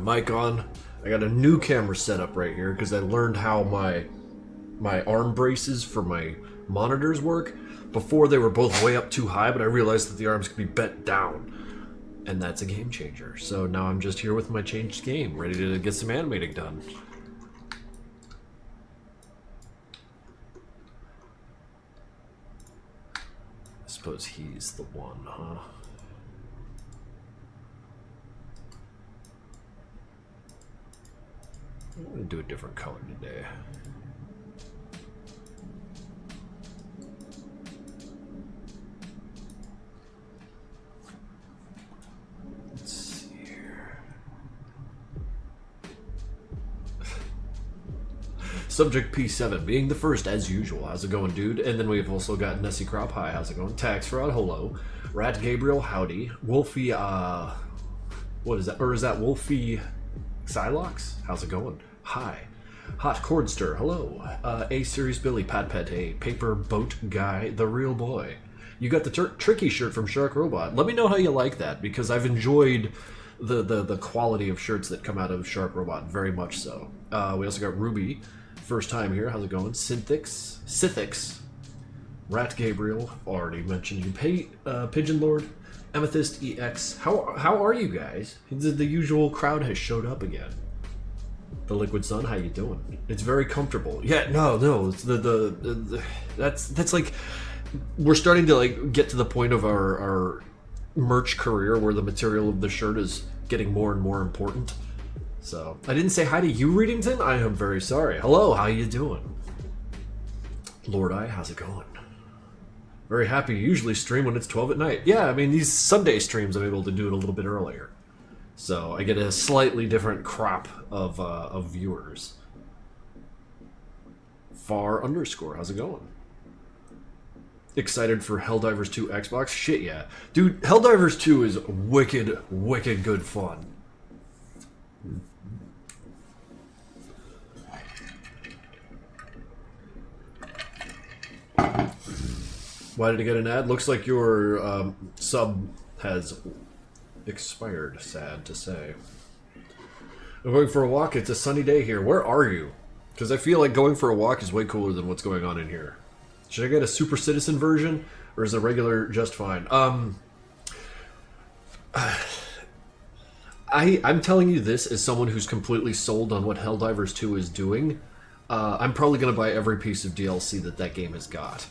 mic on. I got a new camera set up right here because I learned how my arm braces for my monitors work. Before they were both way up too high, but I realized that the arms could be bent down. And that's a game changer. So now I'm just here with my changed game, ready to get some animating done. I suppose he's the one, huh? I'm gonna do a different color today. Let's see here. Subject P7, being the first as usual. How's it going, dude? And then we've also got Nessie Crop, hi, how's it going? Tax Fraud, hello. Rat Gabriel, howdy. Wolfie, what is that? Or is that Wolfie Xylox? How's it going? Hi. Hot Cordster, hello. A Series Billy, Pat Pet, a Paper Boat Guy, the real boy. You got the Tricky shirt from Shark Robot. Let me know how you like that, because I've enjoyed the quality of shirts that come out of Shark Robot, very much so. We also got Ruby, first time here, how's it going? Sithix, Rat Gabriel, already mentioned you. Pigeon Lord, Amethyst EX. How are you guys? The usual crowd has showed up again. The Liquid Sun, how you doing? It's very comfortable. Yeah, no, it's that's like, we're starting to like get to the point of our merch career where the material of the shirt is getting more and more important. So I didn't say hi to you, Readington. I am very sorry. Hello, how you doing? Lord I, how's it going? Very happy. Usually stream when it's 12 at night. Yeah, I mean these Sunday streams I'm able to do it a little bit earlier. So I get a slightly different crop of viewers. Far underscore, how's it going? Excited for Helldivers 2 Xbox? Shit yeah. Dude, Helldivers 2 is wicked good fun. Why did I get an ad? Looks like your sub has expired, sad to say. I'm going for a walk. It's a sunny day here. Where are you? Because I feel like going for a walk is way cooler than what's going on in here. Should I get a Super Citizen version, or is a regular just fine? I'm telling you this as someone who's completely sold on what Helldivers 2 is doing. I'm probably going to buy every piece of DLC that game has got.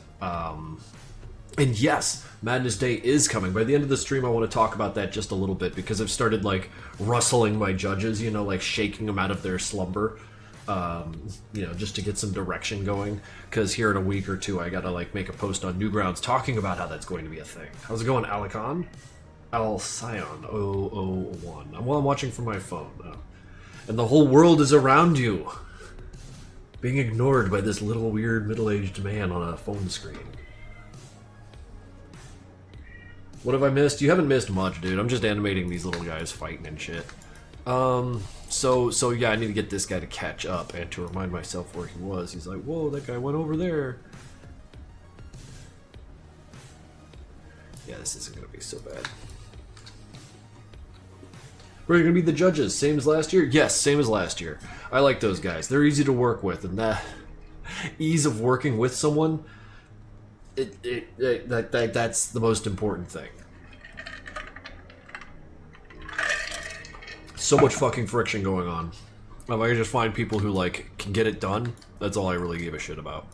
And yes, Madness Day is coming. By the end of the stream, I want to talk about that just a little bit, because I've started, like, rustling my judges, you know, like, shaking them out of their slumber, you know, just to get some direction going, because here in a week or two, I gotta, like, make a post on Newgrounds talking about how that's going to be a thing. How's it going, Alicon? Alcyon 001. Well, I'm watching from my phone. And the whole world is around you, being ignored by this little weird middle-aged man on a phone screen. What have I missed? You haven't missed much, dude. I'm just animating these little guys fighting and shit. So yeah, I need to get this guy to catch up and to remind myself where he was. He's like, whoa, that guy went over there. Yeah, this isn't gonna be so bad. We're gonna be the judges, same as last year? Yes, same as last year. I like those guys. They're easy to work with, and that ease of working with someone, that's the most important thing. So much fucking friction going on. If I can just find people who, like, can get it done, that's all I really give a shit about.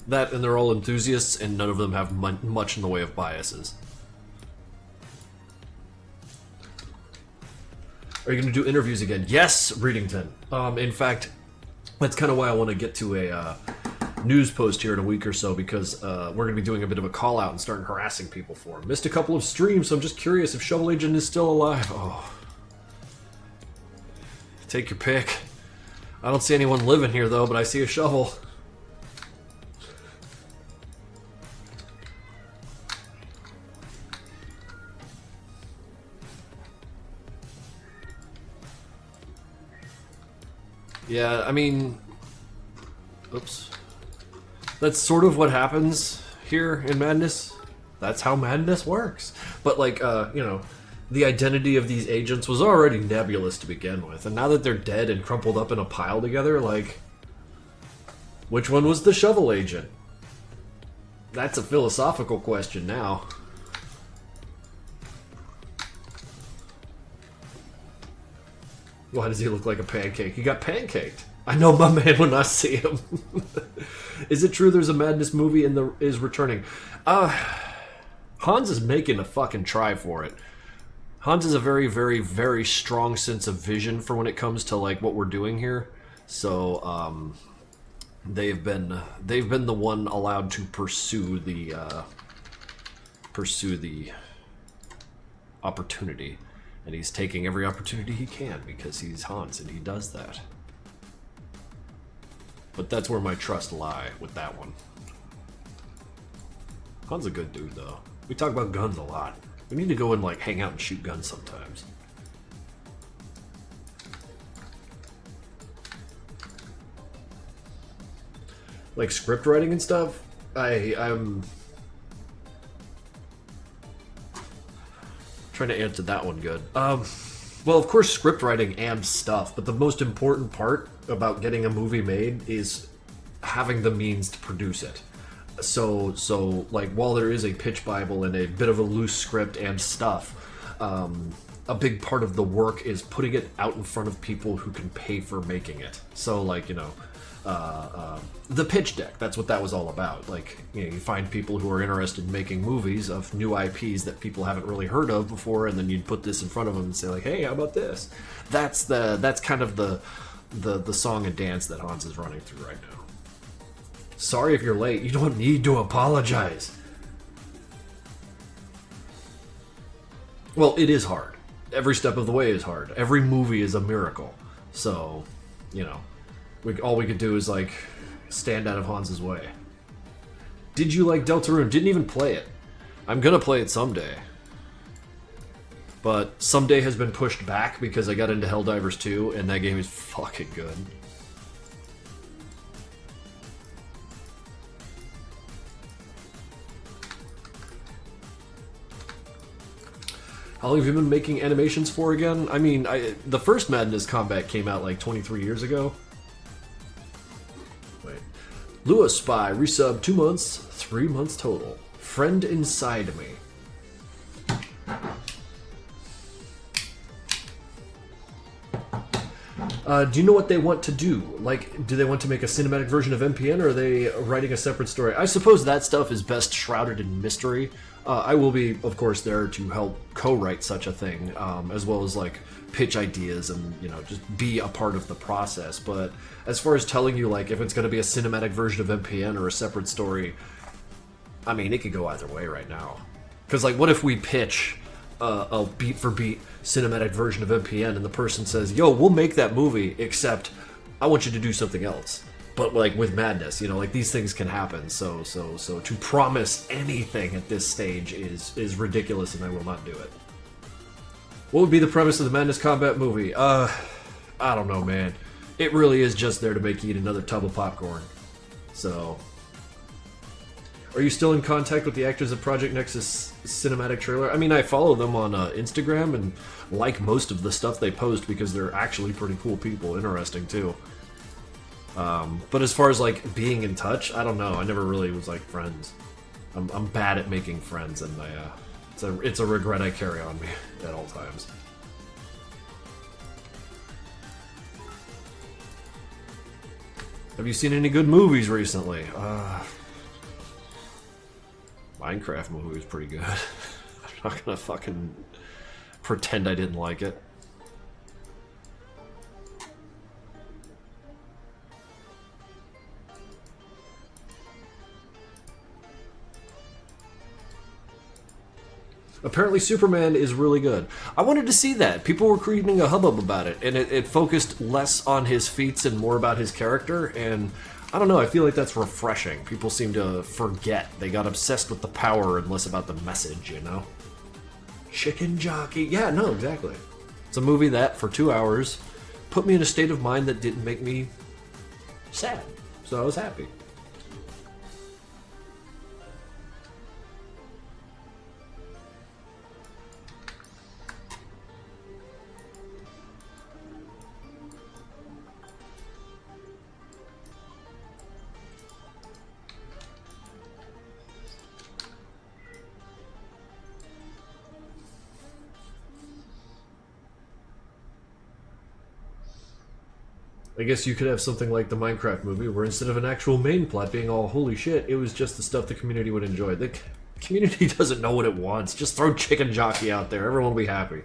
That, and they're all enthusiasts, and none of them have much in the way of biases. Are you going to do interviews again? Yes, Readington. In fact, that's kind of why I want to get to a news post here in a week or so, because we're going to be doing a bit of a call out and starting harassing people for him. Missed a couple of streams, so I'm just curious if Shovel Agent is still alive. Oh. Take your pick. I don't see anyone living here though, but I see a shovel. Yeah, I mean, oops. That's sort of what happens here in Madness. That's how Madness works. But like, you know, the identity of these agents was already nebulous to begin with, and now that they're dead and crumpled up in a pile together, like, which one was the shovel agent? That's a philosophical question now. Why does he look like a pancake? He got pancaked. I know my man when I see him. Is it true there's a Madness movie is returning? Hans is making a fucking try for it. Hans has a very, very, very strong sense of vision for when it comes to like what we're doing here. So they've been the one allowed to pursue the opportunity, and he's taking every opportunity he can because he's Hans and he does that. But that's where my trust lie with that one. Hans a good dude though. We talk about guns a lot. We need to go and like hang out and shoot guns sometimes. Like script writing and stuff, I'm trying to answer that one good. Well, of course, script writing and stuff, but the most important part about getting a movie made is having the means to produce it. So like, while there is a pitch bible and a bit of a loose script and stuff, a big part of the work is putting it out in front of people who can pay for making it. So, like, you know, the pitch deck, that's what that was all about. Like, you know, you find people who are interested in making movies of new IPs that people haven't really heard of before, and then you'd put this in front of them and say like, hey, how about this? That's kind of the song and dance that Hans is running through right now. Sorry if you're late. You don't need to apologize. Well, it is hard. Every step of the way is hard. Every movie is a miracle. So, you know, all we could do is like stand out of Hans's way. Did you like Deltarune? Didn't even play it. I'm gonna play it someday. But someday has been pushed back because I got into Helldivers 2 and that game is fucking good. How long have you been making animations for again? I mean, the first Madness Combat came out like 23 years ago. Wait. Lewis Spy, resub 2 months, 3 months total. Friend inside me. Do you know what they want to do? Like, do they want to make a cinematic version of MPN, or are they writing a separate story? I suppose that stuff is best shrouded in mystery. I will be, of course, there to help co-write such a thing, as well as, like, pitch ideas and, you know, just be a part of the process. But as far as telling you, like, if it's going to be a cinematic version of MPN or a separate story, I mean, it could go either way right now. Because, like, what if we pitch a beat-for-beat cinematic version of MPN and the person says, yo, we'll make that movie, except I want you to do something else. But, like, with Madness, you know, like, these things can happen. So to promise anything at this stage is ridiculous, and I will not do it. What would be the premise of the Madness Combat movie? I don't know, man. It really is just there to make you eat another tub of popcorn. So, are you still in contact with the actors of Project Nexus cinematic trailer? I mean, I follow them on Instagram and like most of the stuff they post because they're actually pretty cool people, interesting too. But as far as like being in touch, I don't know. I never really was like friends. I'm bad at making friends, and it's a regret I carry on me at all times. Have you seen any good movies recently? Minecraft movie was pretty good. I'm not gonna fucking pretend I didn't like it. Apparently Superman is really good. I wanted to see that. People were creating a hubbub about it, and it focused less on his feats and more about his character, and I don't know, I feel like that's refreshing. People seem to forget. They got obsessed with the power and less about the message, you know? Chicken Jockey. Yeah, no, exactly. It's a movie that, for 2 hours, put me in a state of mind that didn't make me sad. So I was happy. I guess you could have something like the Minecraft movie, where instead of an actual main plot being all holy shit, it was just the stuff the community would enjoy. The community doesn't know what it wants. Just throw Chicken Jockey out there. Everyone will be happy.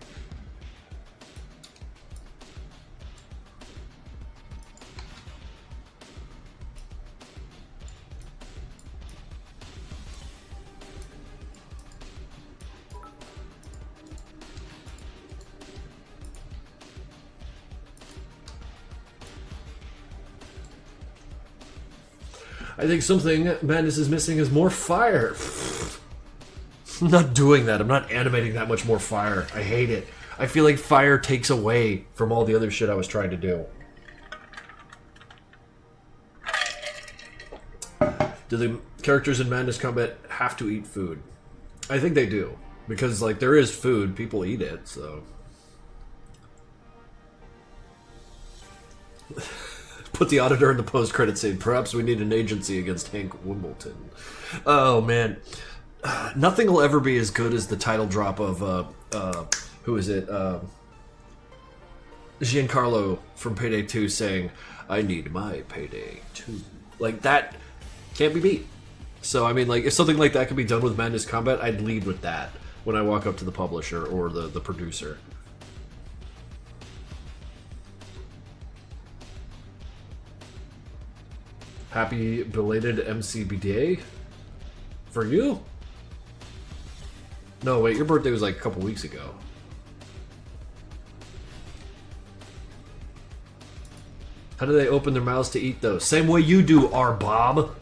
I think something Madness is missing is more fire. I'm not doing that. I'm not animating that much more fire. I hate it. I feel like fire takes away from all the other shit I was trying to do. Do the characters in Madness Combat have to eat food? I think they do. Because, like, there is food. People eat it, so... Put the auditor in the post-credit scene. Perhaps we need an agency against Hank Wimbledon. Oh, man. Nothing will ever be as good as the title drop of, who is it? Giancarlo from Payday 2 saying, I need my Payday 2. Like, that can't be beat. So, I mean, like, if something like that could be done with Madness Combat, I'd lead with that when I walk up to the publisher or the producer. Happy belated MCBDA for you? No, wait, your birthday was like a couple weeks ago. How do they open their mouths to eat those? Same way you do, R-Bob.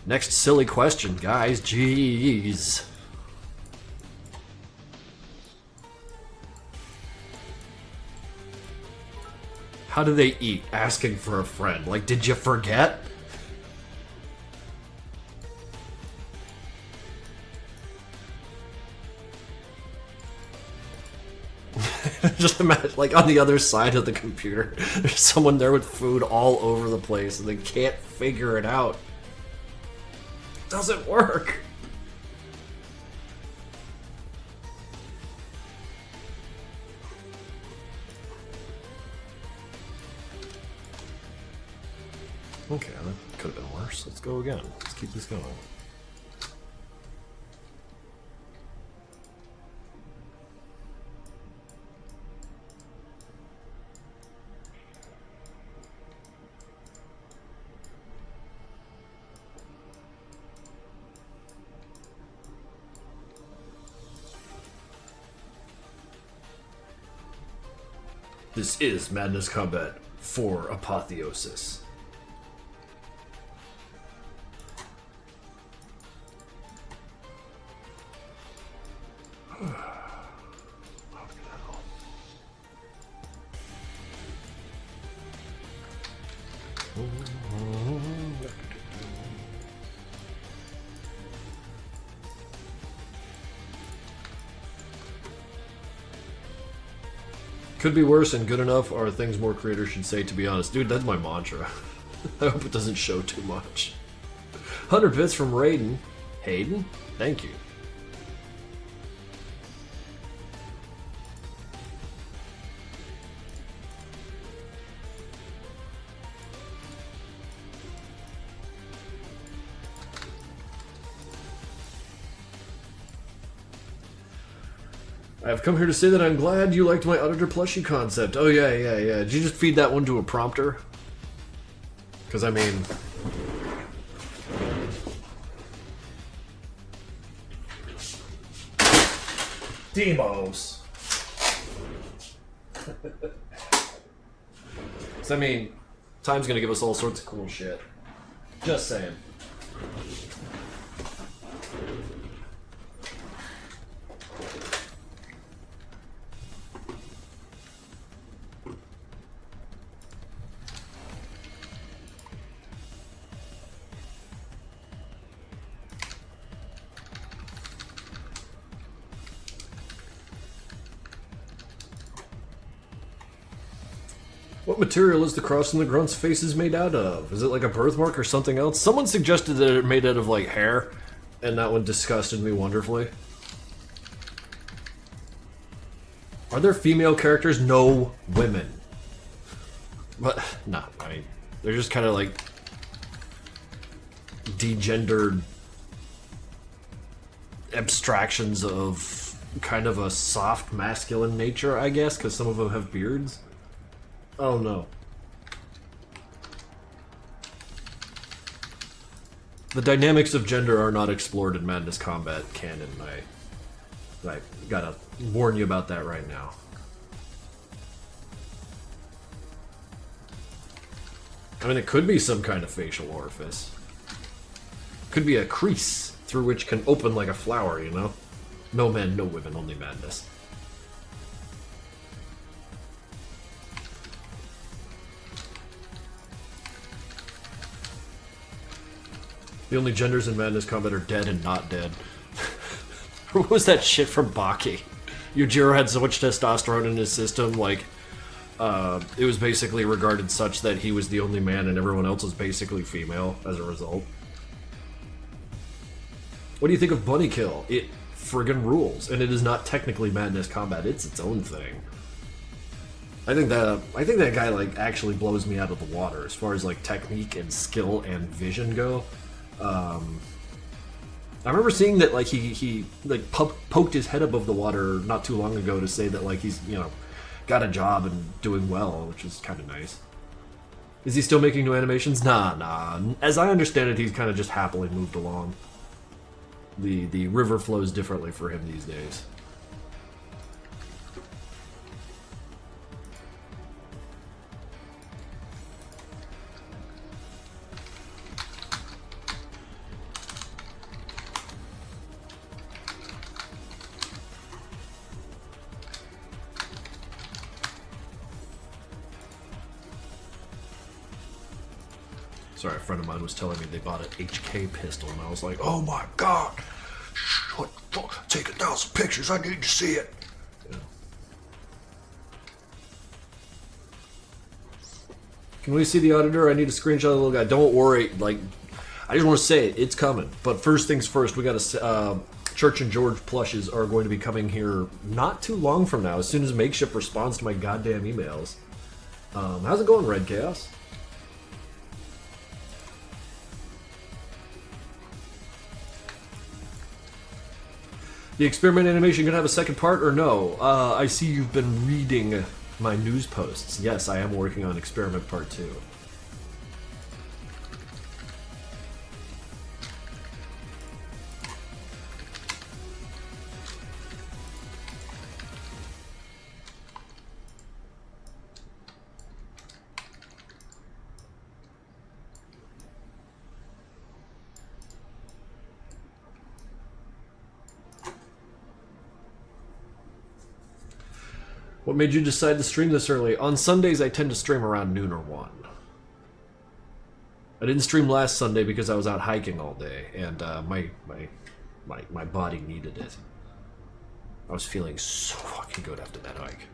Next silly question, guys. Jeez. How do they eat? Asking for a friend. Like, did you forget? Just imagine, like, on the other side of the computer, there's someone there with food all over the place and they can't figure it out. It doesn't work. Okay, that could have been worse. Let's go again. Let's keep this going. This is Madness Combat for Apotheosis. Could be worse and good enough are things more creators should say, to be honest. Dude, that's my mantra. I hope it doesn't show too much. 100 bits from Raiden. Hayden? Thank you. I've come here to say that I'm glad you liked my auditor plushie concept. Oh, yeah. Did you just feed that one to a prompter? Because, I mean... Demos! So, I mean, time's gonna give us all sorts of cool shit. Just saying. What material is the cross in the grunt's faces made out of? Is it like a birthmark or something else? Someone suggested that it made out of like hair, and that one disgusted me wonderfully. Are there female characters? No, women. But, no, I mean, they're just kind of like degendered abstractions of kind of a soft masculine nature, I guess, because some of them have beards. Oh no. The dynamics of gender are not explored in Madness Combat canon. I gotta warn you about that right now. I mean, it could be some kind of facial orifice. Could be a crease through which can open like a flower, you know? No men, no women, only madness. The only genders in Madness Combat are dead and not dead. What was that shit from Baki? Yujiro had so much testosterone in his system, like, it was basically regarded such that he was the only man and everyone else was basically female as a result. What do you think of Bunny Kill? It friggin' rules, and it is not technically Madness Combat, it's its own thing. I think that guy, like, actually blows me out of the water as far as, like, technique and skill and vision go. I remember seeing that, like, he like poked his head above the water not too long ago to say that, like, he's, you know, got a job and doing well, which is kind of nice. Is he still making new animations? Nah. As I understand it, he's kind of just happily moved along. The river flows differently for him these days. Sorry, a friend of mine was telling me they bought an HK pistol, and I was like, oh my god! Shut the fuck, take 1,000 pictures, I need to see it! Yeah. Can we see the auditor? I need a screenshot of the little guy. Don't worry, like, I just want to say it, it's coming. But first things first, we got to, Church and George plushes are going to be coming here not too long from now, as soon as Makeshift responds to my goddamn emails. How's it going, Red Chaos? The experiment animation gonna have a second part or no? I see you've been reading my news posts. Yes, I am working on experiment part 2. What made you decide to stream this early? On Sundays, I tend to stream around noon or 1. I didn't stream last Sunday because I was out hiking all day, and my body needed it. I was feeling so fucking good after that hike.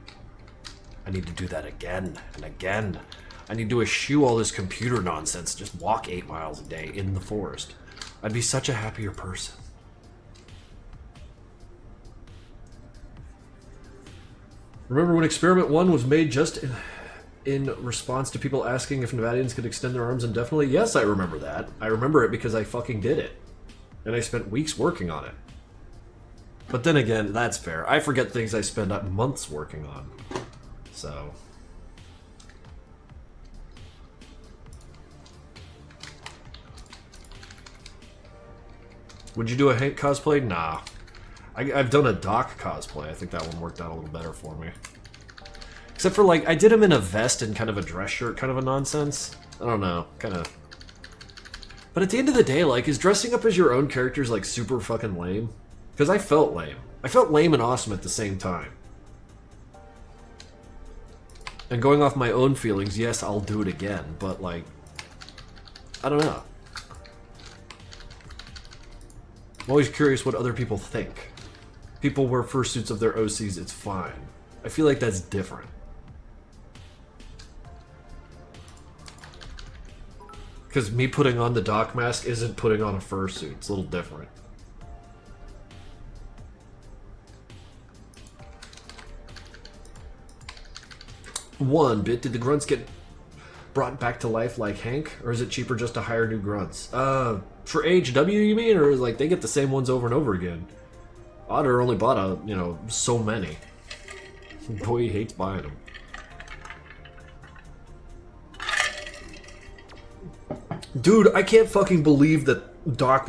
I need to do that again and again. I need to eschew all this computer nonsense. Just walk 8 miles a day in the forest. I'd be such a happier person. Remember when Experiment 1 was made just in response to people asking if Nevadians could extend their arms indefinitely? Yes, I remember that. I remember it because I fucking did it. And I spent weeks working on it. But then again, that's fair. I forget things I spend months working on. So... Would you do a Hank cosplay? Nah. I've done a Doc cosplay. I think that one worked out a little better for me. Except for, like, I did him in a vest and kind of a dress shirt, kind of a nonsense. I don't know, kind of... But at the end of the day, like, is dressing up as your own characters, like, super fucking lame? Because I felt lame. I felt lame and awesome at the same time. And going off my own feelings, yes, I'll do it again, but, like... I don't know. I'm always curious what other people think. People wear fursuits of their OCs, it's fine. I feel like that's different. Because me putting on the Doc mask isn't putting on a fursuit. It's a little different. One bit, did the grunts get brought back to life like Hank, or is it cheaper just to hire new grunts? For HW you mean, or like they get the same ones over and over again? Otter only bought so many. Boy, he hates buying them. Dude, I can't fucking believe that Doc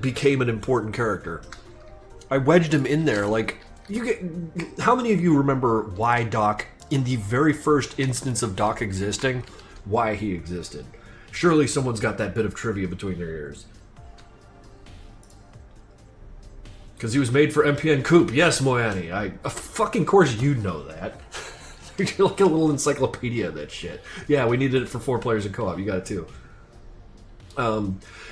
became an important character. I wedged him in there, like, how many of you remember why Doc, in the very first instance of Doc existing, why he existed? Surely someone's got that bit of trivia between their ears. Because he was made for MPN Coop. Yes, Moyani. Fucking course you know that. You're like a little encyclopedia of that shit. Yeah, we needed it for 4 players in co-op. You got it too.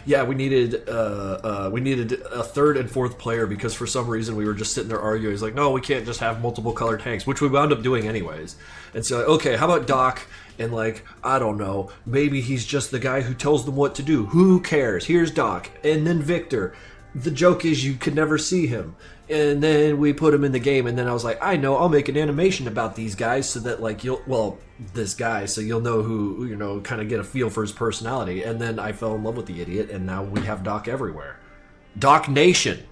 Yeah, we needed a third and fourth player because for some reason we were just sitting there arguing. He's like, no, we can't just have multiple colored tanks, which we wound up doing anyways. And so, okay, how about Doc? And like, I don't know, maybe he's just the guy who tells them what to do. Who cares? Here's Doc. And then Victor. The joke is you could never see him. And then we put him in the game, and then I was like, I know, I'll make an animation about these guys so that, like, this guy, so you'll know who, kind of get a feel for his personality. And then I fell in love with the idiot, and now we have Doc everywhere. Doc Nation.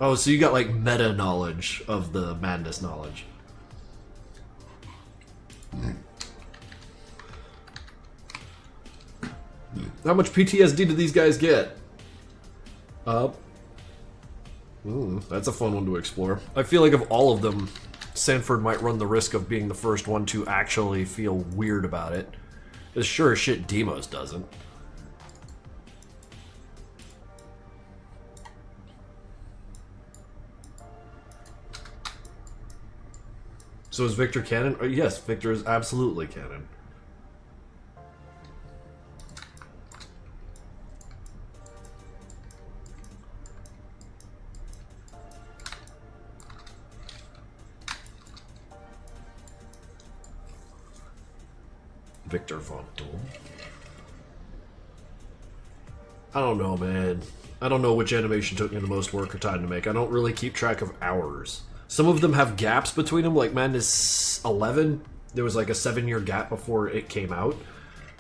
Oh, so you got, like, meta knowledge of the madness knowledge. How much PTSD do these guys get? That's a fun one to explore. I feel like of all of them, Sanford might run the risk of being the first one to actually feel weird about it. As sure as shit Demos doesn't. So is Victor canon? Yes, Victor is absolutely canon. Victor Von Doom. I don't know, man. I don't know which animation took me the most work or time to make. I don't really keep track of hours. Some of them have gaps between them, like Madness 11. There was like a 7-year gap before it came out.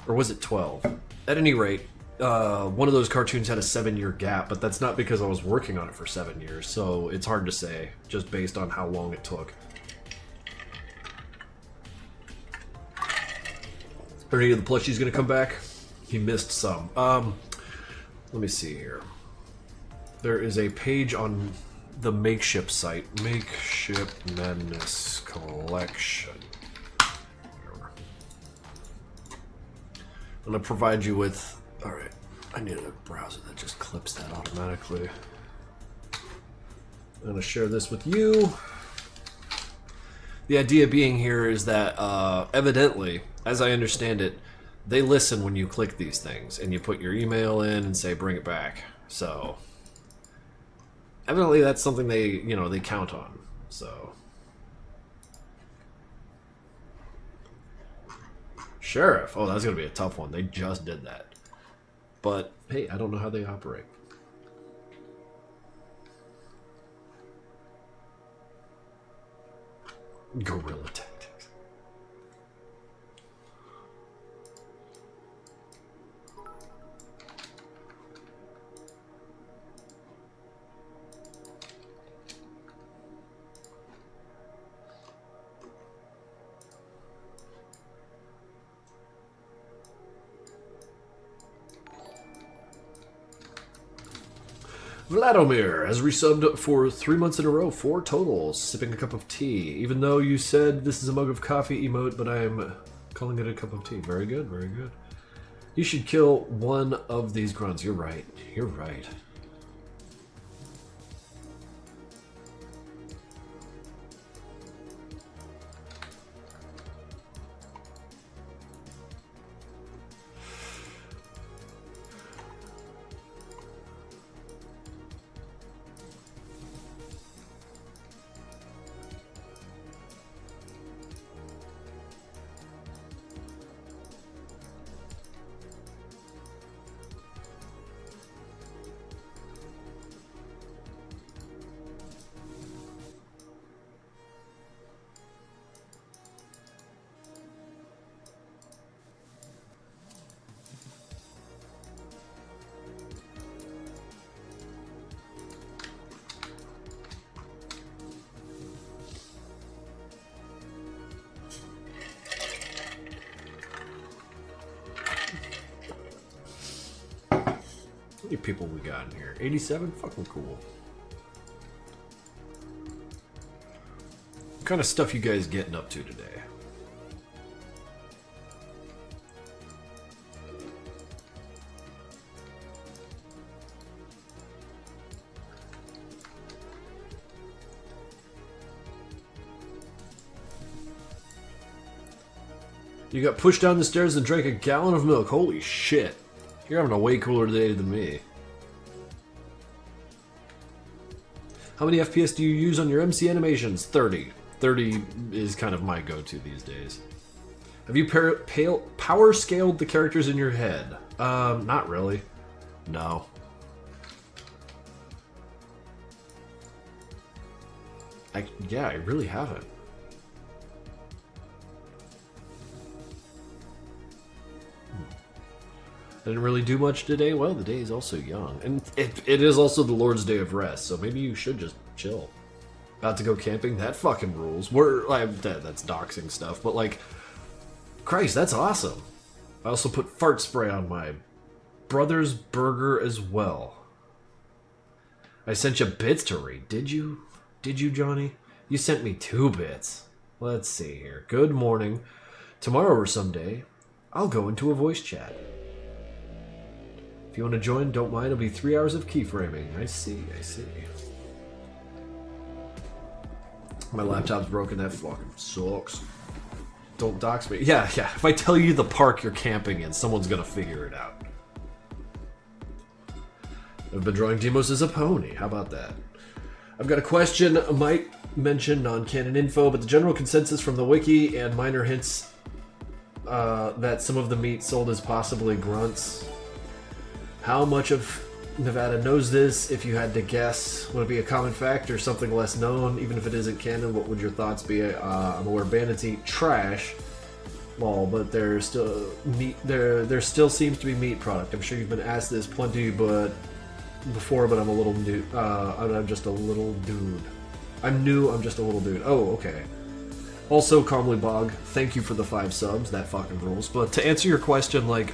Or was it 12? At any rate, one of those cartoons had a 7-year gap, but that's not because I was working on it for 7 years, so it's hard to say, just based on how long it took. Are any of the plushies going to come back? He missed some. Let me see here. There is a page on the Makeship site. Makeship Madness Collection. I'm going to provide you with... Alright, I need a browser that just clips that automatically. I'm going to share this with you. The idea being here is that, evidently, as I understand it, they listen when you click these things, and you put your email in and say, bring it back. So, evidently that's something they, they count on, so. Sheriff. Oh, that's going to be a tough one. They just did that. But, hey, I don't know how they operate. Guerrilla tactics. Vladimir has resubbed for 3 months in a row, 4 totals, sipping a cup of tea. Even though you said this is a mug of coffee emote, but I am calling it a cup of tea. Very good, very good. You should kill one of these grunts. You're right, you're right. many people we got in here? 87? Fucking cool. What kind of stuff you guys getting up to today? You got pushed down the stairs and drank a gallon of milk. Holy shit. You're having a way cooler day than me. How many FPS do you use on your MC animations? 30. 30 is kind of my go-to these days. Have you power scaled the characters in your head? Not really. No. Yeah, I really haven't. Didn't really do much today. Well, the day is also young. And it is also the Lord's Day of Rest, so maybe you should just chill. About to go camping? That fucking rules. That's doxing stuff, but like, Christ, that's awesome. I also put fart spray on my brother's burger as well. I sent you bits to read. Did you? Did you, Johnny? You sent me 2 bits. Let's see here. Good morning. Tomorrow or someday, I'll go into a voice chat. If you want to join, don't mind. It'll be 3 hours of keyframing. I see, I see. My laptop's broken. That fucking sucks. Don't dox me. Yeah. If I tell you the park you're camping in, someone's gonna figure it out. I've been drawing Demos as a pony. How about that? I've got a question. I might mention non-canon info, but the general consensus from the wiki and minor hints that some of the meat sold is possibly grunts. How much of Nevada knows this? If you had to guess, would it be a common fact or something less known? Even if it isn't canon, what would your thoughts be? I'm aware bandits eat trash, lol, but there's still meat. There still seems to be meat product. I'm sure you've been asked this plenty, but before. But I'm a little new. I'm just a little dude. I'm new. I'm just a little dude. Oh, okay. Also, Calmly Bog, thank you for the 5 subs. That fucking rules. But to answer your question, like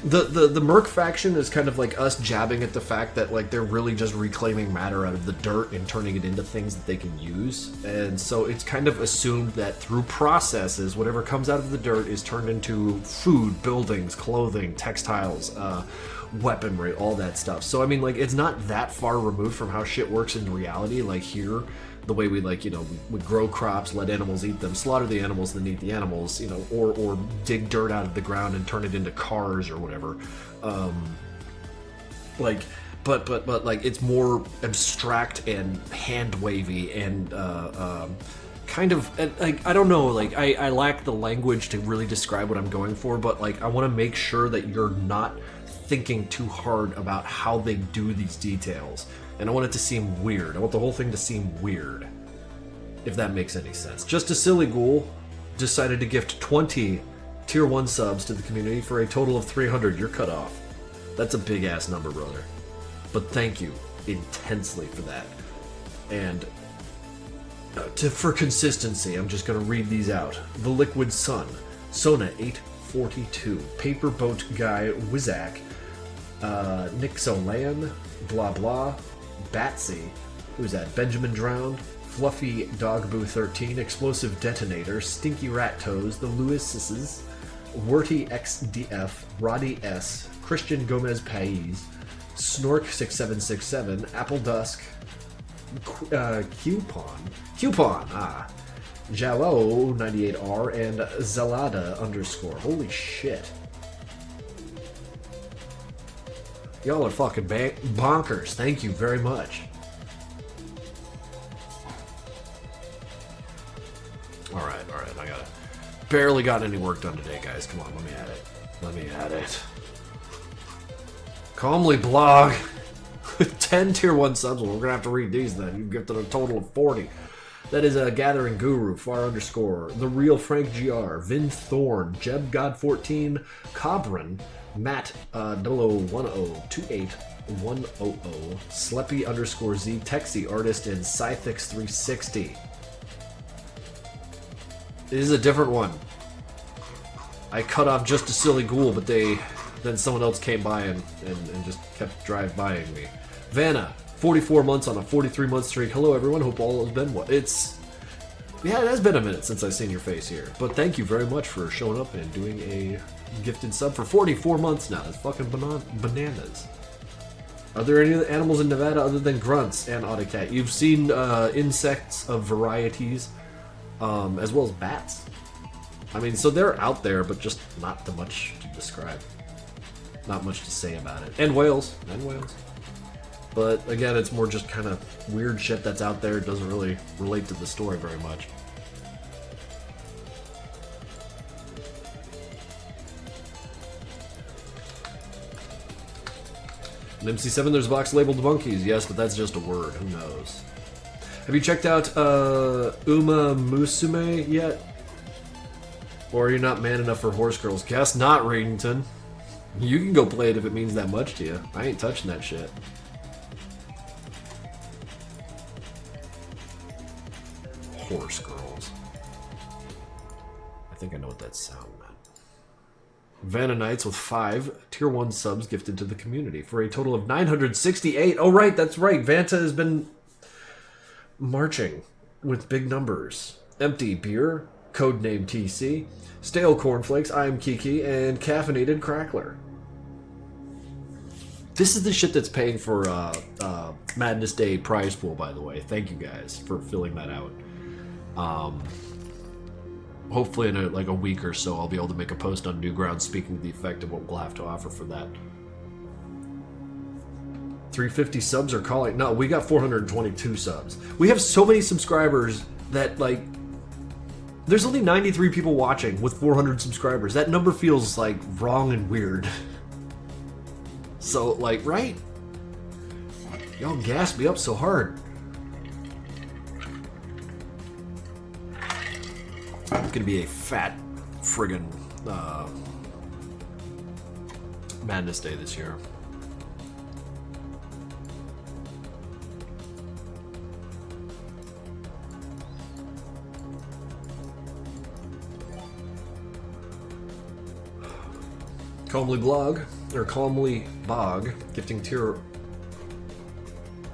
the Merc faction is kind of like us jabbing at the fact that like they're really just reclaiming matter out of the dirt and turning it into things that they can use. And so it's kind of assumed that through processes, whatever comes out of the dirt is turned into food, buildings, clothing, textiles, weaponry, all that stuff. So I mean, like, it's not that far removed from how shit works in reality. Like here, the way we, like, you know, we grow crops, let animals eat them, slaughter the animals, then eat the animals, you know, or dig dirt out of the ground and turn it into cars or whatever. But like, it's more abstract and hand wavy and kind of, like, I don't know, like, I lack the language to really describe what I'm going for, but like, I want to make sure that you're not thinking too hard about how they do these details. And I want it to seem weird. I want the whole thing to seem weird, if that makes any sense. Just a Silly Ghoul decided to gift 20 Tier 1 subs to the community for a total of 300. You're cut off. That's a big-ass number, brother. But thank you intensely for that. And for consistency, I'm just going to read these out. The Liquid Sun, Sona 842, Paper Boat Guy Wizak, Nixolan, Blah Blah, Batsy, who's that? Benjamin Drowned, Fluffy Dogboo 13, Explosive Detonator, Stinky Rat Toes, The Lewises, Worty XDF, Roddy S, Christian Gomez Pais, Snork 6767, Apple Dusk, Coupon, Jalo 98R, and Zelada _ Holy shit. Y'all are fucking bonkers. Thank you very much. Alright. I barely got any work done today, guys. Come on, let me at it. Calmly Blog. 10 Tier 1 subs. Well, we're gonna have to read these then. You've gifted a total of 40. That is a Gathering Guru, Far _, The Real Frank GR, Vin Thorn, Jeb God 14, Cobran, Matt 001028 Sleppy _Z, Texie Artist, and Scythix 360. This is a different one. I cut off Just a Silly Ghoul, but they then someone else came by and just kept drive-bying me. Vanna, 44 months on a 43-month streak. Hello, everyone. Hope all has been well. Yeah, it has been a minute since I've seen your face here. But thank you very much for showing up and doing a gifted sub for 44 months now. That's fucking bananas. Are there any other animals in Nevada other than grunts and otter cat? You've seen insects of varieties, as well as bats. I mean, so they're out there, but just not too much to describe. Not much to say about it. And whales. But again, it's more just kind of weird shit that's out there. It doesn't really relate to the story very much. In MC7, there's a box labeled monkeys. Yes, but that's just a word. Who knows? Have you checked out Uma Musume yet? Or are you not man enough for horse girls? Guess not, Ratington. You can go play it if it means that much to you. I ain't touching that shit. Horse girls. I think I know what that sound meant. Vanna Knights with 5 tier 1 subs gifted to the community for a total of 968. Oh right, that's right. Vanta has been marching with big numbers. Empty beer, codename TC, stale cornflakes, I am Kiki, and caffeinated crackler. This is the shit that's paying for Madness Day prize pool, by the way. Thank you guys for filling that out. Hopefully in a week or so I'll be able to make a post on Newgrounds speaking to the effect of what we'll have to offer for that. 350 subs are calling. No, we got 422 subs. We have so many subscribers that, like, there's only 93 people watching with 400 subscribers. That number feels, like, wrong and weird. So, like, right? Y'all gassed me up so hard. It's gonna be a fat friggin' Madness Day this year. Calmly Bog, gifting tier.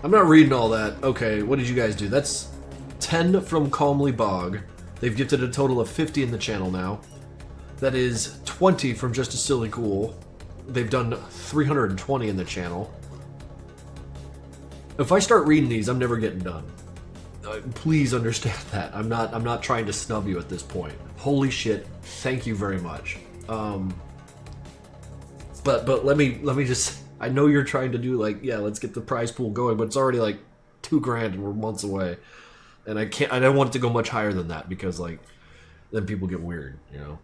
I'm not reading all that. Okay, what did you guys do? That's 10 from Calmly Bog. They've gifted a total of 50 in the channel now. That is 20 from Just a Silly Cool. They've done 320 in the channel. If I start reading these, I'm never getting done. Please understand that. I'm not trying to snub you at this point. Holy shit! Thank you very much. But let me just. I know you're trying to do, like, yeah, let's get the prize pool going, but it's already like $2,000 and we're months away. And I don't want it to go much higher than that because, like, then people get weird, you know?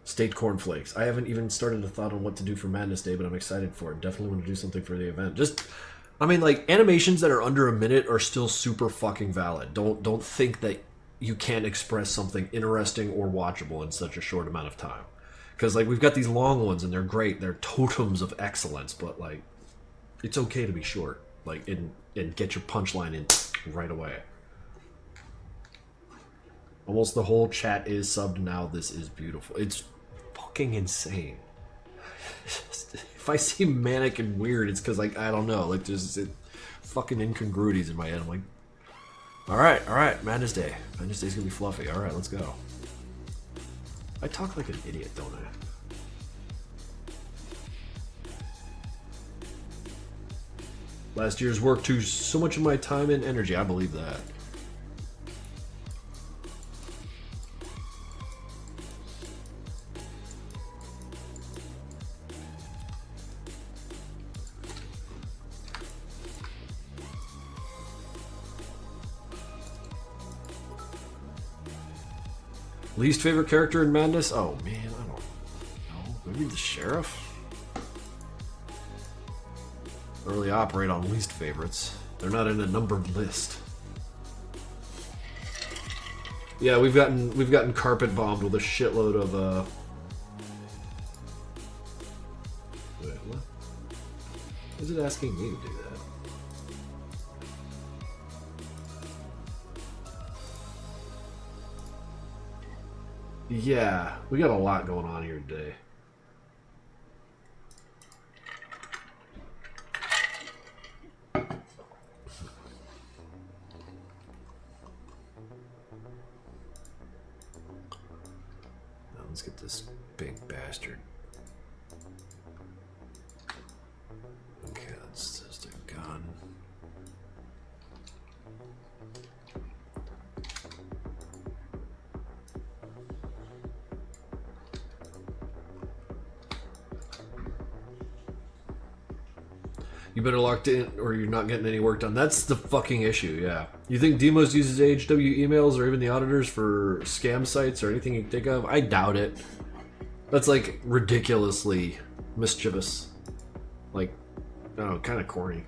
State cornflakes. I haven't even started a thought on what to do for Madness Day, but I'm excited for it. Definitely want to do something for the event. Just, I mean, like, animations that are under a minute are still super fucking valid. Don't think that you can't express something interesting or watchable in such a short amount of time. Because, like, we've got these long ones and they're great. They're totems of excellence, but, like, it's okay to be short. Like, and get your punchline in right away. Almost the whole chat is subbed now. This is beautiful. It's fucking insane. If I see manic and weird, it's because, like, I don't know. Like, there's fucking incongruities in my head. I'm like, all right, Madness Day. Madness Day's gonna be fluffy. All right, let's go. I talk like an idiot, don't I? Last year's work took so much of my time and energy. I believe that. Least favorite character in Madness? Oh man, I don't know. Maybe the sheriff? Early operate on least favorites. They're not in a numbered list. Yeah, we've gotten carpet bombed with a shitload of Wait, what? Is it asking me to do that? Yeah, we got a lot going on here today. Now let's get this big bastard. Okay, that's just a gun. You better locked in or you're not getting any work done. That's the fucking issue, yeah. You think Demos uses AHW emails or even the auditors for scam sites or anything you can think of? I doubt it. That's like ridiculously mischievous. Like, oh, kind of corny.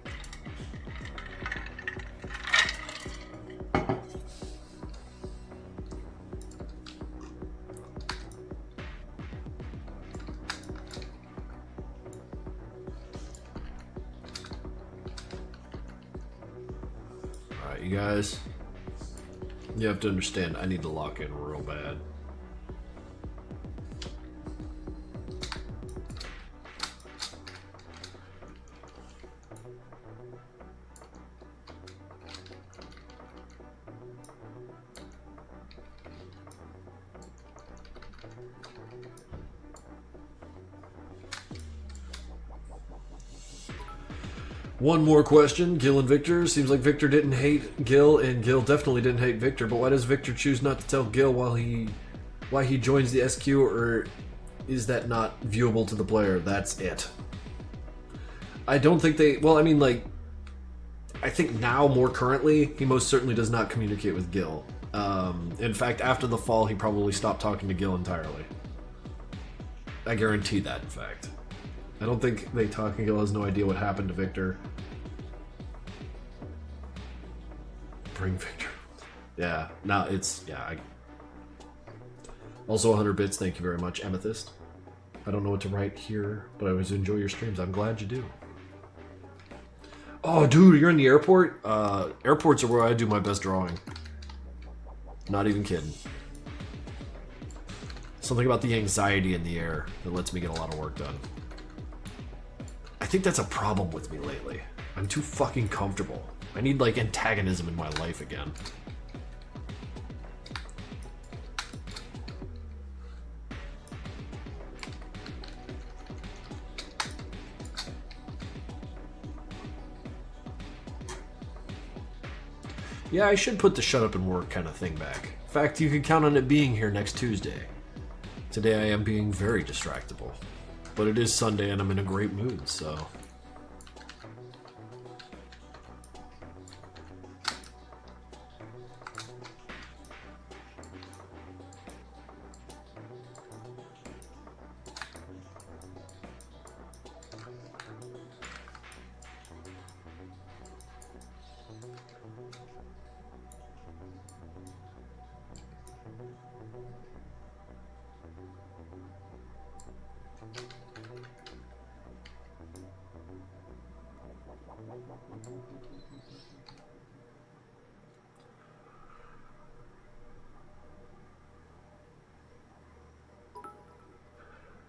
You guys, you have to understand, I need to lock in real bad. One more question. Gil and Victor. Seems like Victor didn't hate Gil, and Gil definitely didn't hate Victor. But why does Victor choose not to tell Gil why he joins the SQ, or is that not viewable to the player? That's it. I don't think they... Well, I mean, like... I think now, more currently, he most certainly does not communicate with Gil. In fact, after the fall, he probably stopped talking to Gil entirely. I guarantee that, in fact. I don't think they talk, and Gil has no idea what happened to Victor. Bring Victor. Yeah, no, it's... Yeah, Also 100 bits, thank you very much, Amethyst. I don't know what to write here, but I always enjoy your streams. I'm glad you do. Oh, dude, you're in the airport? Airports are where I do my best drawing. Not even kidding. Something about the anxiety in the air that lets me get a lot of work done. I think that's a problem with me lately. I'm too fucking comfortable. I need, like, antagonism in my life again. Yeah, I should put the shut up and work kind of thing back. In fact, you can count on it being here next Tuesday. Today I am being very distractible. But it is Sunday and I'm in a great mood, so...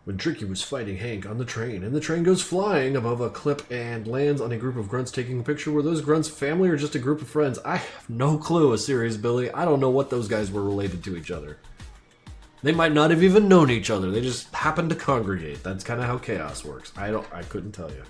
When Tricky was fighting Hank on the train, and the train goes flying above a cliff and lands on a group of grunts taking a picture. Were those grunts family or just a group of friends? I have no clue, Serious Billy. I don't know what those guys were related to each other. They might not have even known each other. They just happened to congregate. That's kind of how chaos works. I couldn't tell you.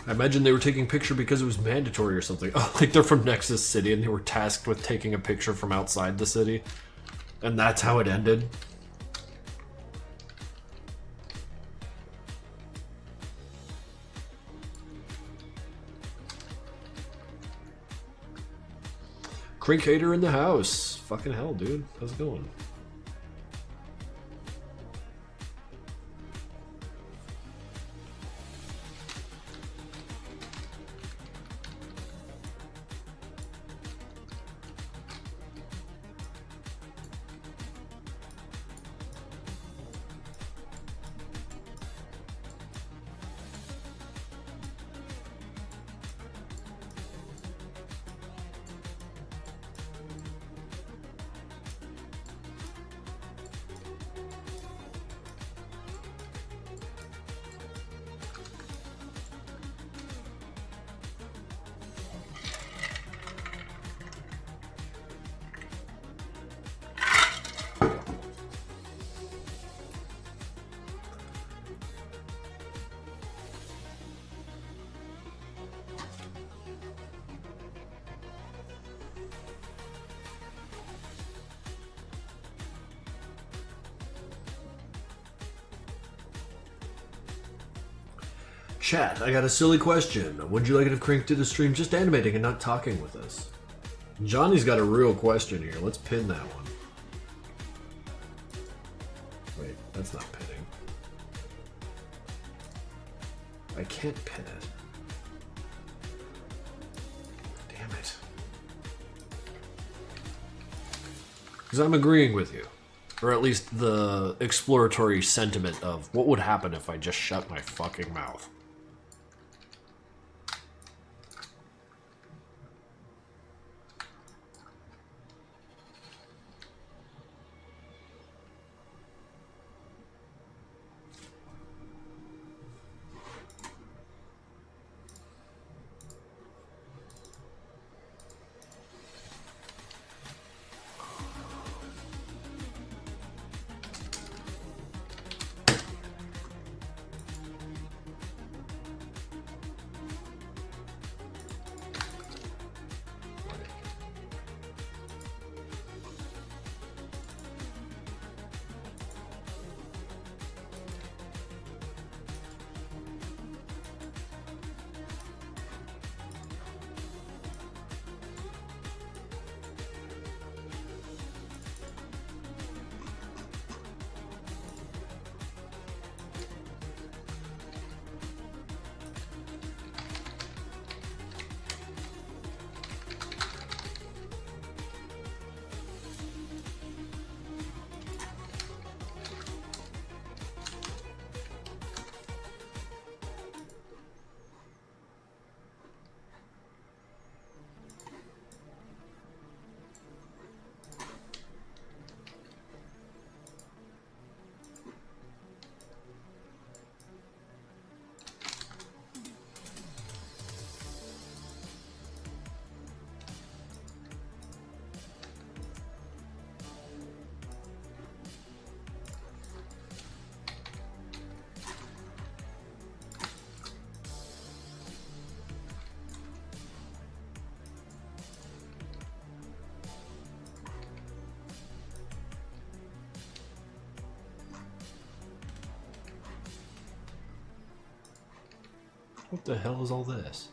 I imagine they were taking a picture because it was mandatory or something. Oh, like they're from Nexus City and they were tasked with taking a picture from outside the city. And that's how it ended. Krinkhater in the house. Fucking hell, dude. How's it going? Chat, I got a silly question. Would you like it if Krink did a stream just animating and not talking with us? Johnny's got a real question here. Let's pin that one. Wait, that's not pinning. I can't pin it. Damn it. Because I'm agreeing with you. Or at least the exploratory sentiment of what would happen if I just shut my fucking mouth. What the hell is all this?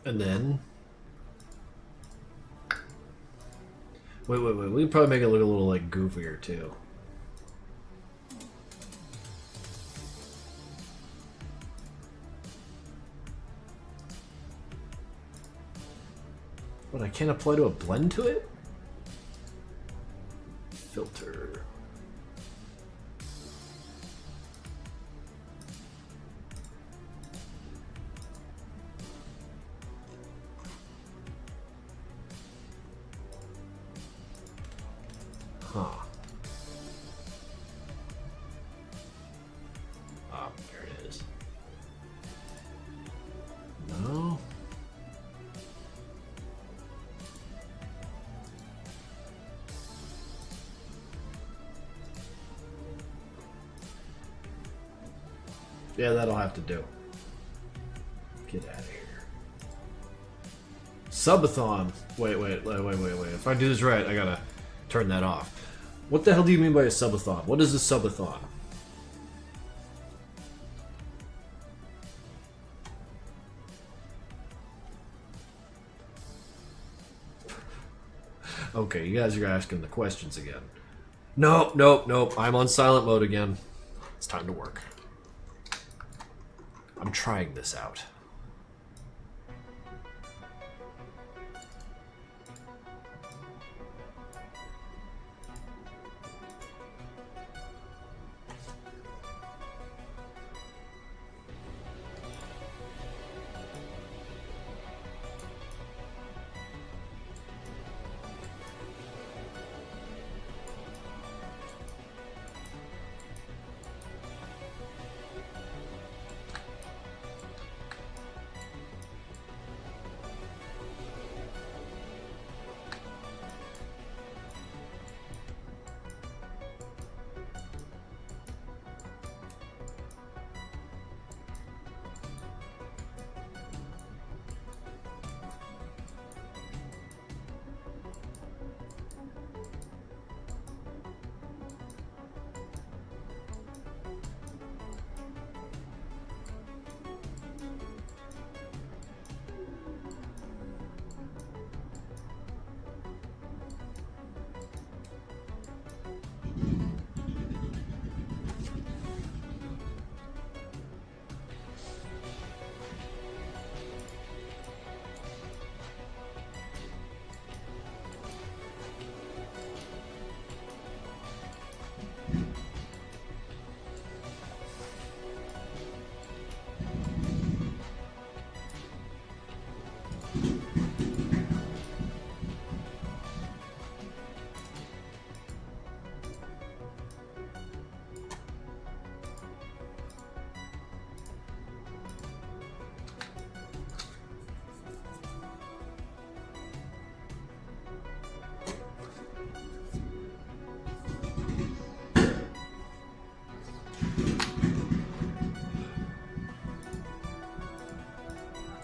And then... Wait. We can probably make it look a little, like, goofier, too. But I can't apply to a blend to it? Filter. Huh. Ah, there it is. No. Yeah, that'll have to do. Get out of here. Subathon. Wait. If I do this right, I gotta turn that off. What the hell do you mean by a subathon? What is a subathon? Okay, you guys are asking the questions again. Nope. I'm on silent mode again. It's time to work. I'm trying this out.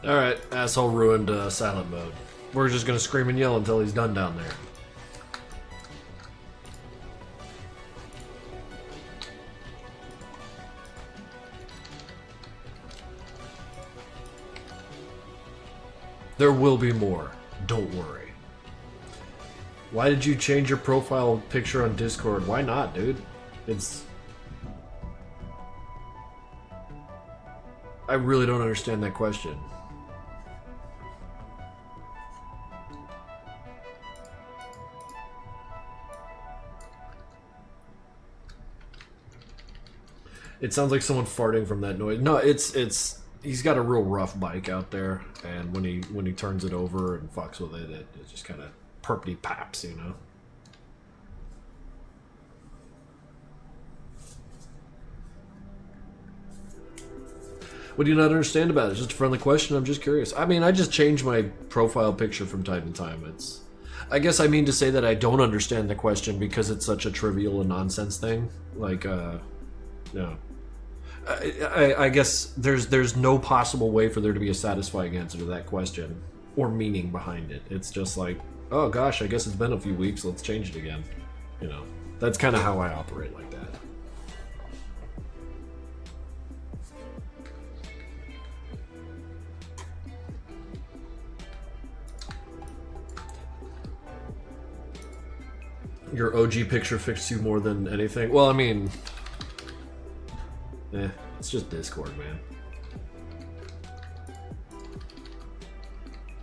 Alright, asshole ruined silent mode. We're just gonna scream and yell until he's done down there. There will be more. Don't worry. Why did you change your profile picture on Discord? Why not, dude? It's... I really don't understand that question. It sounds like someone farting from that noise. No, it's he's got a real rough bike out there, and when he turns it over and fucks with it, it just kind of perpity paps, you know. What do you not understand about it? It's just a friendly question. I'm just curious. I mean, I just change my profile picture from time to time. It's, I guess I mean to say that I don't understand the question because it's such a trivial and nonsense thing. Like, no. I guess there's no possible way for there to be a satisfying answer to that question or meaning behind it. It's just like, oh gosh, I guess it's been a few weeks. Let's change it again. You know, that's kind of how I operate like that. Your OG picture fixed you more than anything. Well, I mean, it's just Discord, man.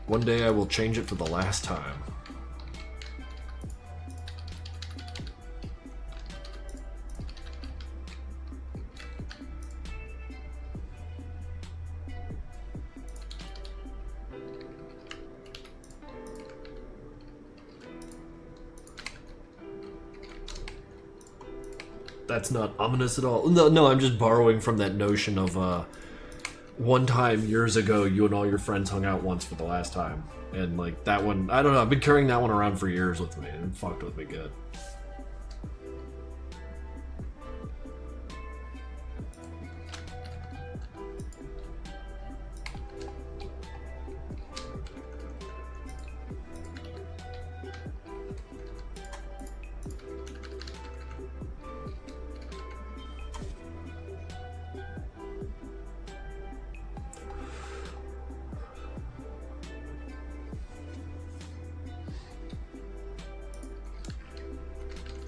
One day I will change it for the last time. That's not ominous at all. No, I'm just borrowing from that notion of one time years ago, you and all your friends hung out once for the last time. And like that one, I don't know, I've been carrying that one around for years with me, and it fucked with me good.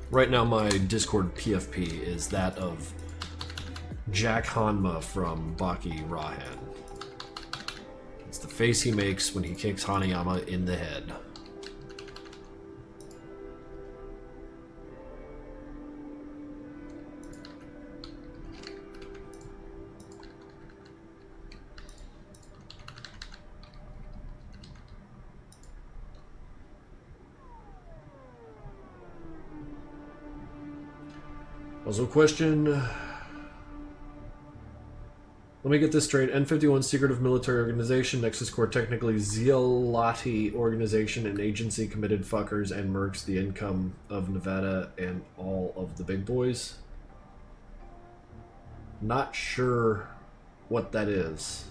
Right now, my Discord PFP is that of Jack Hanma from Baki Rahan. It's the face he makes when he kicks Hanayama in the head. Also, question. Let me get this straight. N51 secretive military organization, Nexus core technically Zealati organization, and agency committed fuckers and mercs the income of Nevada and all of the big boys. Not sure what that is.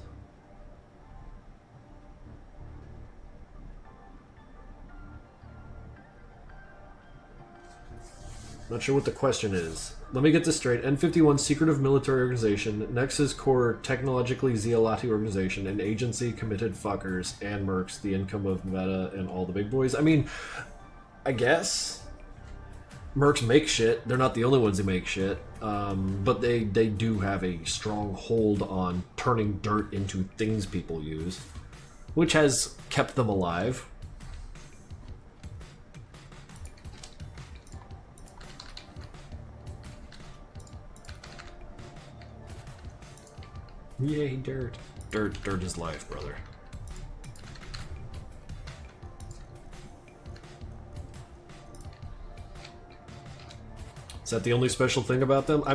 Not sure what the question is. Let me get this straight. N51 secretive military organization, Nexus core technologically Zealati organization, and agency committed fuckers and mercs the income of Nevada and all the big boys. I mean, I guess mercs make shit. They're not the only ones who make shit, but they do have a strong hold on turning dirt into things people use, which has kept them alive. Yay, dirt. Dirt is life, brother. Is that the only special thing about them? I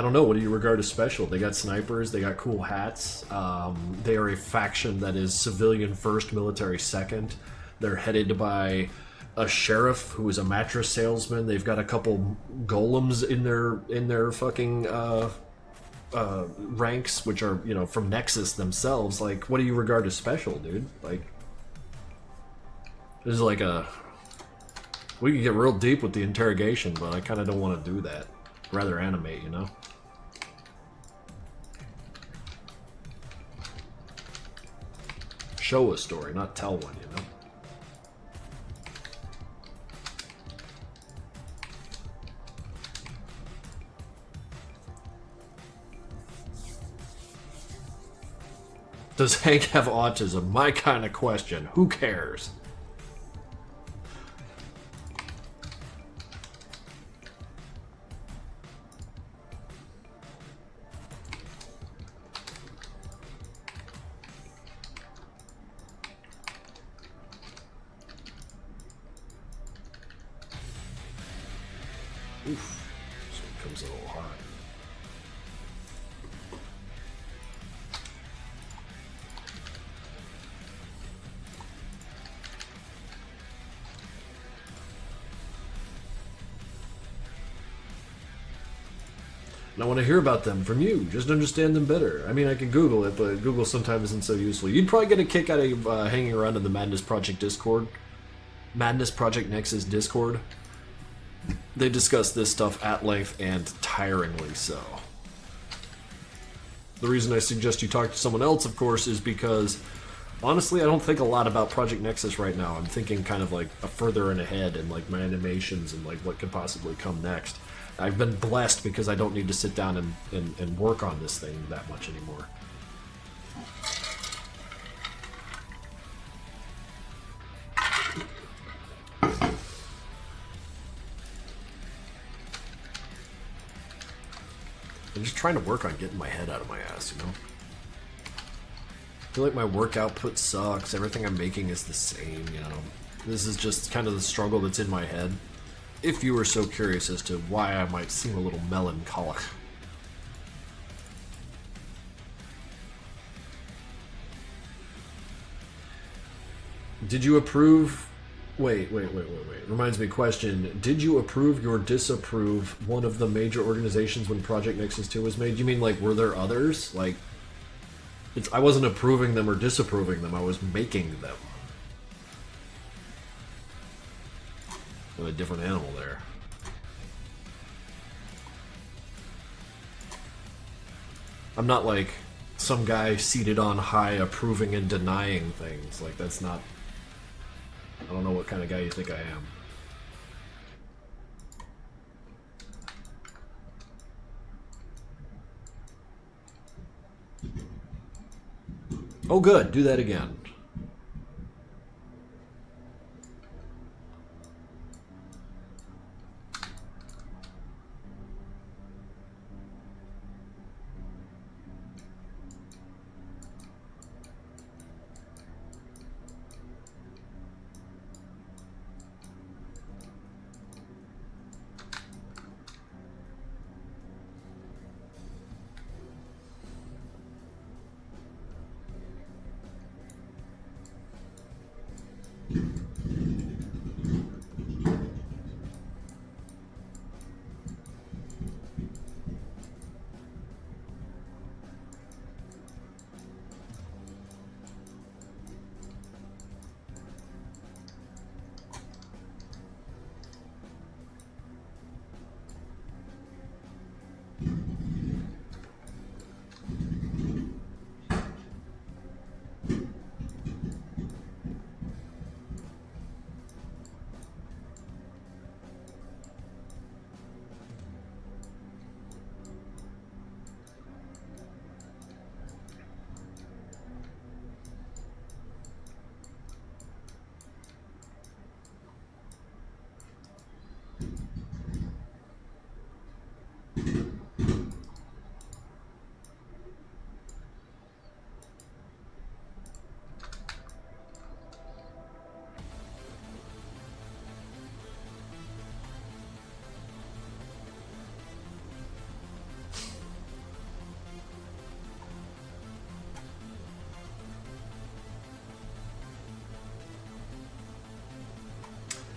don't know. What do you regard as special? They got snipers. They got cool hats. They are a faction that is civilian first, military second. They're headed by a sheriff who is a mattress salesman. They've got a couple golems in their fucking ranks, which are, you know, from Nexus themselves. Like, what do you regard as special, dude? Like, this is like a... We can get real deep with the interrogation, but I kind of don't want to do that. Rather animate, you know? Show a story, not tell one, you know? Does Hank have autism? My kind of question. Who cares? Oof. This one comes a little hot. And I want to hear about them from you. Just understand them better. I mean, I can Google it, but Google sometimes isn't so useful. You'd probably get a kick out of hanging around in the Madness Project Discord. Madness Project Nexus Discord. They discuss this stuff at length and tiringly so. The reason I suggest you talk to someone else, of course, is because Honestly, I don't think a lot about Project Nexus right now. I'm thinking kind of like a further in ahead and like my animations and like what could possibly come next. I've been blessed because I don't need to sit down and work on this thing that much anymore. I'm just trying to work on getting my head out of my ass, you know? I feel like my work output sucks. Everything I'm making is the same, you know? This is just kind of the struggle that's in my head. If you were so curious as to why I might seem a little melancholic. Did you approve... Wait. Reminds me, question. Did you approve or disapprove one of the major organizations when Project Nexus 2 was made? You mean, like, were there others? Like, I wasn't approving them or disapproving them. I was making them. With a different animal there. I'm not like some guy seated on high approving and denying things. Like, that's not... I don't know what kind of guy you think I am. Oh good, do that again.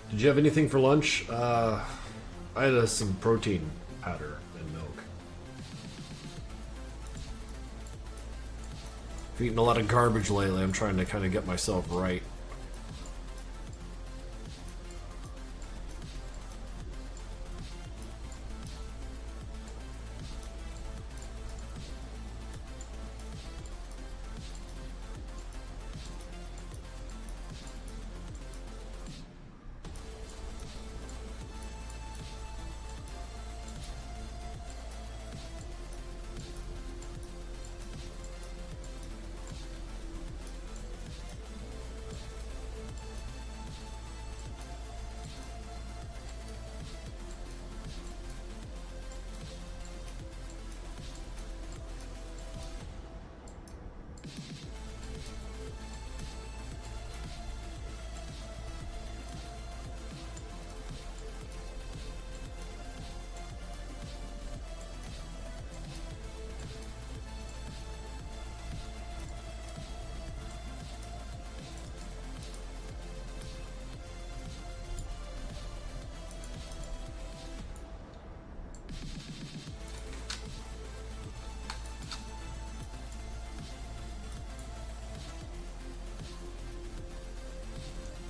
Did you have anything for lunch? I had some protein powder and milk. I've eaten a lot of garbage lately. I'm trying to kind of get myself right.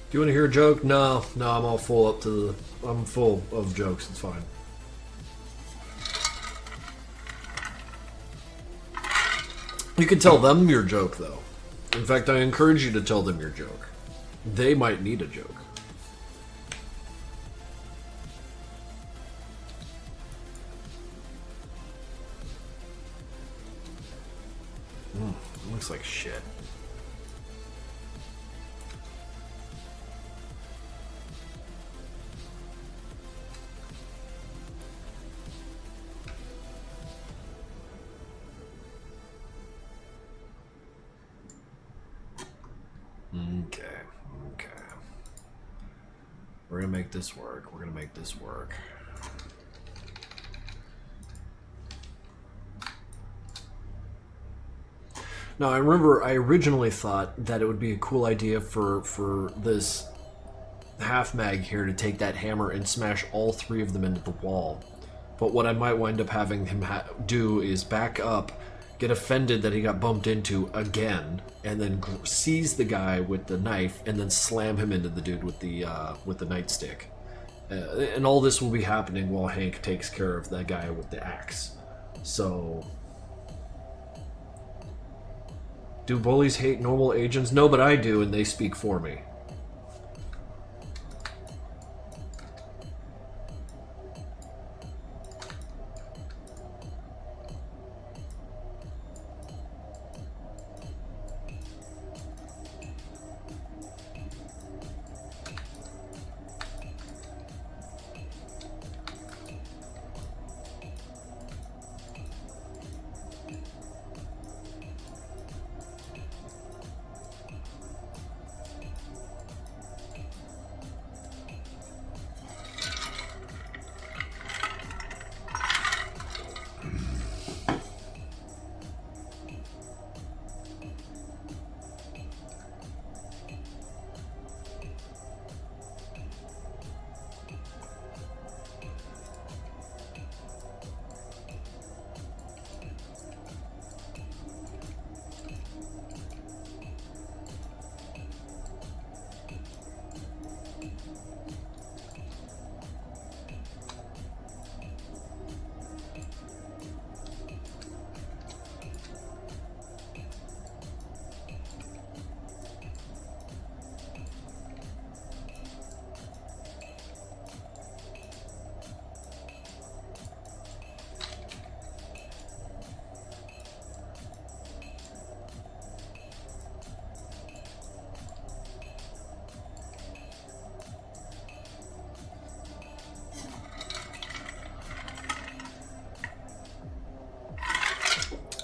Do you want to hear a joke? No, I'm all full up to the... I'm full of jokes, it's fine. You can tell them your joke, though. In fact, I encourage you to tell them your joke. They might need a joke. Looks like shit. Okay. We're gonna make this work. We're gonna make this work. Now, I remember I originally thought that it would be a cool idea for this half mag here to take that hammer and smash all three of them into the wall. But what I might wind up having him do is back up, get offended that he got bumped into again, and then seize the guy with the knife and then slam him into the dude with the nightstick. And all this will be happening while Hank takes care of that guy with the axe. So, do bullies hate normal agents? No, but I do, and they speak for me.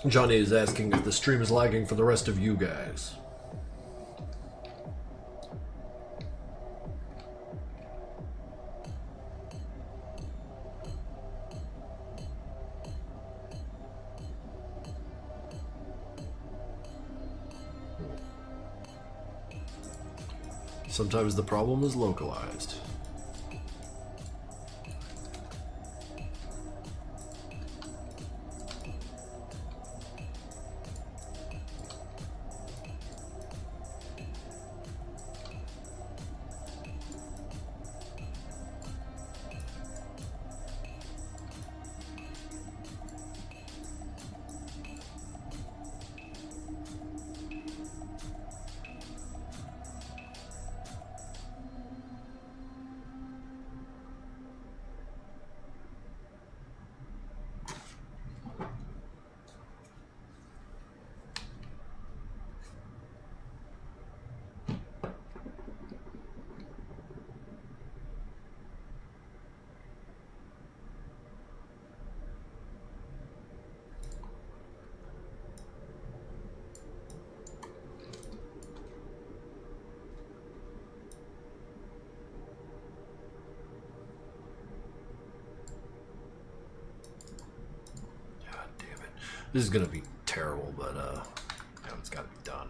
Johnny is asking if the stream is lagging for the rest of you guys. Sometimes the problem is localized. This is gonna be terrible, but it's gotta be done.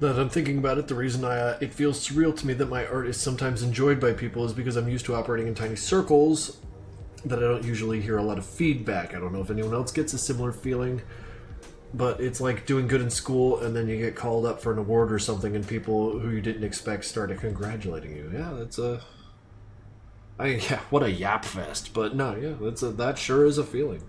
Now that I'm thinking about it, the reason it feels surreal to me that my art is sometimes enjoyed by people is because I'm used to operating in tiny circles that I don't usually hear a lot of feedback. I don't know if anyone else gets a similar feeling, but it's like doing good in school and then you get called up for an award or something and people who you didn't expect started congratulating you. Yeah, that's yeah, what a yap fest. But no, yeah, that sure is a feeling.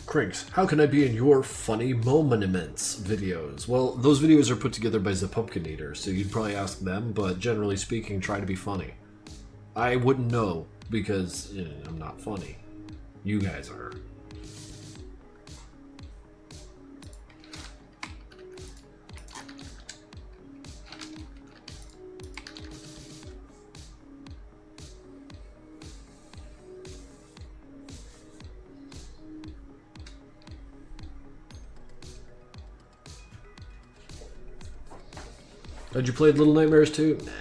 Krinkels, how can I be in your funny moments videos? Well, those videos are put together by the Pumpkin Eater, so you'd probably ask them, but generally speaking, try to be funny. I wouldn't know, because I'm not funny. You guys are. Had you played Little Nightmares too? Nah.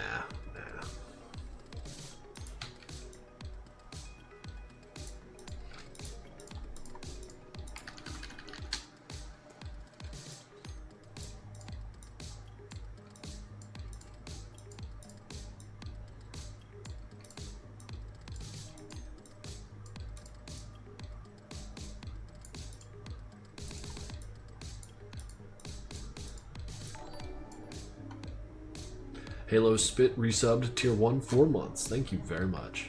Halo Spit resubbed tier 1 4 months. Thank you very much.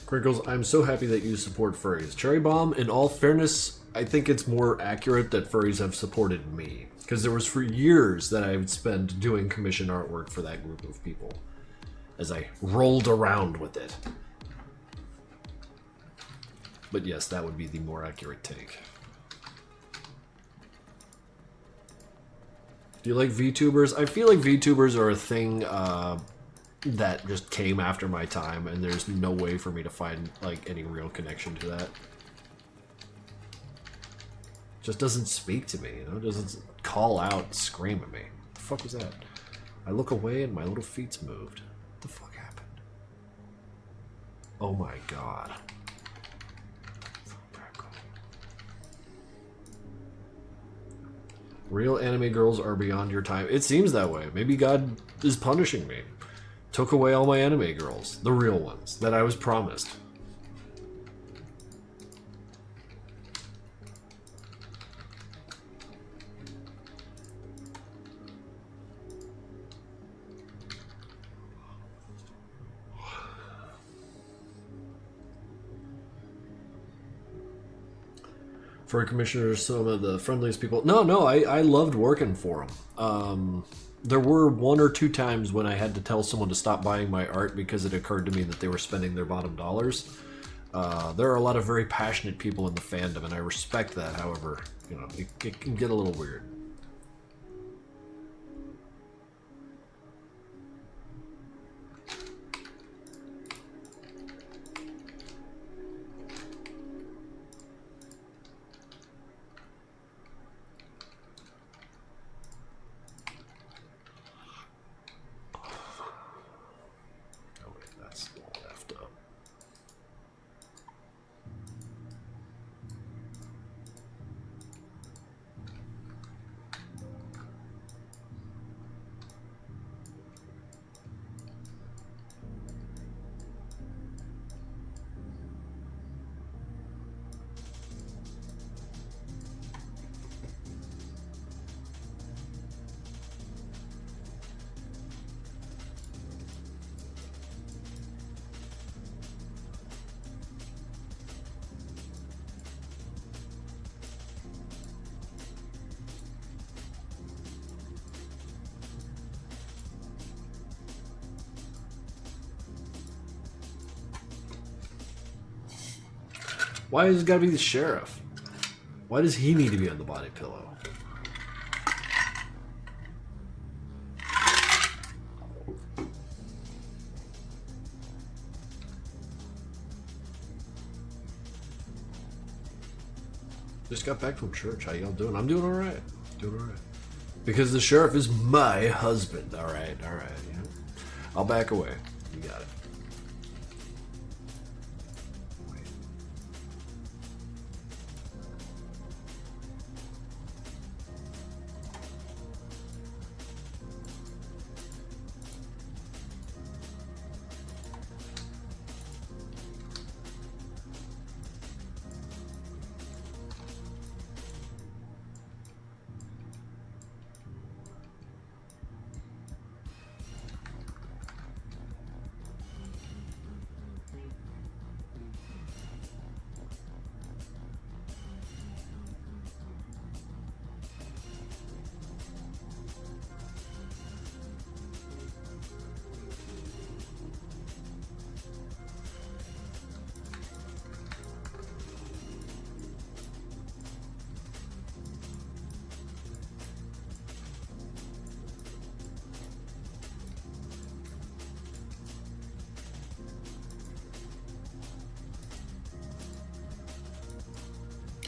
Krinkels, I'm so happy that you support furries. Cherry Bomb, in all fairness, I think it's more accurate that furries have supported me. Because there was for years that I would spend doing commission artwork for that group of people. As I rolled around with it. But yes, that would be the more accurate take. Do you like VTubers? I feel like VTubers are a thing that just came after my time, and there's no way for me to find like any real connection to that. Just doesn't speak to me, you know? Doesn't call out and scream at me. What the fuck was that? I look away and my little feet's moved. What the fuck happened? Oh my god. Real anime girls are beyond your time. It seems that way. Maybe God is punishing me. Took away all my anime girls. The real ones that I was promised. For commissioners, some of the friendliest people. No, I loved working for them. There were 1 or 2 times when I had to tell someone to stop buying my art because it occurred to me that they were spending their bottom dollars. There are a lot of very passionate people in the fandom, and I respect that. However, you know, it can get a little weird. Why has it got to be the sheriff? Why does he need to be on the body pillow? Just got back from church. How y'all doing? I'm doing all right. Doing all right. Because the sheriff is my husband. All right. Yeah. I'll back away. You got it.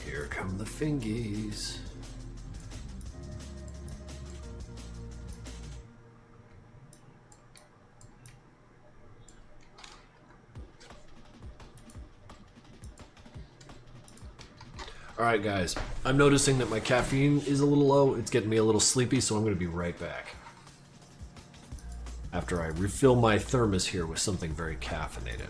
Here come the fingies. Alright guys, I'm noticing that my caffeine is a little low. It's getting me a little sleepy, so I'm going to be right back. After I refill my thermos here with something very caffeinated.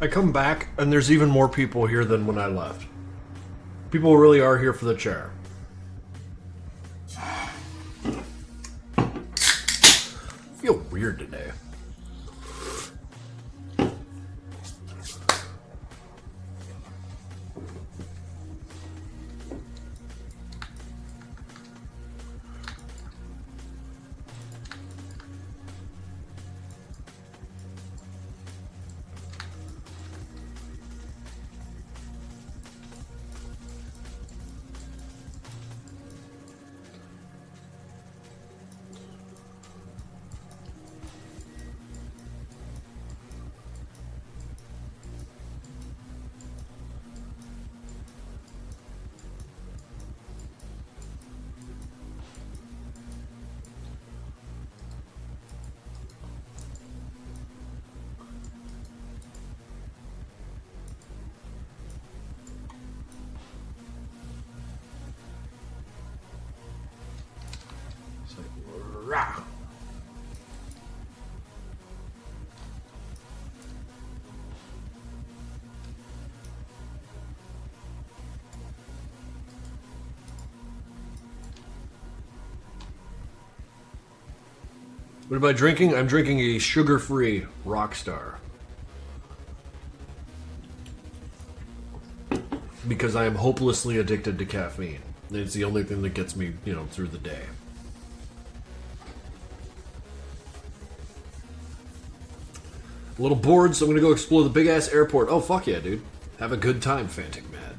I come back, and there's even more people here than when I left. People really are here for the chair. I feel weird today. Rah. What am I drinking? I'm drinking a sugar-free Rockstar. Because I am hopelessly addicted to caffeine. It's the only thing that gets me, through the day. A little bored, so I'm gonna go explore the big-ass airport. Oh, fuck yeah, dude. Have a good time, Fantic Mad.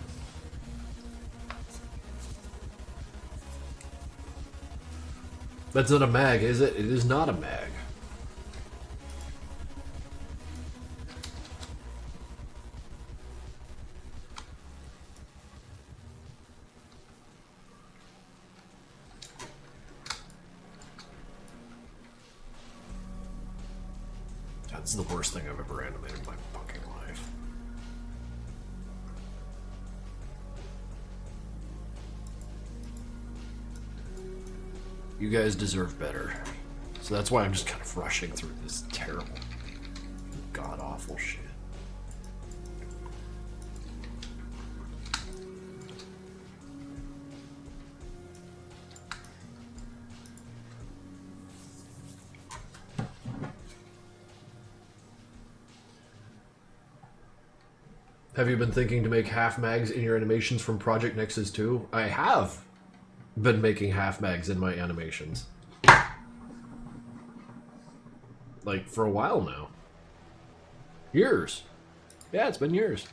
That's not a mag, is it? It is not a mag. That's the worst thing I've ever animated in my fucking life. You guys deserve better. So that's why I'm just kind of rushing through this terrible, god-awful shit. Have you been thinking to make half mags in your animations from Project Nexus 2? I have been making half mags in my animations. Like, for a while now. Years. Yeah, it's been years.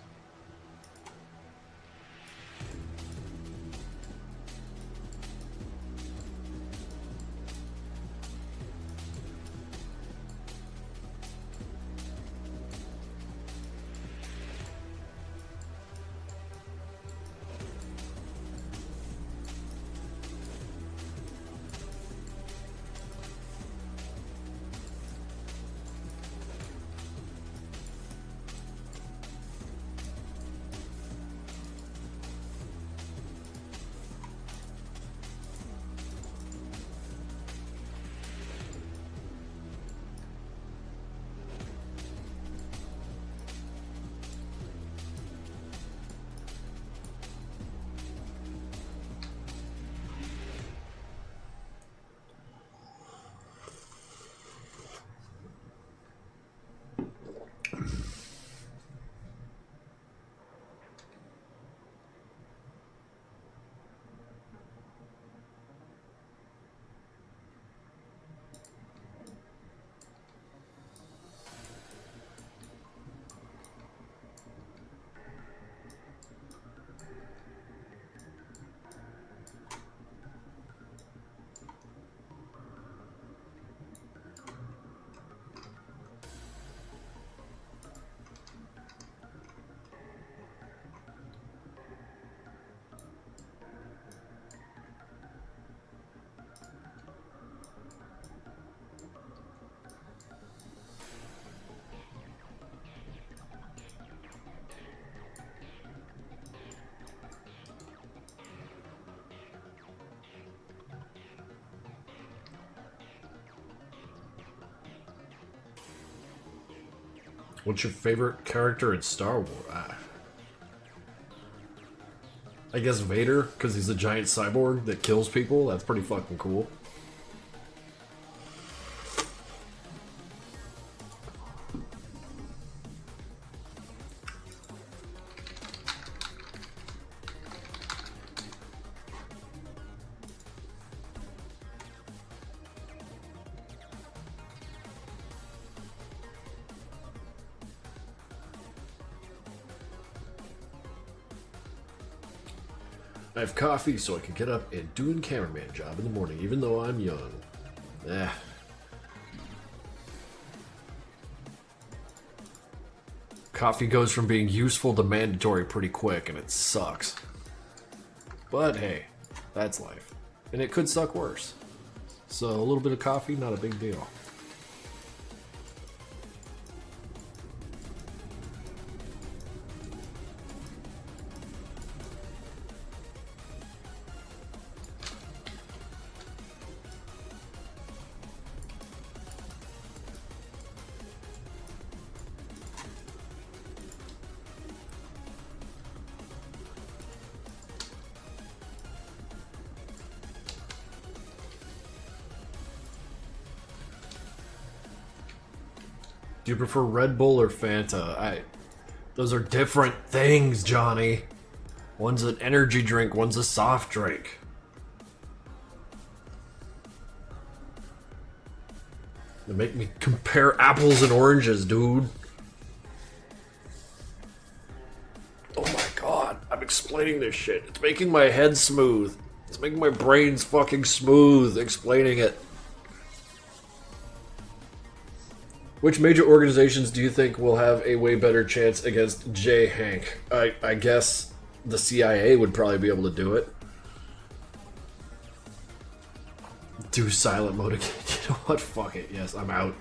What's your favorite character in Star Wars? I guess Vader, because he's a giant cyborg that kills people. That's pretty fucking cool. I have coffee so I can get up and do a cameraman job in the morning, even though I'm young. Coffee goes from being useful to mandatory pretty quick, and it sucks. But hey, that's life. And it could suck worse. So a little bit of coffee, not a big deal. Do you prefer Red Bull or Fanta? Those are different things, Johnny. One's an energy drink, one's a soft drink. They make me compare apples and oranges, dude. Oh my god, I'm explaining this shit. It's making my head smooth. It's making my brains fucking smooth explaining it. Which major organizations do you think will have a way better chance against J. Hank? I guess the CIA would probably be able to do it. Do silent mode again. You know what? Fuck it. Yes, I'm out.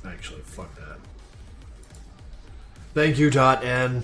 Actually, fuck that. Thank you, .n.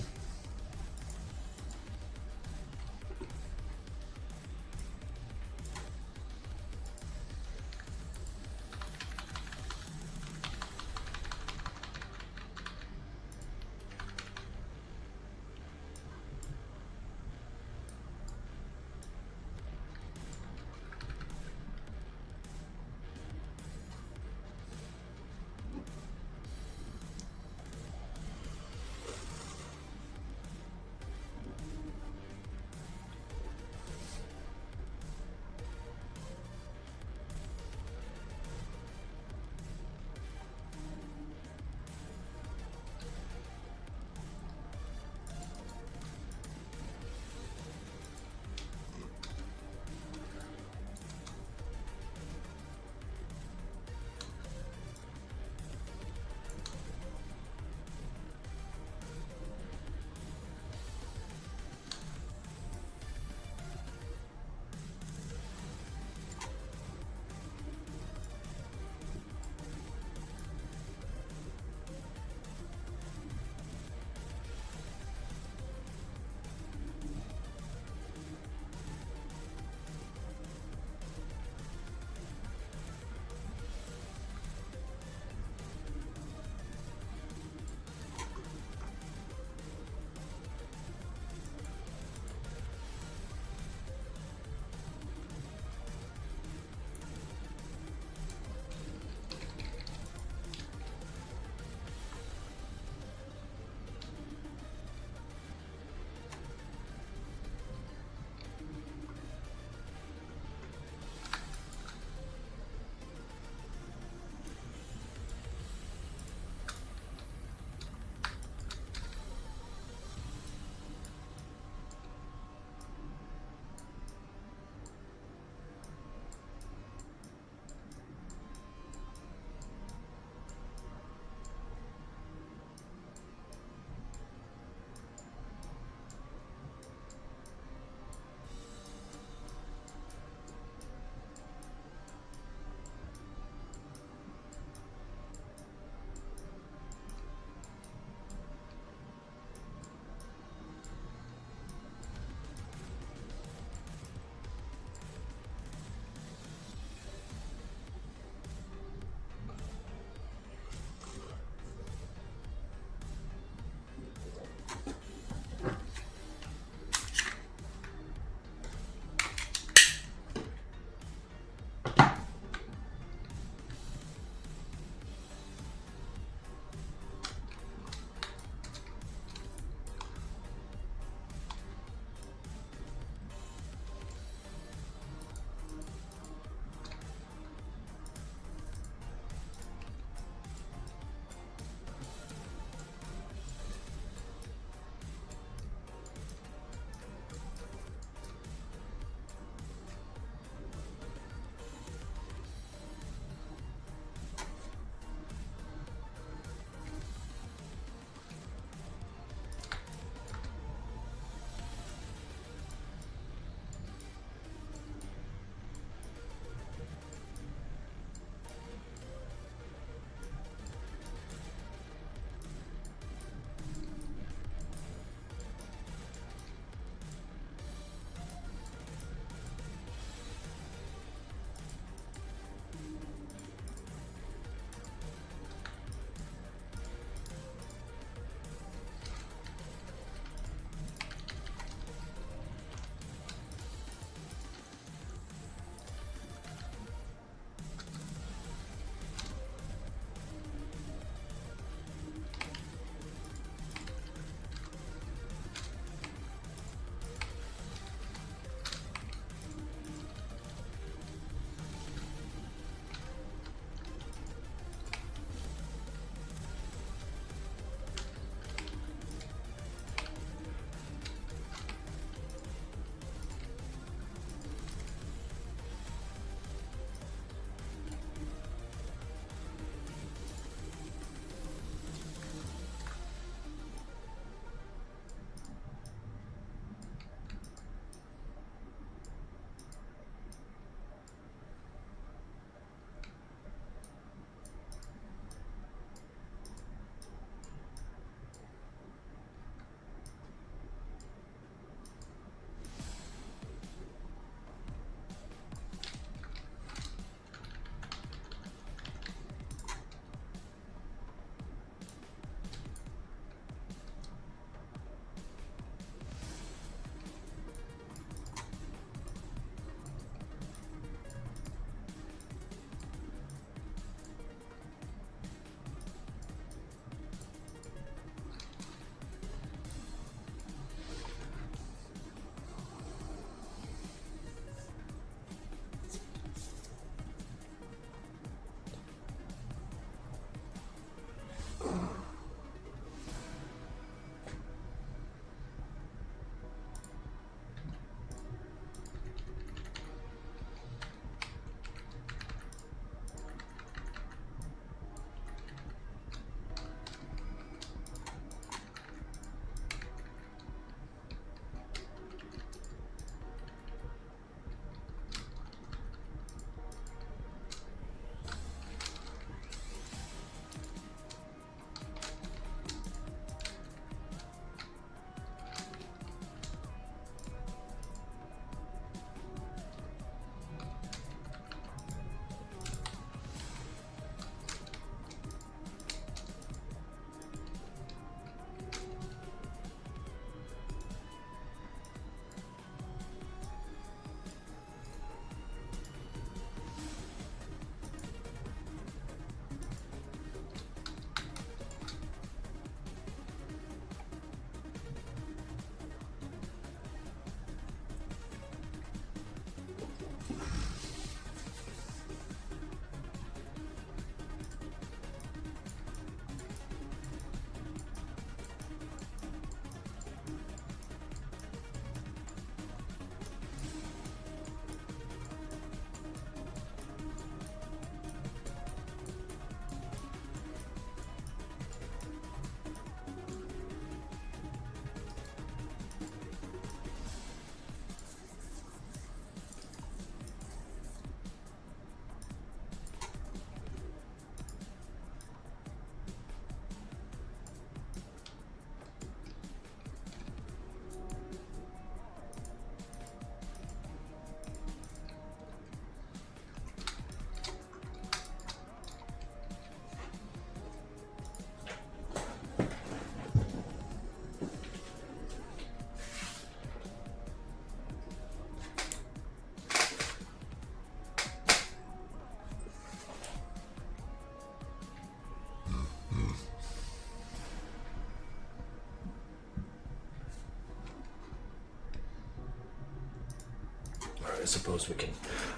I suppose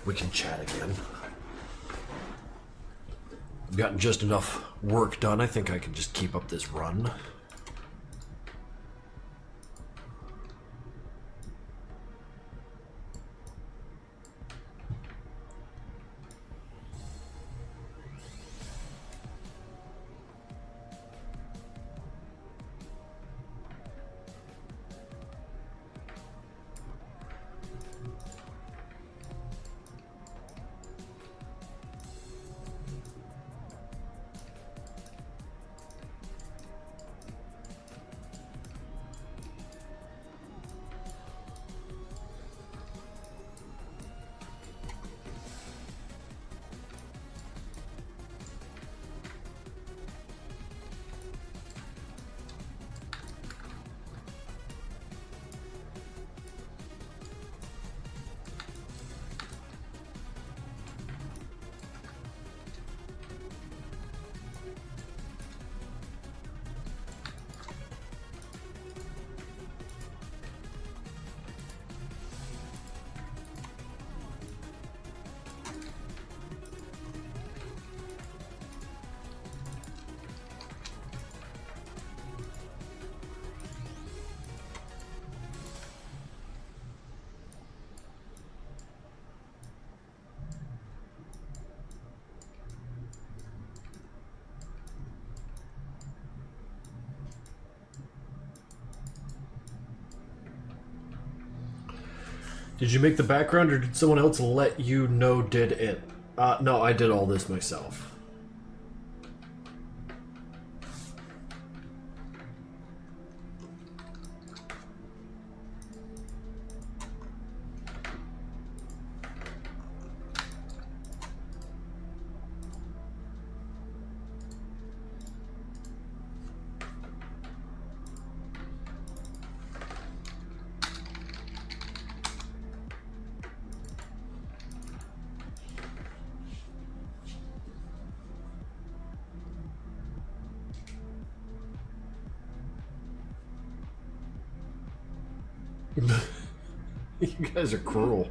we can chat again. I've gotten just enough work done. I think I can just keep up this run. Did you make the background, or did someone else let you know did it? No, I did all this myself. You guys are cruel.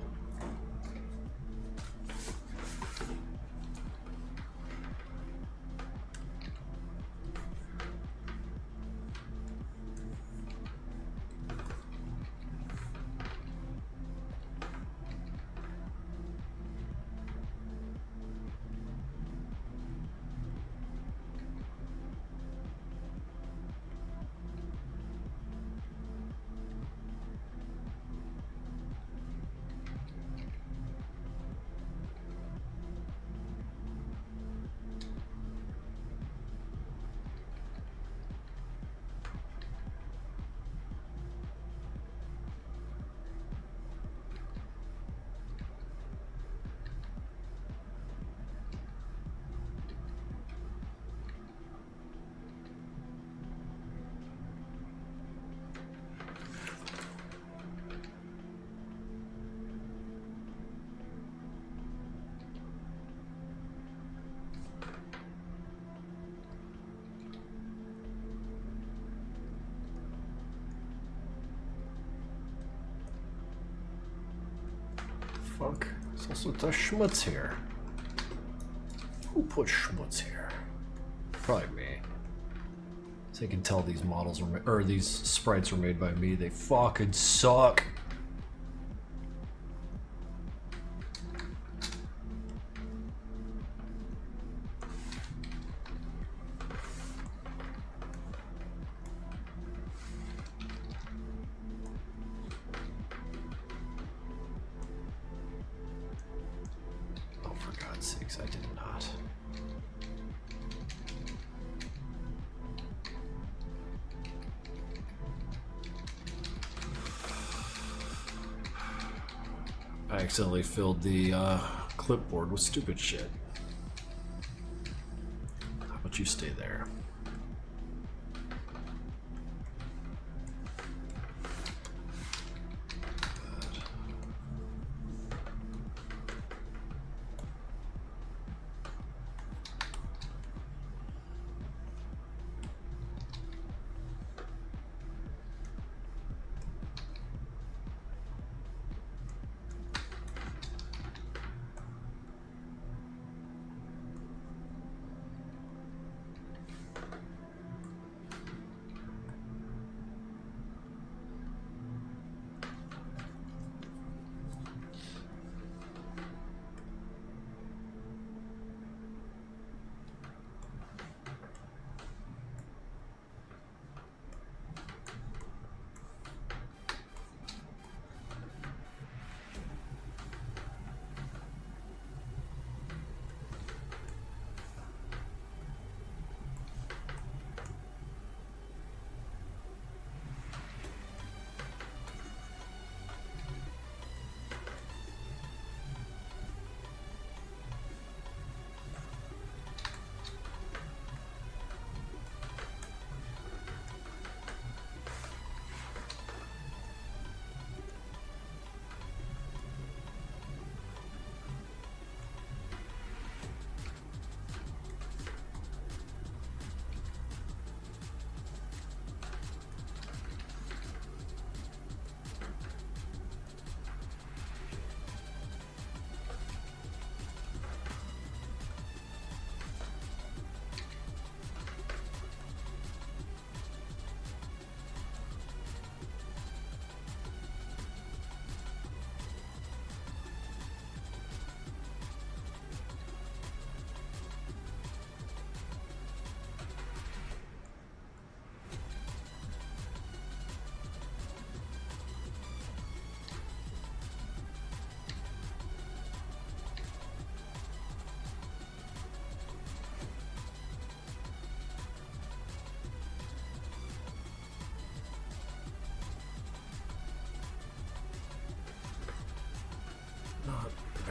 Fuck. There's also the schmutz here. Who put schmutz here? Probably me. So you can tell these models were or these sprites were made by me. They fucking suck. I did not. I accidentally filled the clipboard with stupid shit. How about you stay there?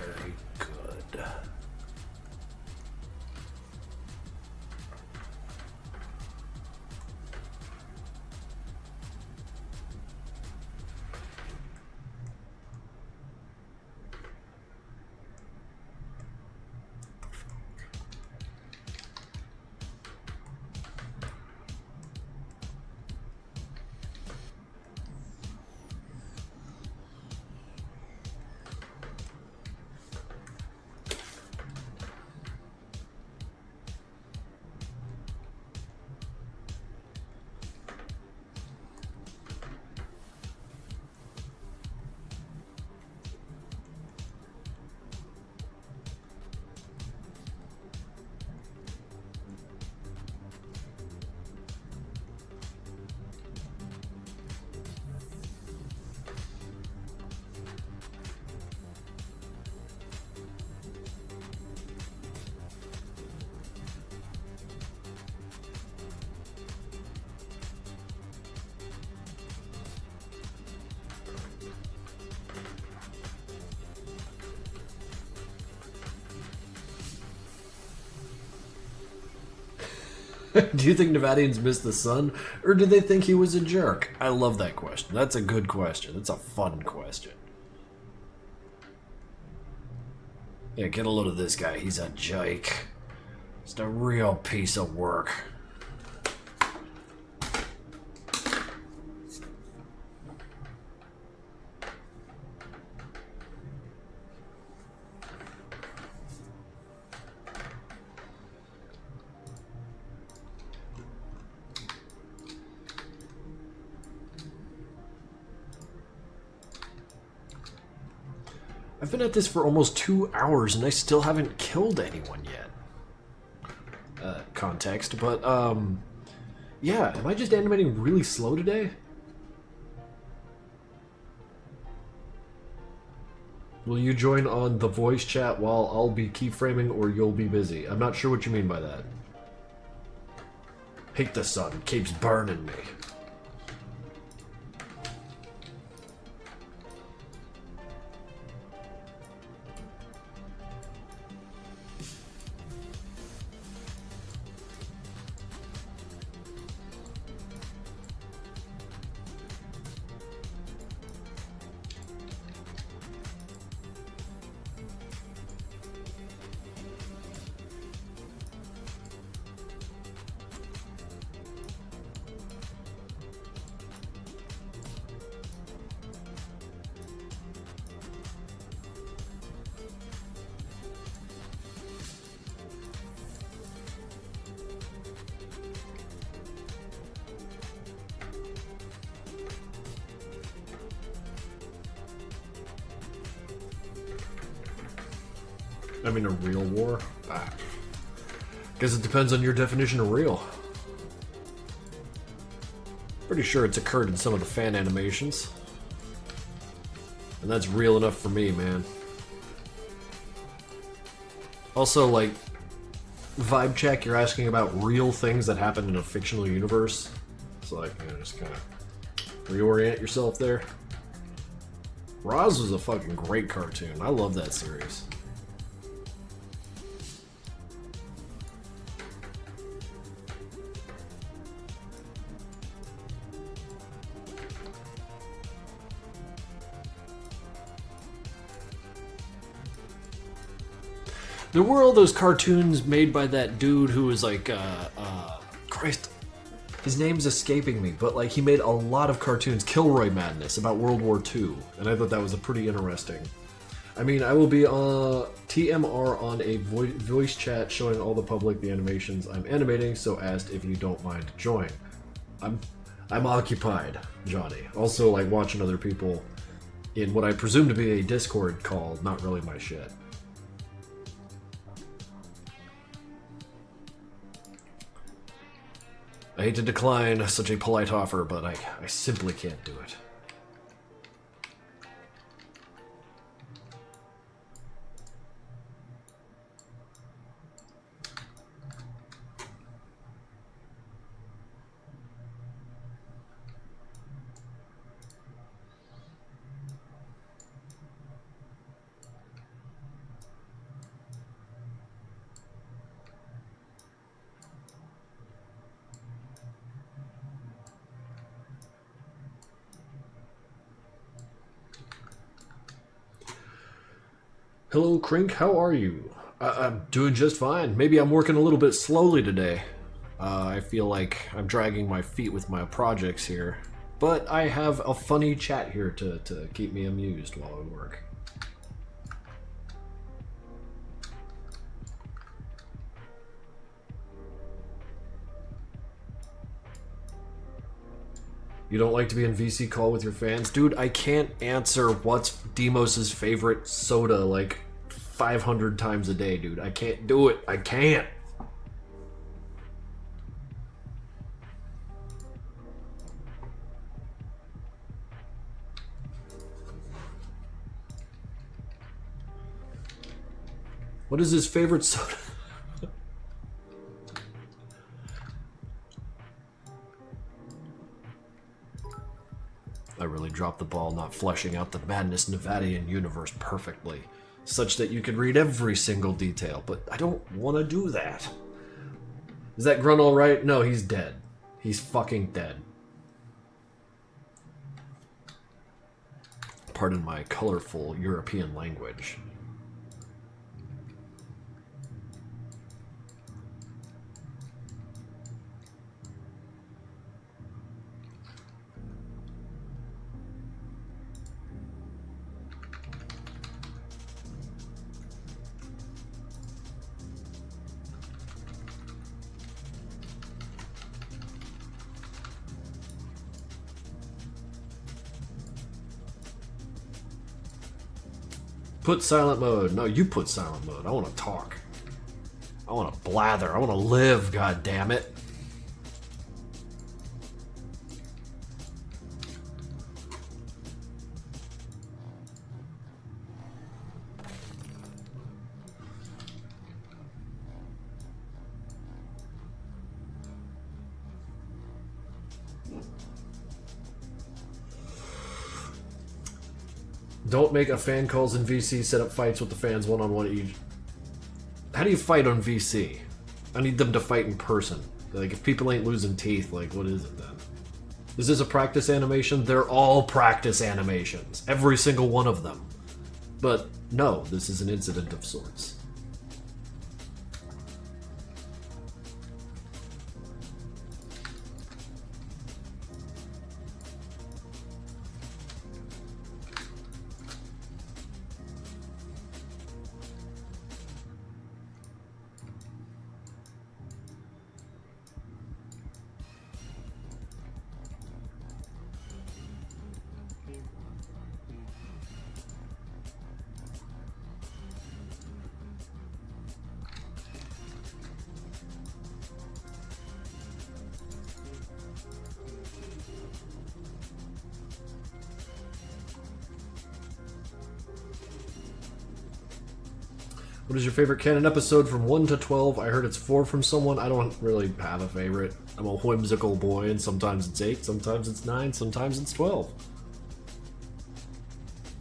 Very good. Do you think Nevadians miss the sun, or do they think he was a jerk? I love that question. That's a good question. That's a fun question. Yeah, get a load of this guy. He's a jike. Just a real piece of work. I've been at this for almost 2 hours and I still haven't killed anyone yet. Context, but yeah, am I just animating really slow today? Will you join on the voice chat while I'll be keyframing, or you'll be busy? I'm not sure what you mean by that. Hate the sun, keeps burning me. I mean, a real war? Guess it depends on your definition of real. Pretty sure it's occurred in some of the fan animations. And that's real enough for me, man. Also, like, vibe check, you're asking about real things that happen in a fictional universe. It's like, you know, just kind of reorient yourself there. Roz was a fucking great cartoon. I love that series. There were all those cartoons made by that dude who was like, Christ, his name's escaping me, but like he made a lot of cartoons, Kilroy Madness, about World War II, and I thought that was a pretty interesting. I mean, I will be TMR on a voice chat showing all the public the animations I'm animating, so asked if you don't mind to join. I'm occupied, Johnny. Also, like watching other people in what I presume to be a Discord call, not really my shit. I hate to decline such a polite offer, but I simply can't do it. Hello, Krink. How are you? I'm doing just fine. Maybe I'm working a little bit slowly today. I feel like I'm dragging my feet with my projects here. But I have a funny chat here to keep me amused while I work. You don't like to be in VC call with your fans? Dude, I can't answer what's Demos's favorite soda like 500 times a day, dude. I can't do it. I can't. What is his favorite soda? I really dropped the ball not fleshing out the Madness Nevadian universe perfectly, such that you could read every single detail, but I don't want to do that. Is that Grunt alright? No, he's dead. He's fucking dead. Pardon my colorful European language. Put silent mode. No, you put silent mode. I want to talk. I want to blather. I want to live, god damn it. Don't make a fan calls in VC, set up fights with the fans one-on-one each. How do you fight on VC? I need them to fight in person. Like, if people ain't losing teeth, like, what is it then? Is this a practice animation? They're all practice animations. Every single one of them. But, no, this is an incident of sorts. What is your favorite canon episode from 1 to 12? I heard it's 4 from someone. I don't really have a favorite. I'm a whimsical boy, and sometimes it's 8, sometimes it's 9, sometimes it's 12.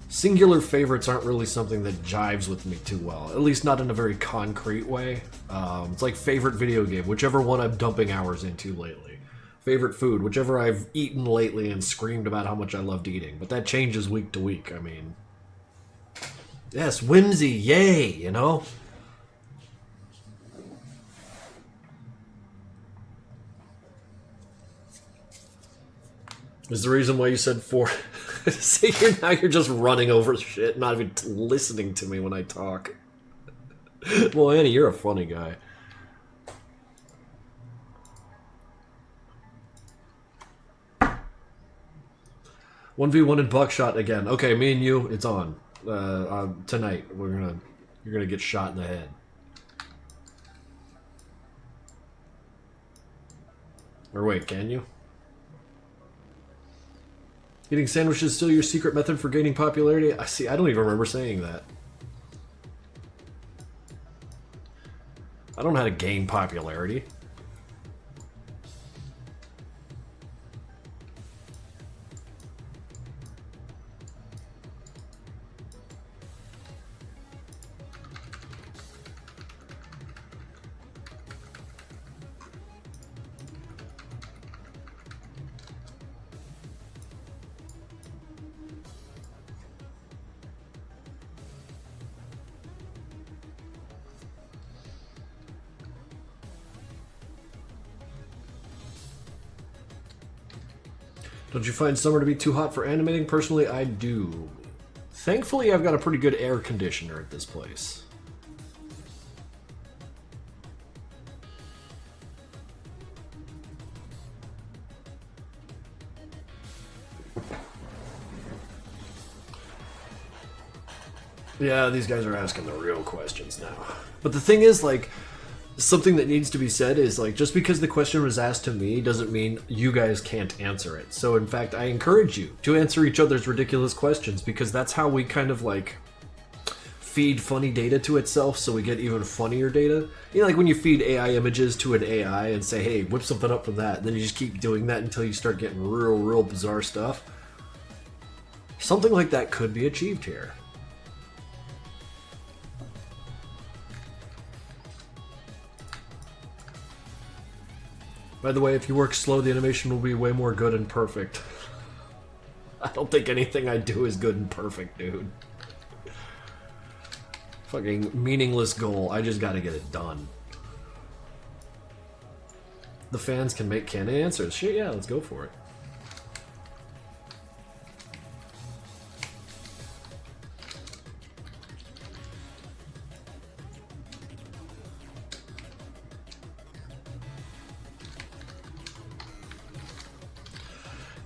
Singular favorites aren't really something that jives with me too well, at least not in a very concrete way. It's like favorite video game, whichever one I'm dumping hours into lately. Favorite food, whichever I've eaten lately and screamed about how much I loved eating. But that changes week to week, I mean... Yes, whimsy, yay, you know? Is the reason why you said 4... See, now you're just running over shit, not even listening to me when I talk. Well, Annie, you're a funny guy. One v one in Buckshot again. Okay, me and you, it's on. Tonight you're gonna get shot in the head. Or wait, can you? Eating sandwiches is still your secret method for gaining popularity? I see. I don't even remember saying that. I don't know how to gain popularity. Don't you find summer to be too hot for animating? Personally, I do. Thankfully, I've got a pretty good air conditioner at this place. Yeah, these guys are asking the real questions now. But the thing is, like, something that needs to be said is, like, just because the question was asked to me doesn't mean you guys can't answer it. So, in fact, I encourage you to answer each other's ridiculous questions, because that's how we kind of, like, feed funny data to itself so we get even funnier data. You know, like when you feed AI images to an AI and say, hey, whip something up from that, and then you just keep doing that until you start getting real bizarre stuff. Something like that could be achieved here. By the way, if you work slow, the animation will be way more good and perfect. I don't think anything I do is good and perfect, dude. Fucking meaningless goal. I just gotta get it done. The fans can make canon answers. Shit, yeah, let's go for it.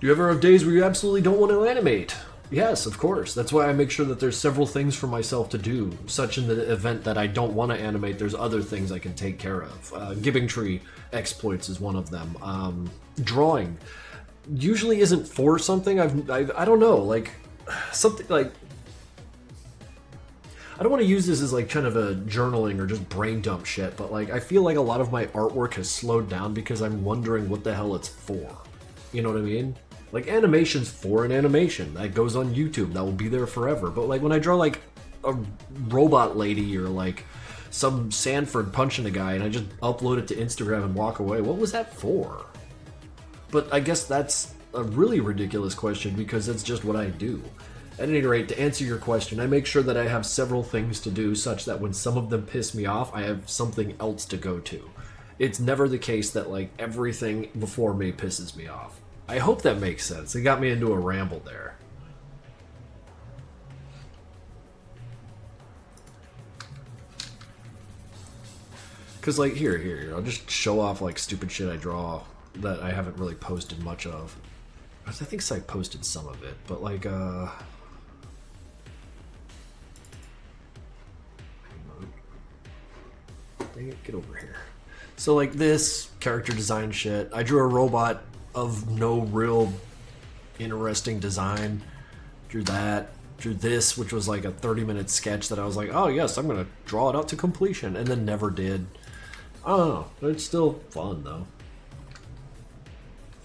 Do you ever have days where you absolutely don't want to animate? Yes, of course. That's why I make sure that there's several things for myself to do. Such in the event that I don't want to animate, there's other things I can take care of. Giving tree exploits is one of them. Drawing usually isn't for something. I don't know, like something like. I don't want to use this as like kind of a journaling or just brain dump shit, but like I feel like a lot of my artwork has slowed down because I'm wondering what the hell it's for. You know what I mean? Like, animation's for an animation. That goes on YouTube. That will be there forever. But, like, when I draw, like, a robot lady or, like, some Sanford punching a guy and I just upload it to Instagram and walk away, what was that for? But I guess that's a really ridiculous question because it's just what I do. At any rate, to answer your question, I make sure that I have several things to do such that when some of them piss me off, I have something else to go to. It's never the case that, like, everything before me pisses me off. I hope that makes sense. It got me into a ramble there. Because, like, here, I'll just show off, like, stupid shit I draw that I haven't really posted much of. I think I posted some of it, but, like, dang it, get over here. So, like, this character design shit, I drew a robot of no real interesting design. Drew that. Drew this, which was like a 30-minute sketch that I was like, oh yes, I'm gonna draw it out to completion, and then never did. I don't know. It's still fun though.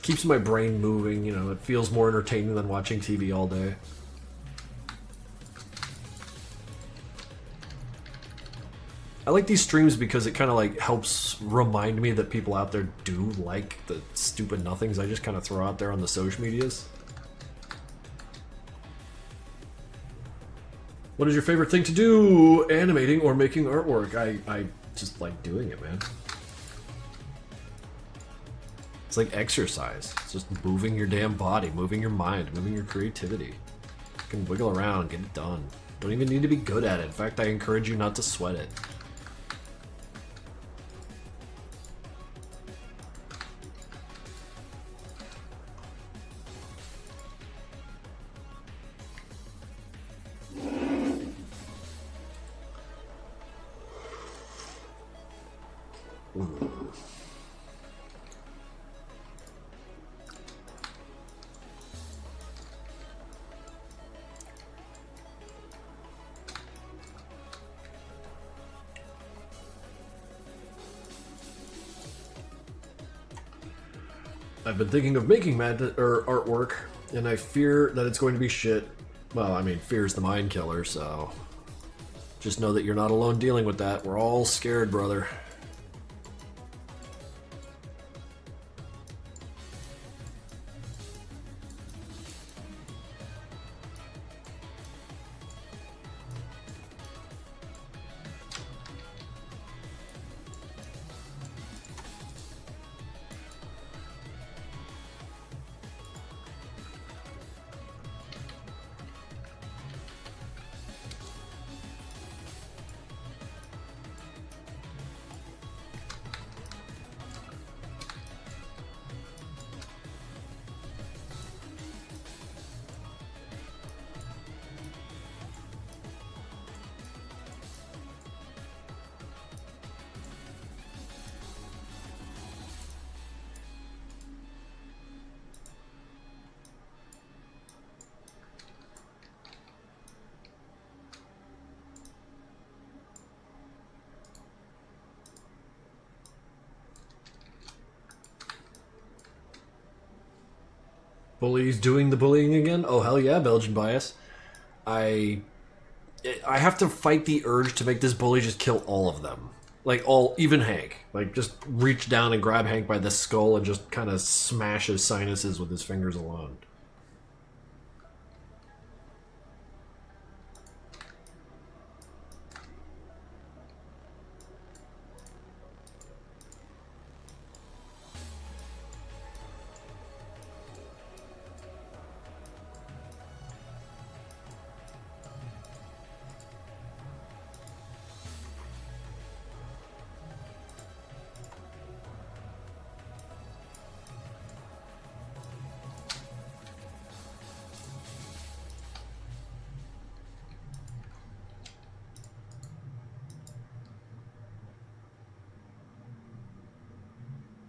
Keeps my brain moving, you know, it feels more entertaining than watching TV all day. I like these streams because it kind of like helps remind me that people out there do like the stupid nothings I just kind of throw out there on the social medias. What is your favorite thing to do? Animating or making artwork? I just like doing it, man. It's like exercise. It's just moving your damn body, moving your mind, moving your creativity. You can wiggle around, get it done. Don't even need to be good at it. In fact, I encourage you not to sweat it. I've been thinking of making artwork, and I fear that it's going to be shit. Well, I mean, fear's the mind killer, so just know that you're not alone dealing with that. We're all scared, brother. Bullies doing the bullying again? Oh hell yeah, Belgian bias. I have to fight the urge to make this bully just kill all of them. Like even Hank. Like just reach down and grab Hank by the skull and just kind of smash his sinuses with his fingers alone.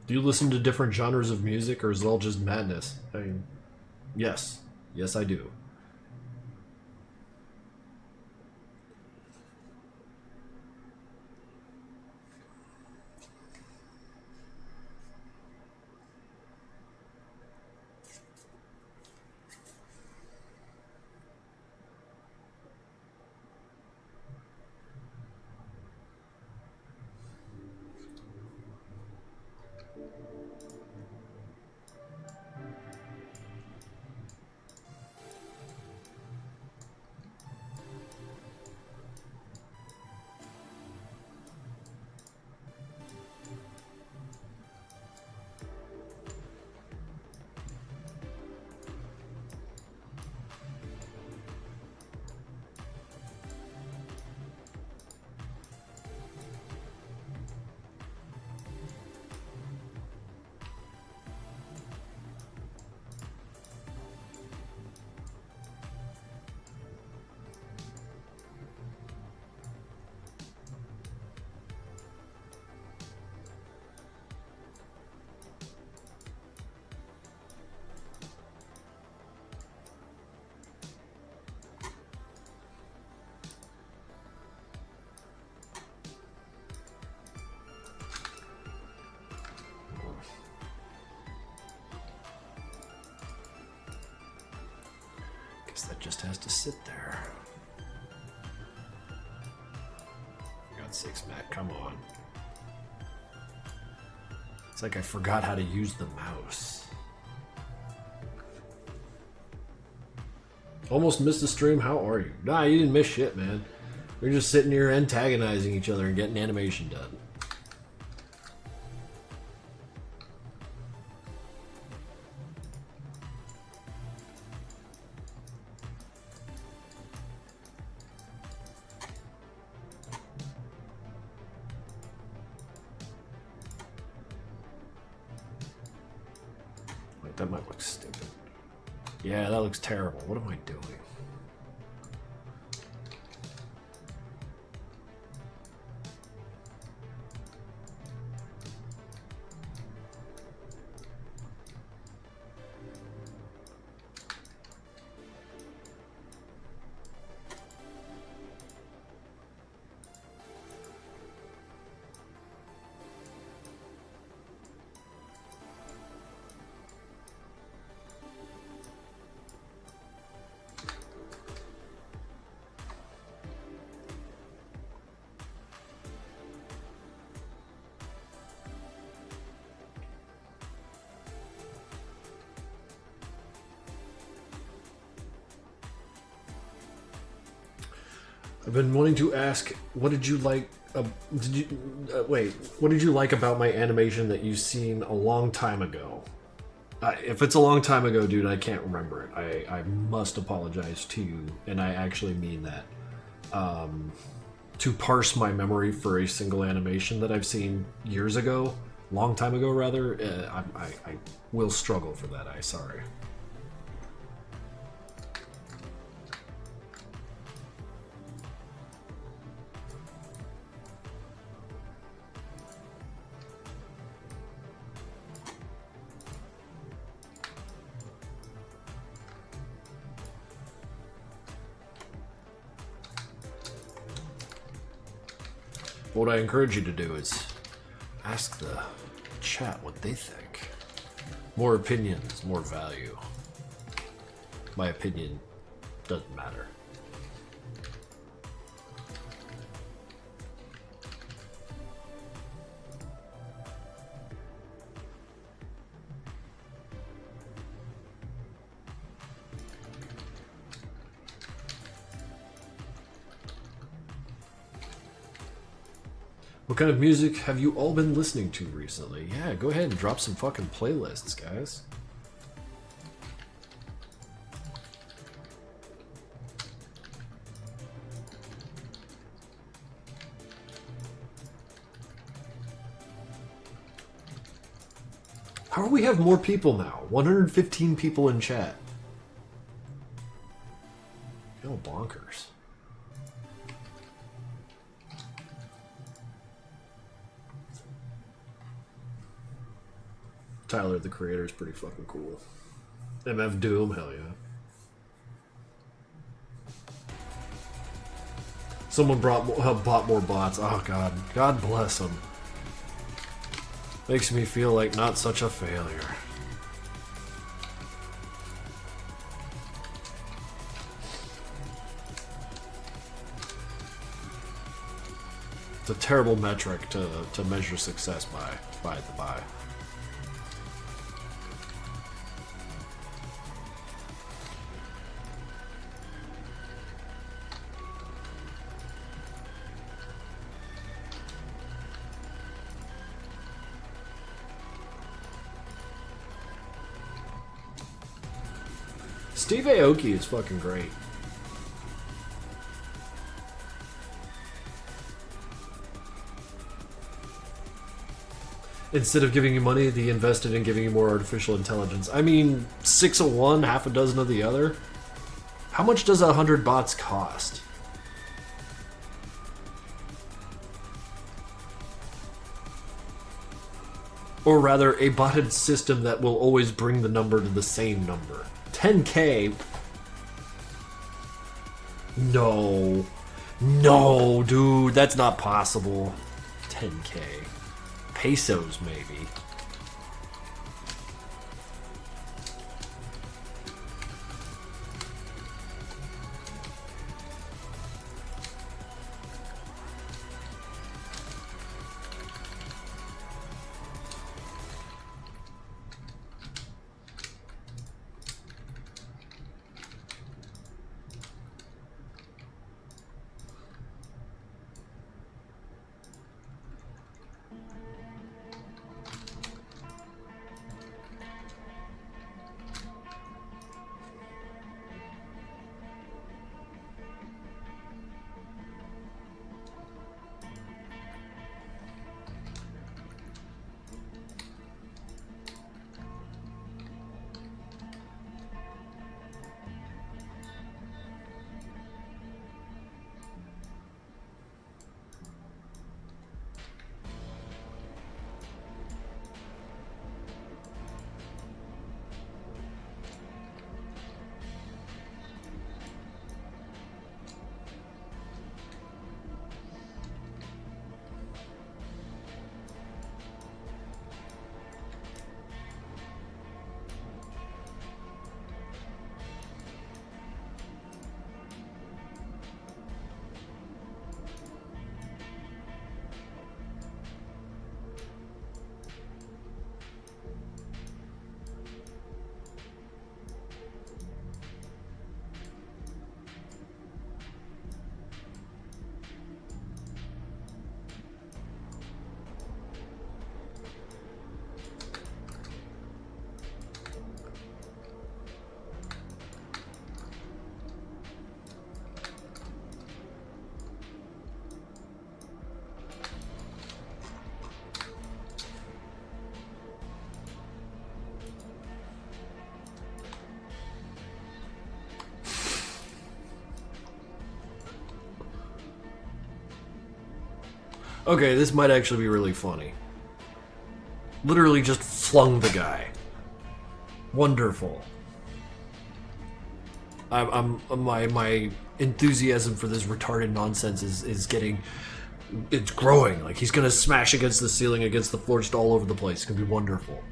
Do you listen to different genres of music, or is it all just madness? I mean, yes. Yes, I do. That just has to sit there. For God's sakes, Matt, come on. It's like I forgot how to use the mouse. Almost missed the stream. How are you? Nah, you didn't miss shit, man. We're just sitting here antagonizing each other and getting animation done. That might look stupid. Yeah, that looks terrible. What am I doing? I've been wanting to ask, what did you like? What did you like about my animation that you've seen a long time ago? If it's a long time ago, dude, I can't remember it. I must apologize to you, and I actually mean that. To parse my memory for a single animation that I've seen years ago, long time ago rather, I will struggle for that. I'm sorry. What I encourage you to do is ask the chat what they think. More opinions, more value. My opinion doesn't matter. What kind of music have you all been listening to recently? Yeah, go ahead and drop some fucking playlists, guys. How do we have more people now? 115 people in chat. Feel bonkers. Tyler, the creator, is pretty fucking cool. MF Doom, hell yeah. Someone bought more bots. Oh god. God bless them. Makes me feel like not such a failure. It's a terrible metric to measure success by the by. Steve Aoki is fucking great. Instead of giving you money, they invested in giving you more artificial intelligence. I mean, 6 of one, half a dozen of the other. How much does 100 bots cost? Or rather, a botted system that will always bring the number to the same number. 10K? No. No, dude, that's not possible. 10K. Pesos, maybe. Okay, this might actually be really funny. Literally just flung the guy. Wonderful. My enthusiasm for this retarded nonsense is getting, it's growing. Like, he's gonna smash against the ceiling, against the floor, just all over the place. It's gonna be wonderful.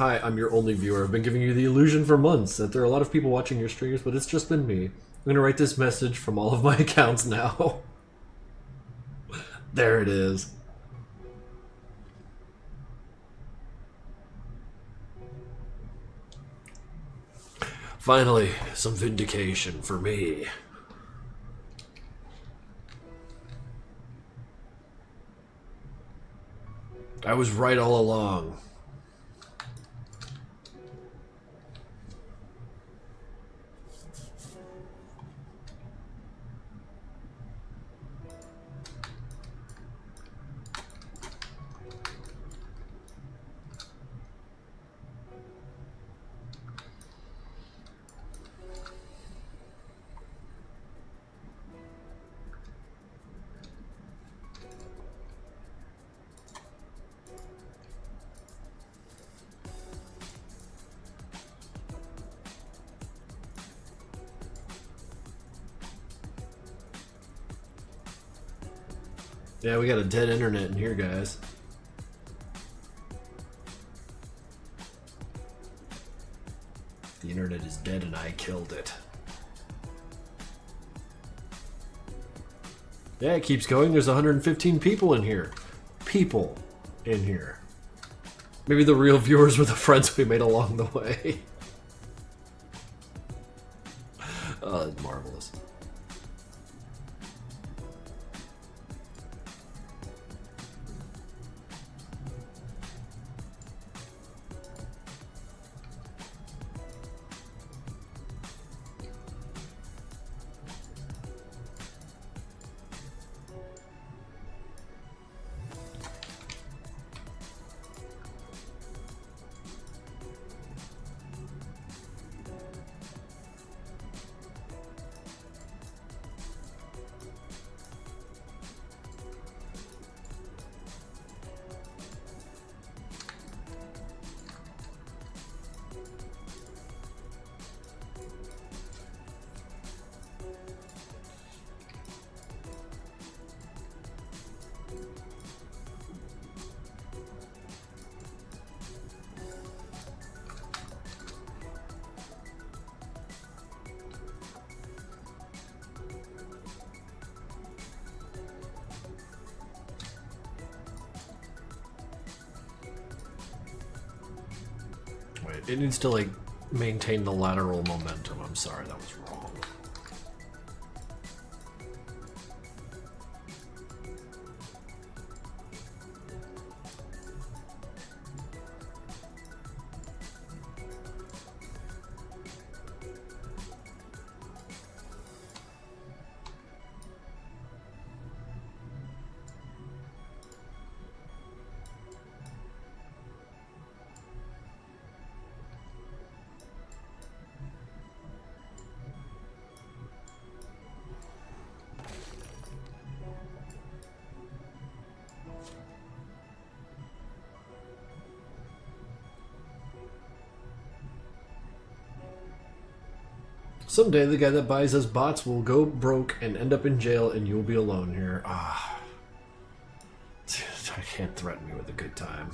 Hi, I'm your only viewer. I've been giving you the illusion for months that there are a lot of people watching your streams, but it's just been me. I'm gonna write this message from all of my accounts now. There it is. Finally, some vindication for me. I was right all along. Yeah, we got a dead internet in here, guys. The internet is dead and I killed it. Yeah, it keeps going. There's 115 people in here. People in here. Maybe the real viewers were the friends we made along the way. Oh, that's marvelous. It needs to, like, maintain the lateral momentum. I'm sorry, that was wrong. Someday the guy that buys us bots will go broke and end up in jail and you'll be alone here. Ah. I can't threaten me with a good time.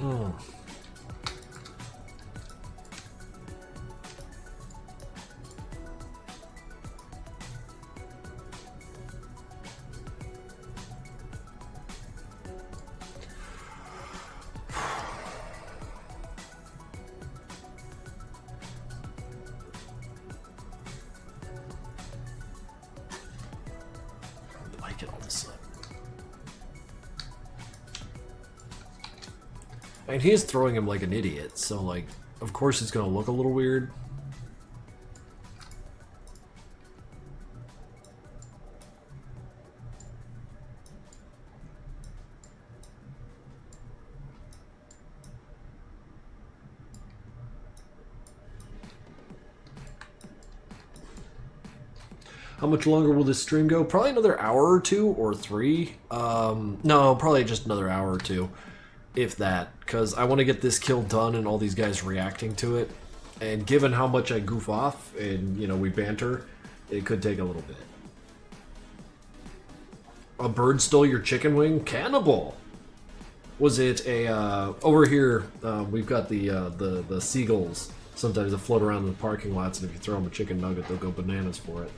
Oh. get all this up. And he is throwing him like an idiot, so like, of course it's gonna look a little weird. How much longer will this stream go? Probably another hour or 2 or 3. No, probably just another hour or 2, if that, because I want to get this kill done and all these guys reacting to it. And given how much I goof off and, you know, we banter, it could take a little bit. A bird stole your chicken wing? Cannibal! Was it a, over here, we've got the seagulls. Sometimes they float around in the parking lots, and if you throw them a chicken nugget, they'll go bananas for it.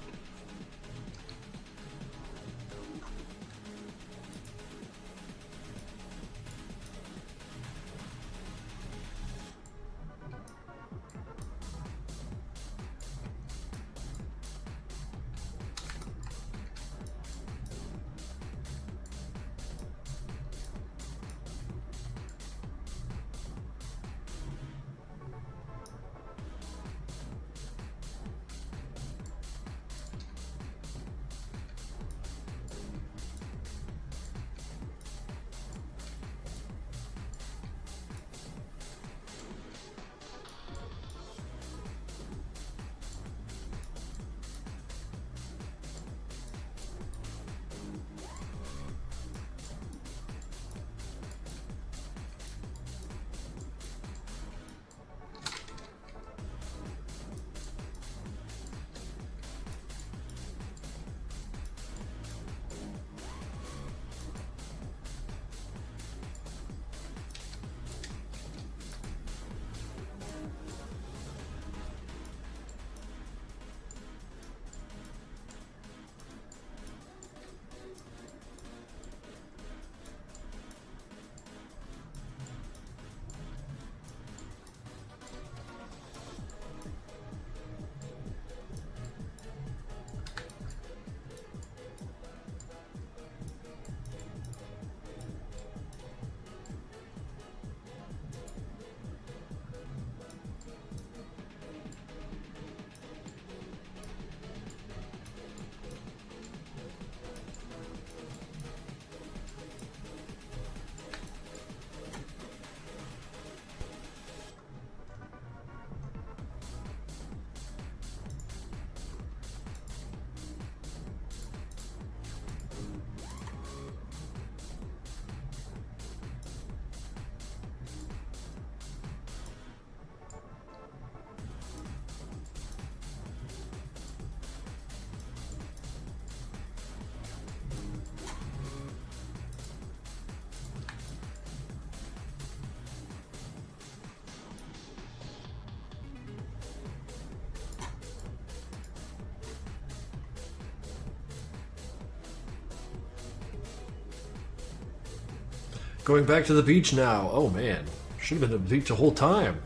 Going back to the beach now. Oh man, should have been at the beach the whole time.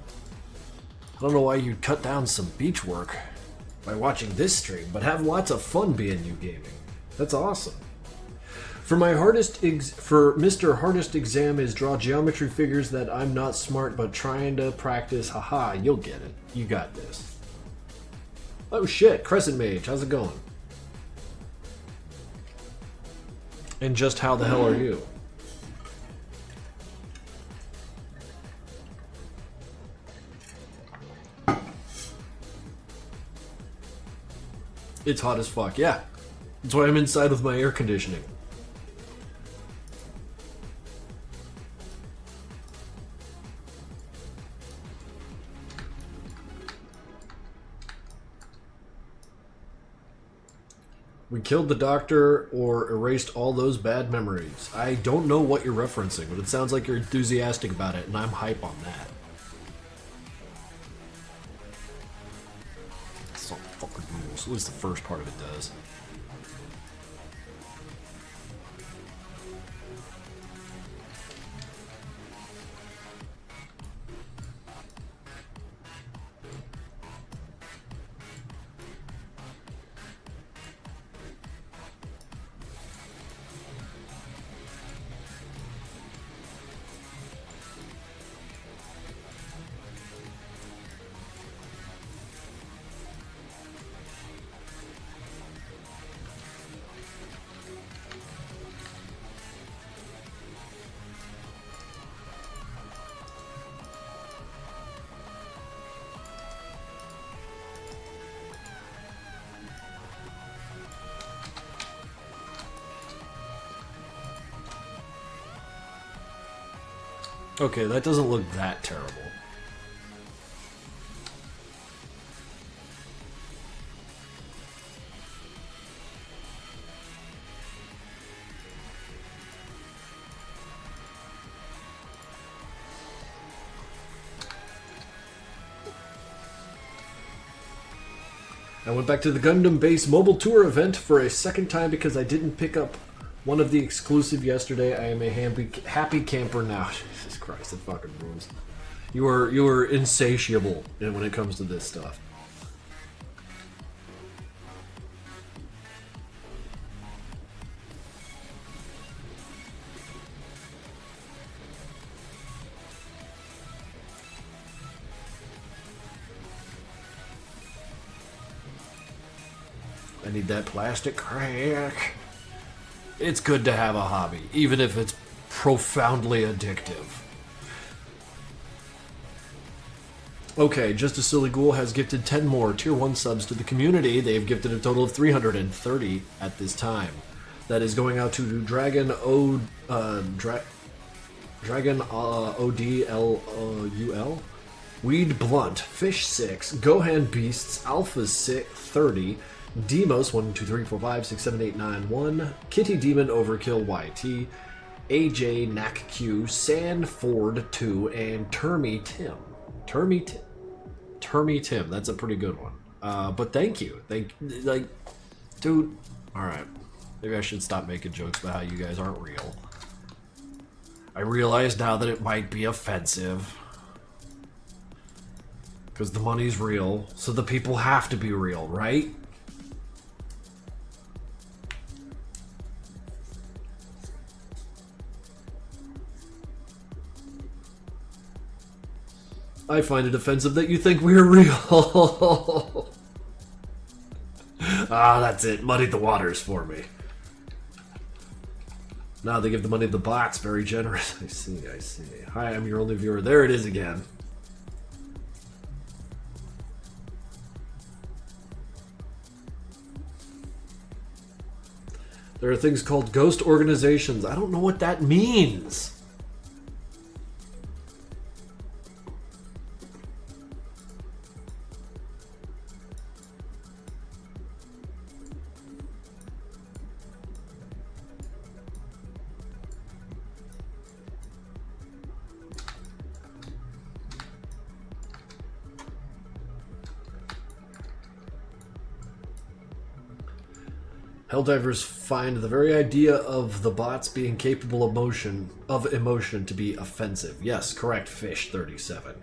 I don't know why you'd cut down some beach work by watching this stream, but have lots of fun being you gaming. That's awesome. For my Mr. Hardest exam is draw geometry figures that I'm not smart but trying to practice. Haha, you'll get it. You got this. Oh shit, Crescent Mage, how's it going? And just how the hell are you? It's hot as fuck, yeah. That's why I'm inside with my air conditioning. We killed the doctor or erased all those bad memories. I don't know what you're referencing, but it sounds like you're enthusiastic about it, and I'm hype on that. It's all fucking rules. At least the first part of it does. Okay, that doesn't look that terrible. I went back to the Gundam Base Mobile Tour event for a second time because I didn't pick up one of the exclusive yesterday. I am a happy camper now. Jesus Christ, it fucking rules. You are insatiable when it comes to this stuff. I need that plastic crack. It's good to have a hobby, even if it's profoundly addictive. Okay, Just a Silly Ghoul has gifted 10 more Tier 1 subs to the community. They've gifted a total of 330 at this time. That is going out to Dragon ODLUL, Weed Blunt, Fish 6, Gohan Beasts, Alpha 30, Demos 1, 2, 3, 4, 5, 6, 7, 8, 9, 1, Kitty Demon Overkill YT, AJ Knack Q, Sanford 2, and Termy Tim. Termy Tim. That's a pretty good one. But thank you. Dude. All right. Maybe I should stop making jokes about how you guys aren't real. I realize now that it might be offensive. Because the money's real, so the people have to be real, right? I find it offensive that you think we're real. That's it. Muddied the waters for me. Now they give the money to the bots. Very generous. I see. Hi, I'm your only viewer. There it is again. There are things called ghost organizations. I don't know what that means. Helldivers find the very idea of the bots being capable of emotion to be offensive. Yes, correct, Fish 37.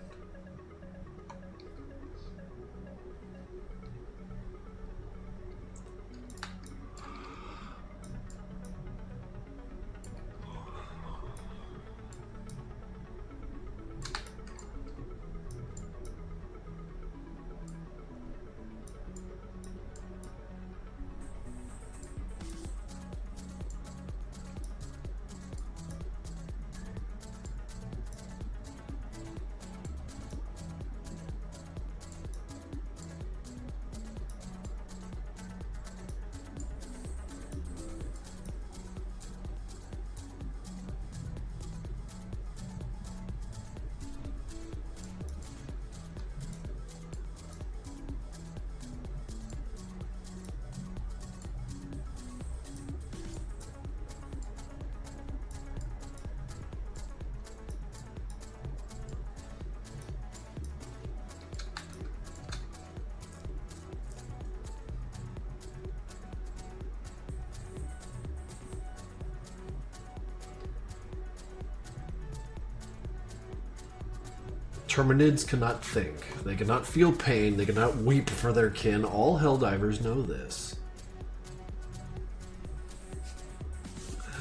Terminids cannot think. They cannot feel pain. They cannot weep for their kin. All Helldivers know this.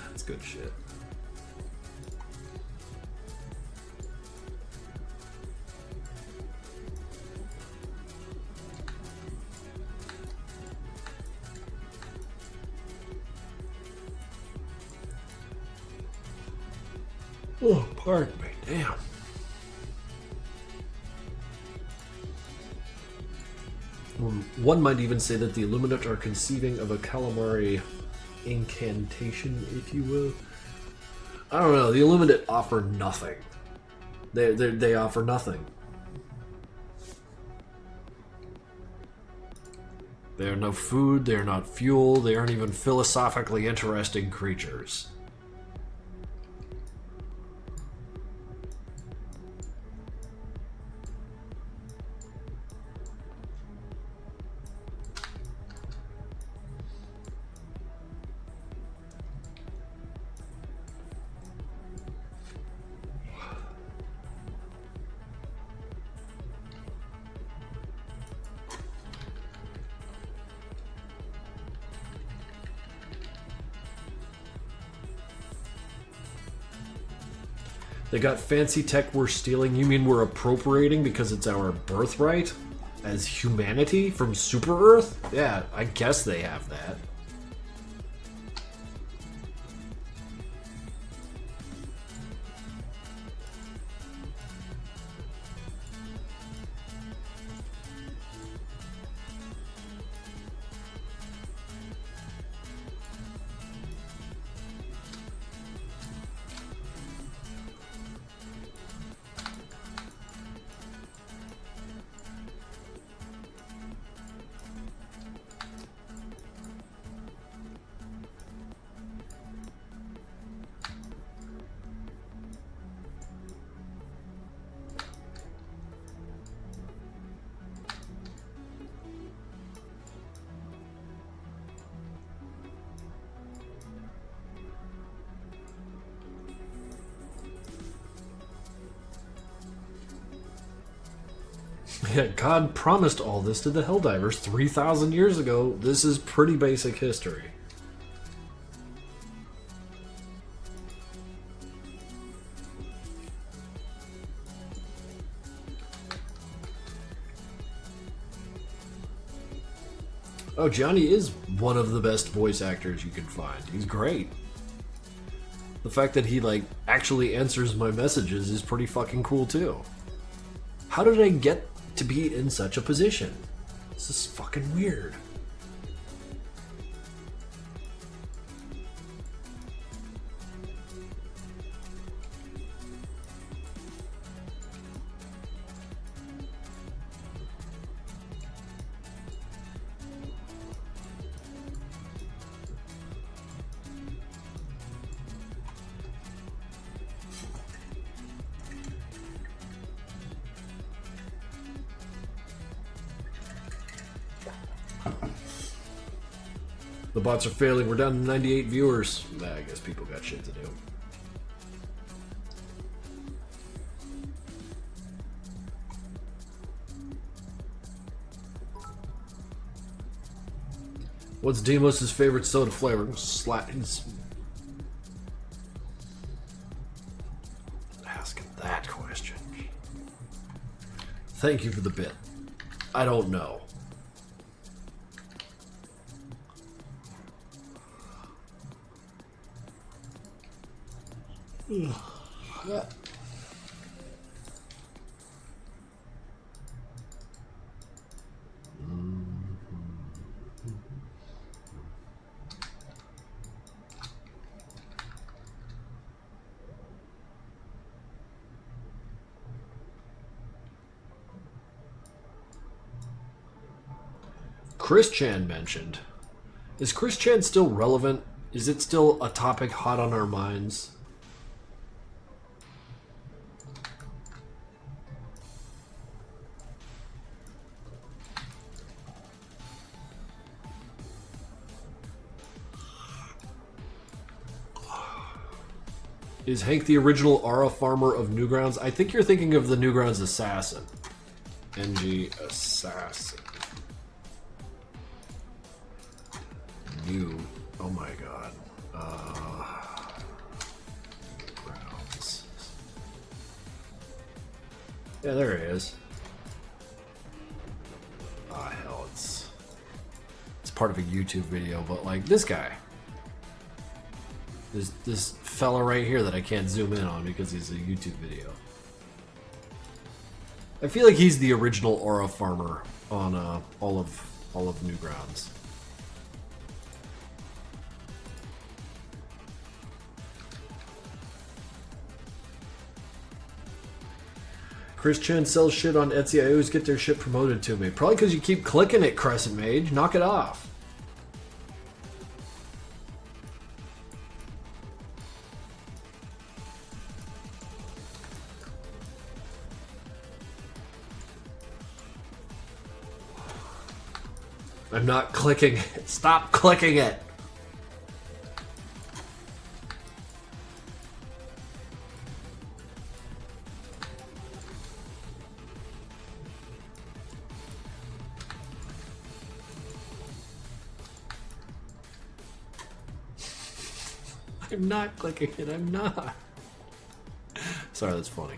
That's good shit. Oh, pardon me. Damn. One might even say that the Illuminate are conceiving of a calamari incantation, if you will. I don't know. The Illuminate offer nothing. They offer nothing. They are no food, they are not fuel, they aren't even philosophically interesting creatures. They got fancy tech we're stealing. You mean we're appropriating because it's our birthright? As humanity from Super Earth? Yeah, I guess they have that. Yeah, God promised all this to the Helldivers 3,000 years ago. This is pretty basic history. Oh, Johnny is one of the best voice actors you can find. He's great. The fact that he, like, actually answers my messages is pretty fucking cool, too. How did I get to be in such a position? This is fucking weird. The bots are failing. We're down to 98 viewers. I guess people got shit to do. What's Demos' favorite soda flavor? Asking that question. Thank you for the bit. I don't know. Chris Chan mentioned. Is Chris Chan still relevant? Is it still a topic hot on our minds? Is Hank the original Aura farmer of Newgrounds? I think you're thinking of the Newgrounds assassin. NG assassin. New. Oh my god. Newgrounds. Yeah, there he is. Ah, hell, it's part of a YouTube video, but like this guy. This fella right here that I can't zoom in on because he's a YouTube video. I feel like he's the original Aura farmer on all of Newgrounds. Chris Chan sells shit on Etsy. I always get their shit promoted to me. Probably because you keep clicking it, Crescent Mage. Knock it off. I'm not clicking it. Stop clicking it. I'm not clicking it, I'm not. Sorry, that's funny.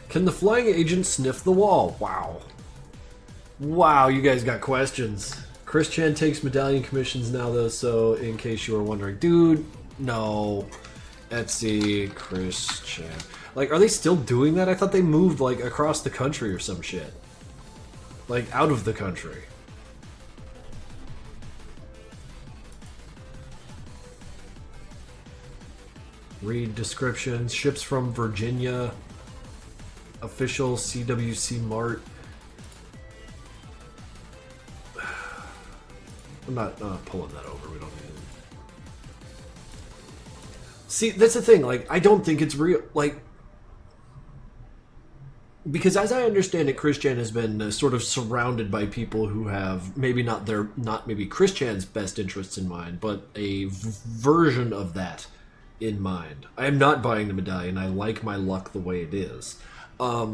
Can the flying agent sniff the wall? Wow. Wow, you guys got questions. Chris Chan takes medallion commissions now, though, so in case you were wondering. Dude, no. Etsy, Chris Chan. Like, are they still doing that? I thought they moved, like, across the country or some shit. Like, out of the country. Read descriptions. Ships from Virginia. Official CWC Mart. I'm not pulling that over. We don't need it. See, that's the thing. Like, I don't think it's real. Like, because as I understand it, Chris Chan has been sort of surrounded by people who have maybe not maybe Chris Chan's best interests in mind, but a version of that in mind. I am not buying the medallion. I like my luck the way it is. But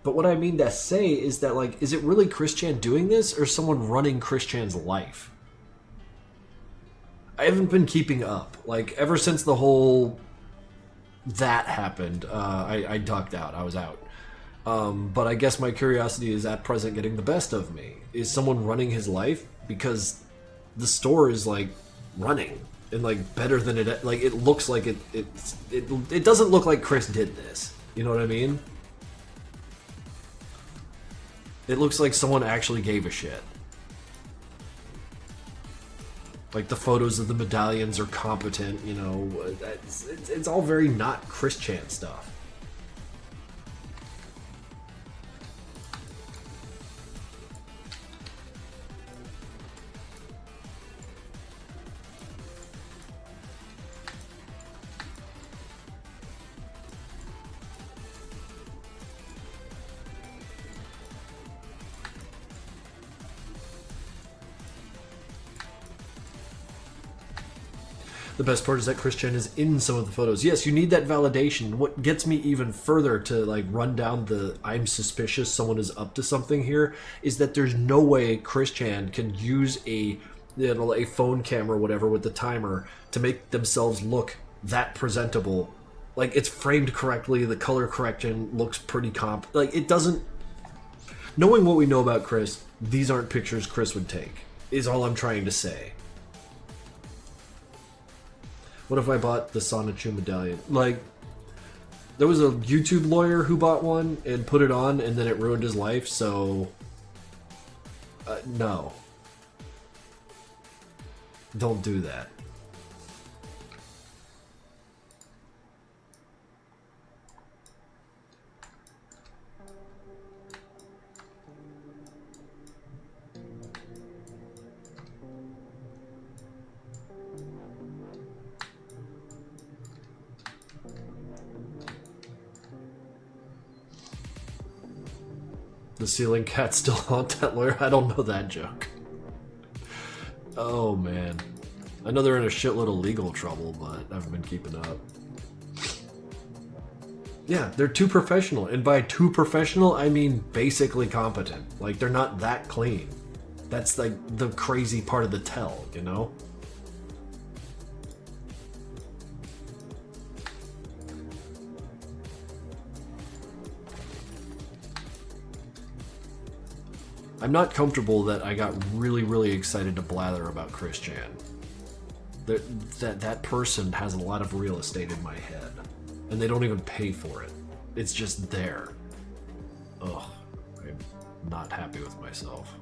what I mean to say is that, like, is it really Chris Chan doing this or someone running Chris Chan's life? I haven't been keeping up. Like, ever since the whole that happened, I ducked out. I was out. But I guess my curiosity is at present getting the best of me. Is someone running his life? Because the store is, like, running. And, like, better than it... Like, it looks like it doesn't look like Chris did this. You know what I mean? It looks like someone actually gave a shit. Like, the photos of the medallions are competent, you know. It's all very not Chris Chan stuff. The best part is that Chris Chan is in some of the photos. Yes, you need that validation. What gets me even further to, like, run down the I'm suspicious someone is up to something here is that there's no way Chris Chan can use a phone camera or whatever with the timer to make themselves look that presentable. Like, it's framed correctly, the color correction looks pretty like, it doesn't... Knowing what we know about Chris, these aren't pictures Chris would take, is all I'm trying to say. What if I bought the Sonichu medallion? Like, there was a YouTube lawyer who bought one and put it on, and then it ruined his life, so... no. Don't do that. The ceiling cat still haunt that lawyer? I don't know that joke. Oh, man. I know they're in a shitload of legal trouble, but I haven't been keeping up. Yeah, they're too professional. And by too professional, I mean basically competent. Like, they're not that clean. That's, like, the crazy part of the tell, you know? I'm not comfortable that I got really, really excited to blather about Chris Chan. That person has a lot of real estate in my head. and they don't even pay for it. It's just there. Ugh, I'm not happy with myself.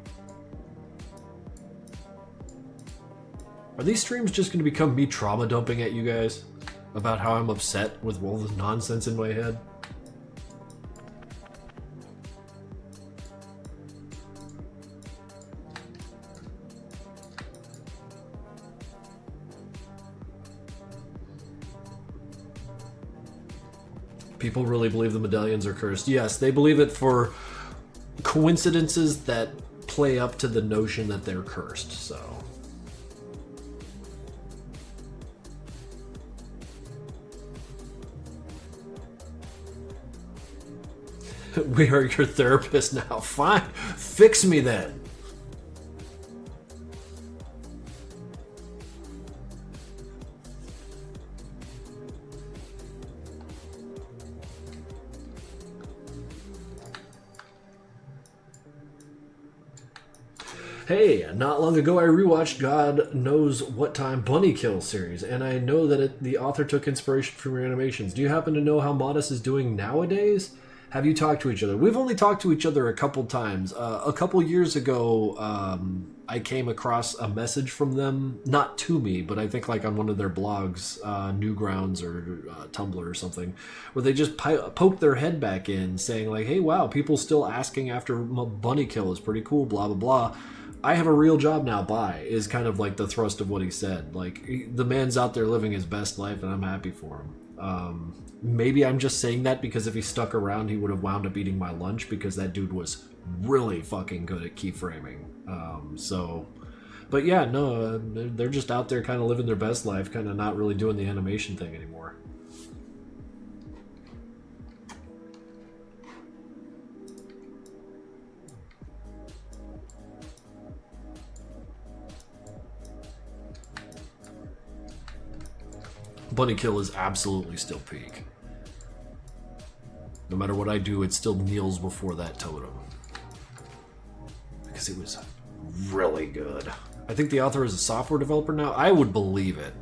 Are these streams just going to become me trauma dumping at you guys about how I'm upset with all the nonsense in my head? People really believe the medallions are cursed. Yes, they believe it for coincidences that play up to the notion that they're cursed, so. We are your therapist now. Fine. Fix me then. Hey, not long ago I rewatched God Knows What Time Bunny Kill series, and I know that the author took inspiration from your animations. Do you happen to know how Modest is doing nowadays? Have you talked to each other? We've only talked to each other a couple times. A couple years ago, I came across a message from them, not to me, but I think like on one of their blogs, Newgrounds or Tumblr or something, where they just poked their head back in saying like, hey, wow, people still asking after Bunny Kill is pretty cool, blah, blah, blah. I have a real job now, bye, is kind of like the thrust of what he said. Like, the man's out there living his best life, and I'm happy for him. Maybe I'm just saying that because if he stuck around, he would have wound up eating my lunch, because that dude was really fucking good at keyframing. But yeah, no, they're just out there kind of living their best life, kind of not really doing the animation thing anymore. Bunny Kill is absolutely still peak. No matter what I do, it still kneels before that totem. Because it was really good. I think the author is a software developer now. I would believe it.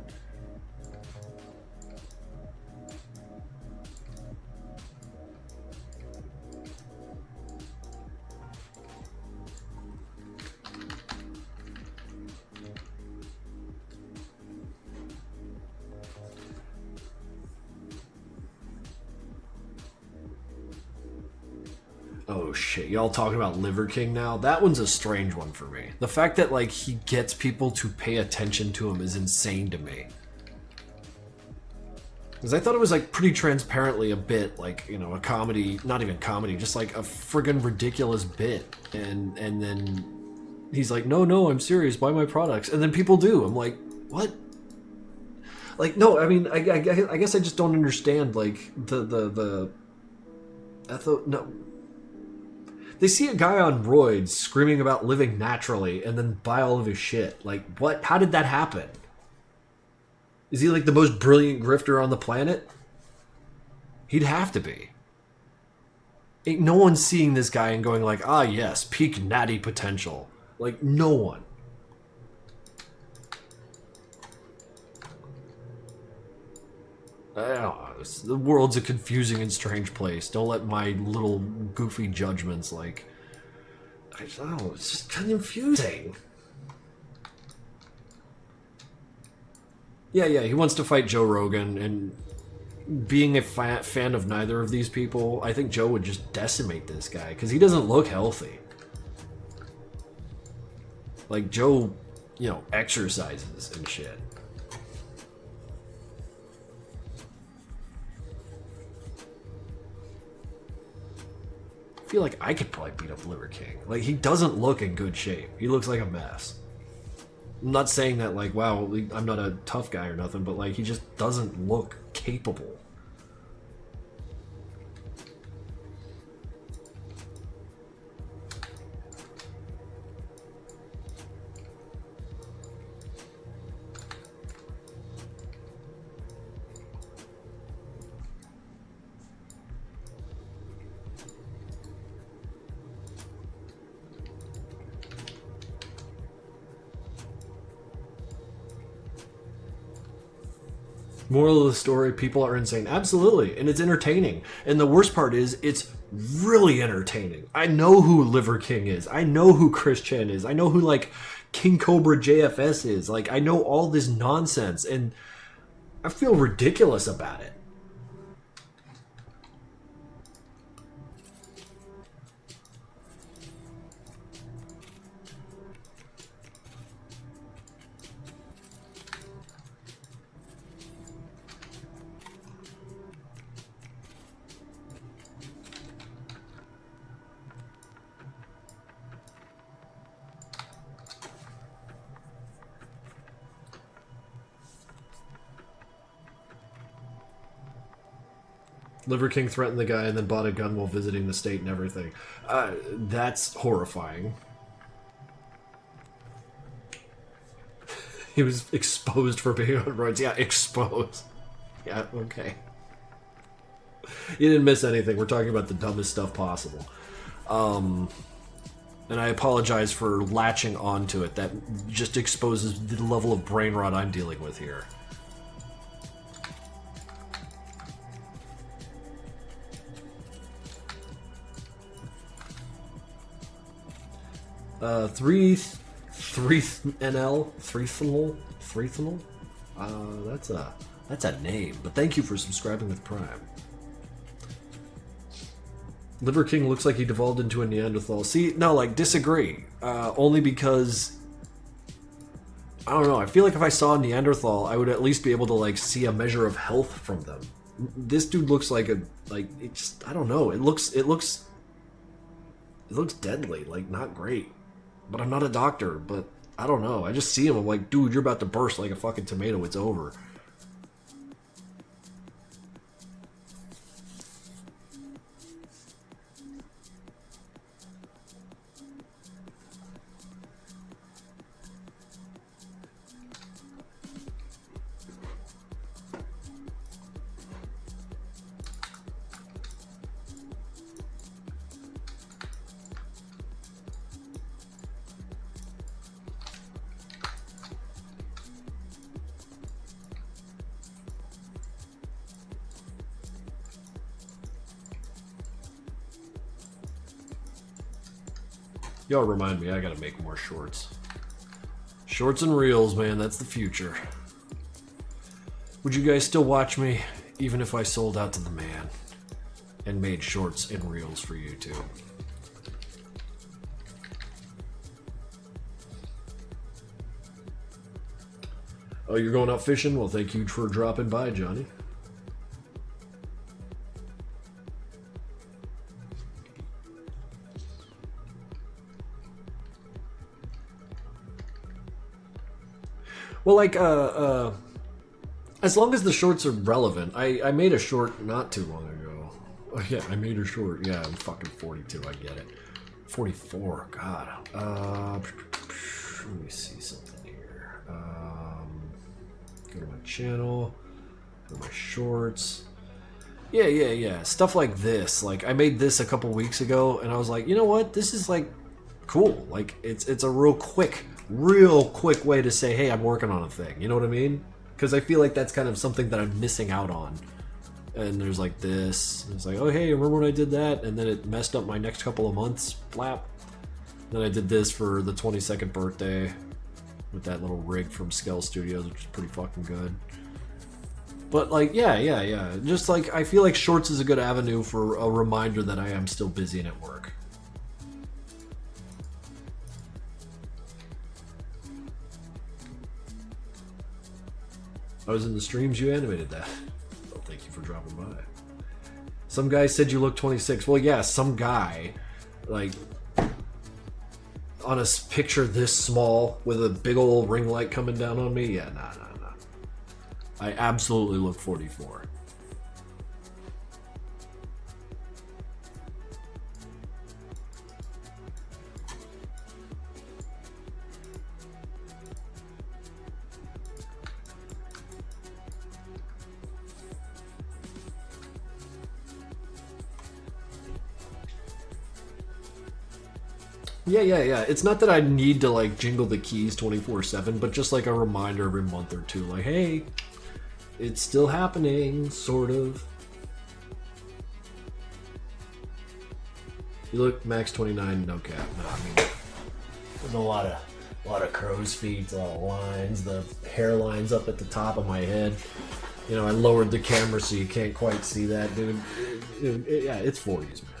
Oh shit, y'all talking about Liver King now? That one's a strange one for me. The fact that like he gets people to pay attention to him is insane to me. Because I thought it was like pretty transparently a bit, like, you know, a comedy, not even comedy, just like a friggin' ridiculous bit. And then he's like, no, I'm serious, buy my products. And then people do. I'm like, what? Like, no, I mean, I guess I just don't understand, like, no. They see a guy on roids screaming about living naturally and then buy all of his shit. Like, what? How did that happen? Is he like the most brilliant grifter on the planet? He'd have to be. Ain't no one seeing this guy and going like, ah yes, peak natty potential. Like, no one. I don't know. The world's a confusing and strange place. Don't let my little goofy judgments, like, I don't know, it's just kind of confusing. Yeah, he wants to fight Joe Rogan, and being a fan of neither of these people, I think Joe would just decimate this guy, because he doesn't look healthy. Like, Joe, you know, exercises and shit. I feel like I could probably beat up Liver King. Like, he doesn't look in good shape. He looks like a mess. I'm not saying that, like, wow, I'm not a tough guy or nothing, but, like, he just doesn't look capable. Moral of the story, people are insane. Absolutely. And it's entertaining. And the worst part is, it's really entertaining. I know who Liver King is. I know who Chris Chen is. I know who, like, King Cobra JFS is. Like, I know all this nonsense. And I feel ridiculous about it. Liver King threatened the guy and then bought a gun while visiting the state and everything. That's horrifying. He was exposed for being on roads. Yeah, exposed. Yeah, okay. You didn't miss anything. We're talking about the dumbest stuff possible. And I apologize for latching onto it. That just exposes the level of brain rot I'm dealing with here. Three NL, Threethanol. That's a name. But thank you for subscribing with Prime. Liver King looks like he devolved into a Neanderthal. See, no, like, disagree. Only because, I don't know, I feel like if I saw a Neanderthal, I would at least be able to, like, see a measure of health from them. This dude looks like it just, I don't know, it looks deadly, like, not great. But I'm not a doctor, but I don't know. I just see him, I'm like, dude, you're about to burst like a fucking tomato, it's over. Y'all remind me, I gotta make more shorts. Shorts and reels, man, that's the future. Would you guys still watch me, even if I sold out to the man and made shorts and reels for YouTube? Oh, you're going out fishing? Well, thank you for dropping by, Johnny. Well, like, as long as the shorts are relevant. I made a short not too long ago. Oh, yeah, I made a short. Yeah, I'm fucking 42, I get it. 44, God. Let me see something here. Go to my channel. Go to my shorts. Yeah. Stuff like this. Like, I made this a couple weeks ago, and I was like, you know what? This is, like, cool. Like, it's a real quick way to say, hey, I'm working on a thing. You know what I mean? Because I feel like that's kind of something that I'm missing out on. And there's like this. And it's like, oh, hey, remember when I did that? And then it messed up my next couple of months. Blap. Then I did this for the 22nd birthday with that little rig from Skell Studios, which is pretty fucking good. But like, yeah. Just like, I feel like shorts is a good avenue for a reminder that I am still busy and at work. I was in the streams, you animated that. Well, thank you for dropping by. Some guy said you look 26. Well, yeah, some guy, like, on a picture this small with a big old ring light coming down on me. Yeah, nah. I absolutely look 44. Yeah. It's not that I need to, like, jingle the keys 24/7, but just like a reminder every month or two, like, hey, It's still happening, sort of. You look max 29, no cap. No, I mean, there's a lot of crow's feet, a lot of lines, the hairlines up at the top of my head. You know, I lowered the camera so you can't quite see that, dude. Yeah, it's 40s, man.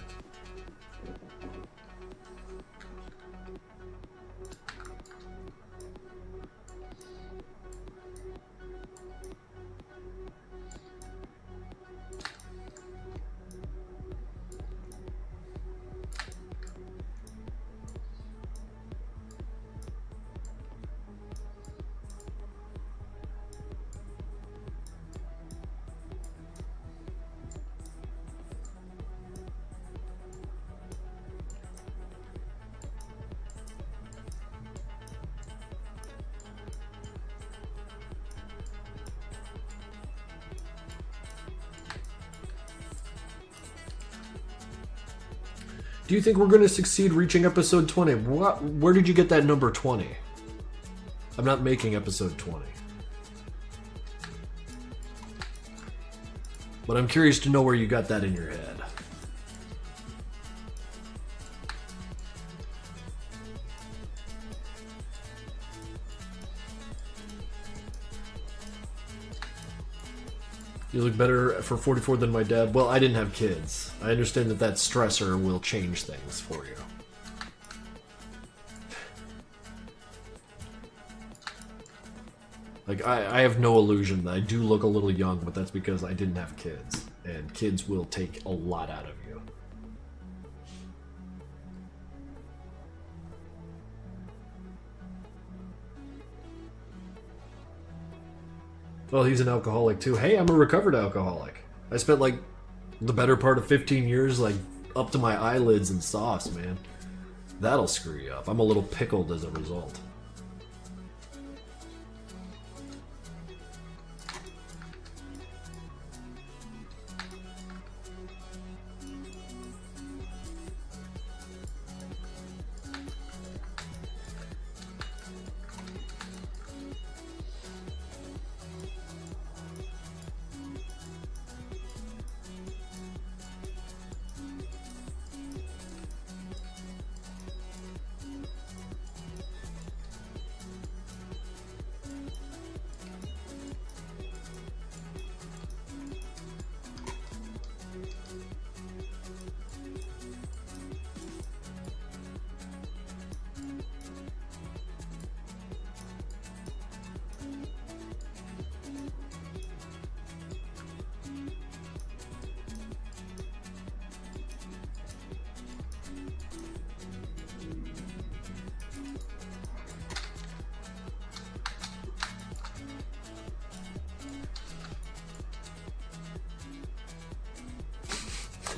Do you think we're going to succeed reaching episode 20? Where did you get that number 20? I'm not making episode 20. But I'm curious to know where you got that in your head. You look better for 44 than my dad. Well, I didn't have kids. I understand that stressor will change things for you. Like, I have no illusion that I do look a little young, but that's because I didn't have kids. And kids will take a lot out of you. Well, he's an alcoholic too. Hey, I'm a recovered alcoholic. I spent like the better part of 15 years like up to my eyelids in sauce, man. That'll screw you up. I'm a little pickled as a result.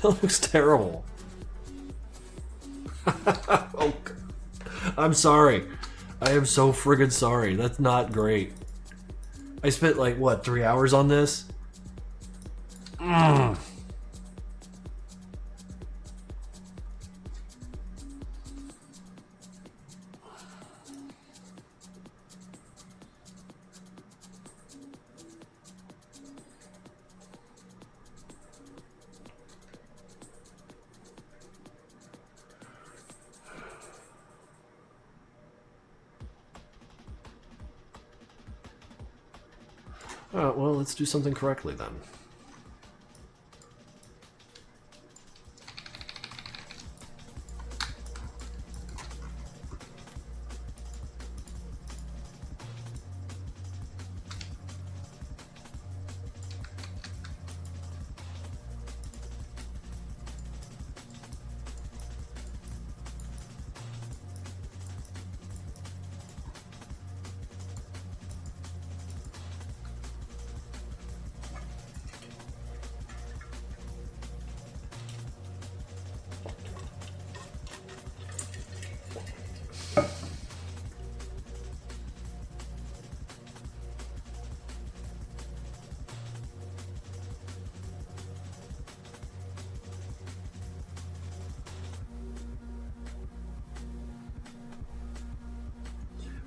That looks terrible. Oh, I'm sorry. I am so friggin' sorry. That's not great. I spent like, what, 3 hours on this? Alright, well, let's do something correctly then.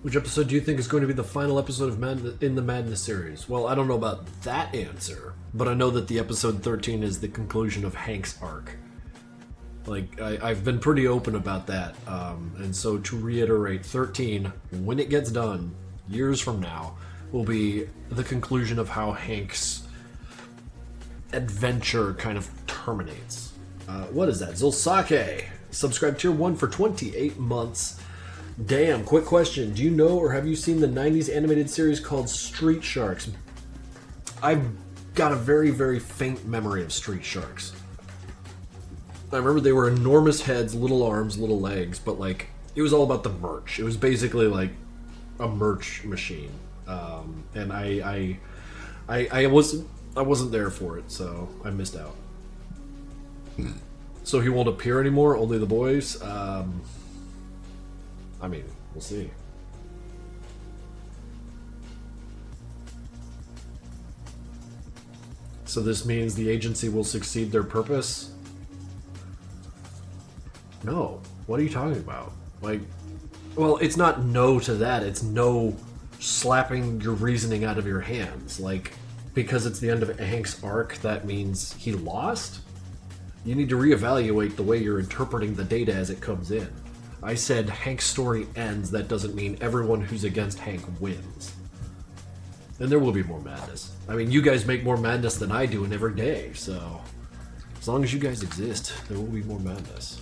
Which episode do you think is going to be the final episode of in the Madness series? Well, I don't know about that answer, but I know that the episode 13 is the conclusion of Hank's arc. Like, I've been pretty open about that. And so to reiterate, 13, when it gets done, years from now, will be the conclusion of how Hank's adventure kind of terminates. What is that? Zulsake! Subscribe tier 1 for 28 months. Damn, quick question. Do you know or have you seen the 90s animated series called Street Sharks? I've got a very, very faint memory of Street Sharks. I remember they were enormous heads, little arms, little legs, but like, it was all about the merch. It was basically like a merch machine. And I wasn't there for it, so I missed out. So he won't appear anymore, only the boys? I mean, we'll see. So this means the agency will succeed their purpose? No. What are you talking about? Like, well, it's not no to that. It's no slapping your reasoning out of your hands. Like, because it's the end of Hank's arc, that means he lost? You need to reevaluate the way you're interpreting the data as it comes in. I said Hank's story ends. That doesn't mean everyone who's against Hank wins. And there will be more madness. I mean, you guys make more madness than I do in every day, so as long as you guys exist, there will be more madness.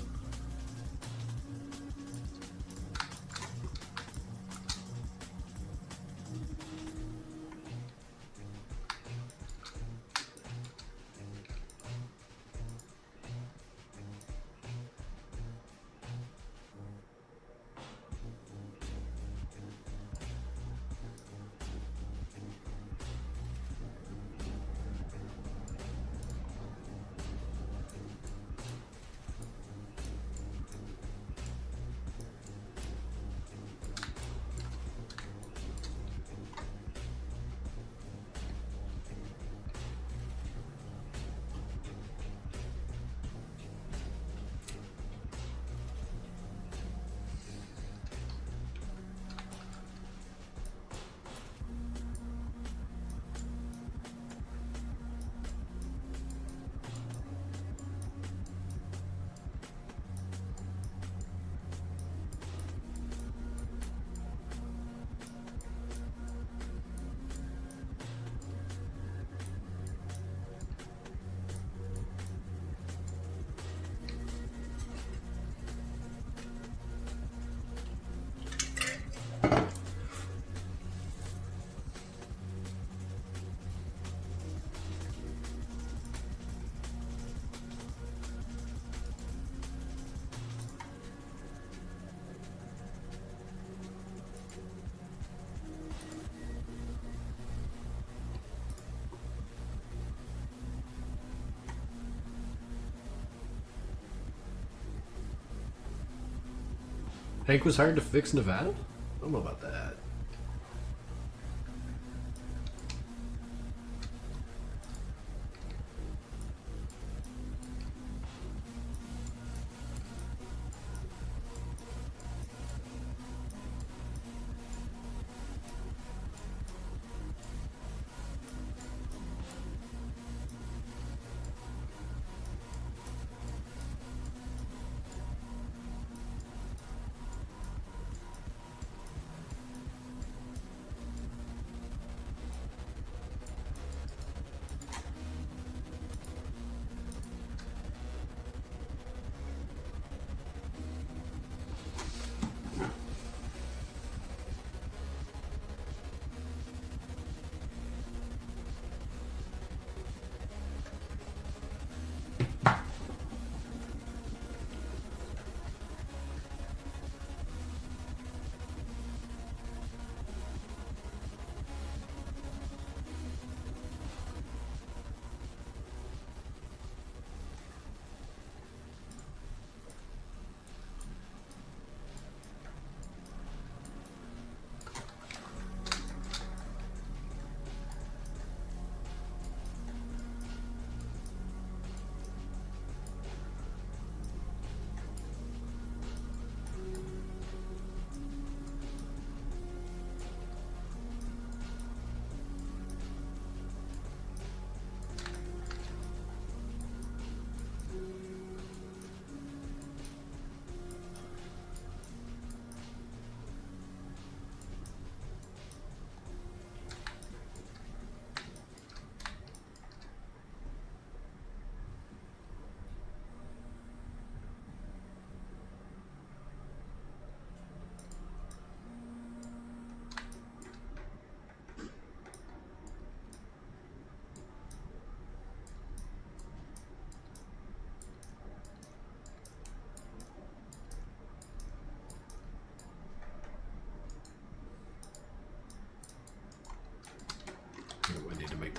Hank was hired to fix Nevada? I don't know about that.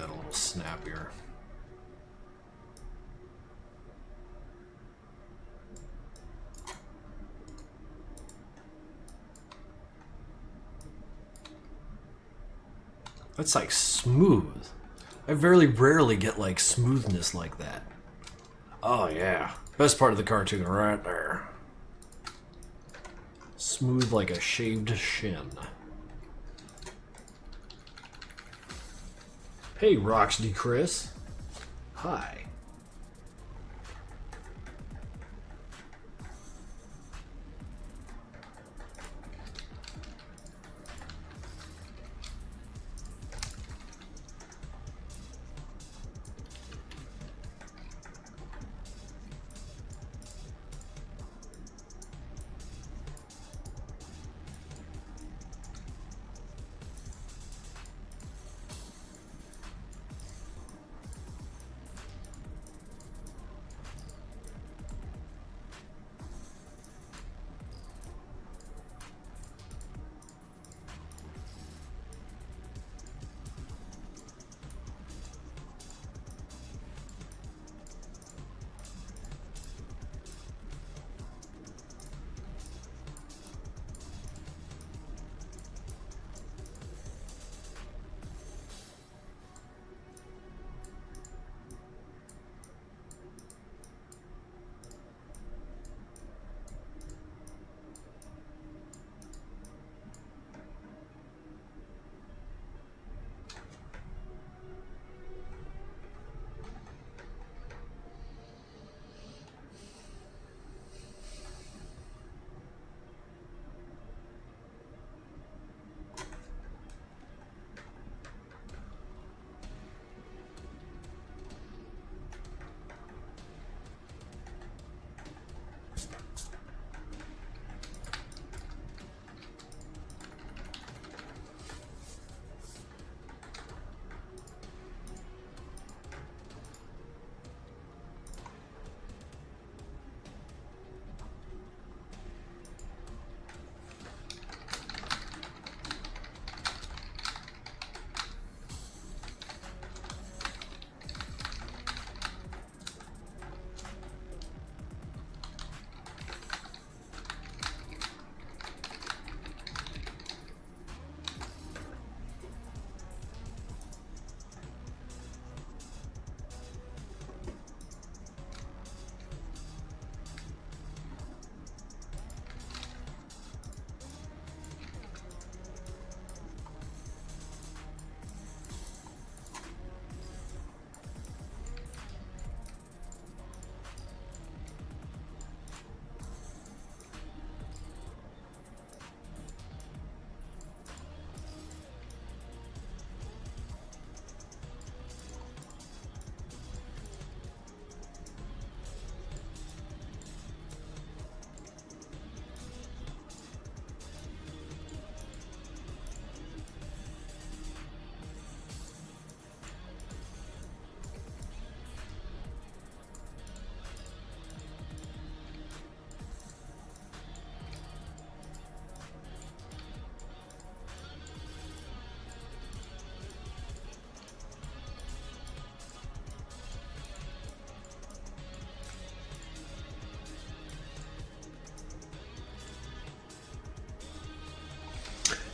that a little snappier. That's like smooth. I very rarely get like smoothness like that. Oh yeah. Best part of the cartoon right there. Smooth like a shaved shin. Hey Roxy Chris. Hi.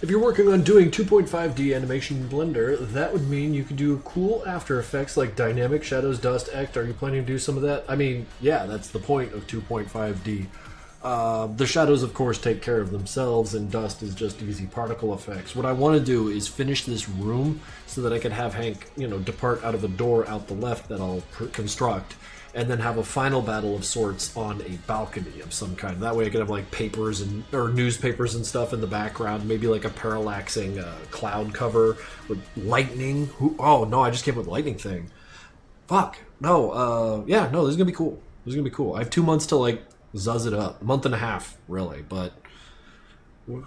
If you're working on doing 2.5D animation in Blender, that would mean you could do cool After Effects like dynamic shadows, dust, ect. Are you planning to do some of that? I mean, yeah, that's the point of 2.5D. The shadows, of course, take care of themselves, and dust is just easy particle effects. What I want to do is finish this room so that I can have Hank, depart out of a door out the left that I'll construct, and then have a final battle of sorts on a balcony of some kind. That way I can have like papers or newspapers and stuff in the background, maybe like a parallaxing cloud cover with lightning. Oh no, I just came up with a lightning thing. Fuck. No, yeah, no, this is gonna be cool. This is gonna be cool. I have 2 months to like zuzz it up. A month and a half, really, but we're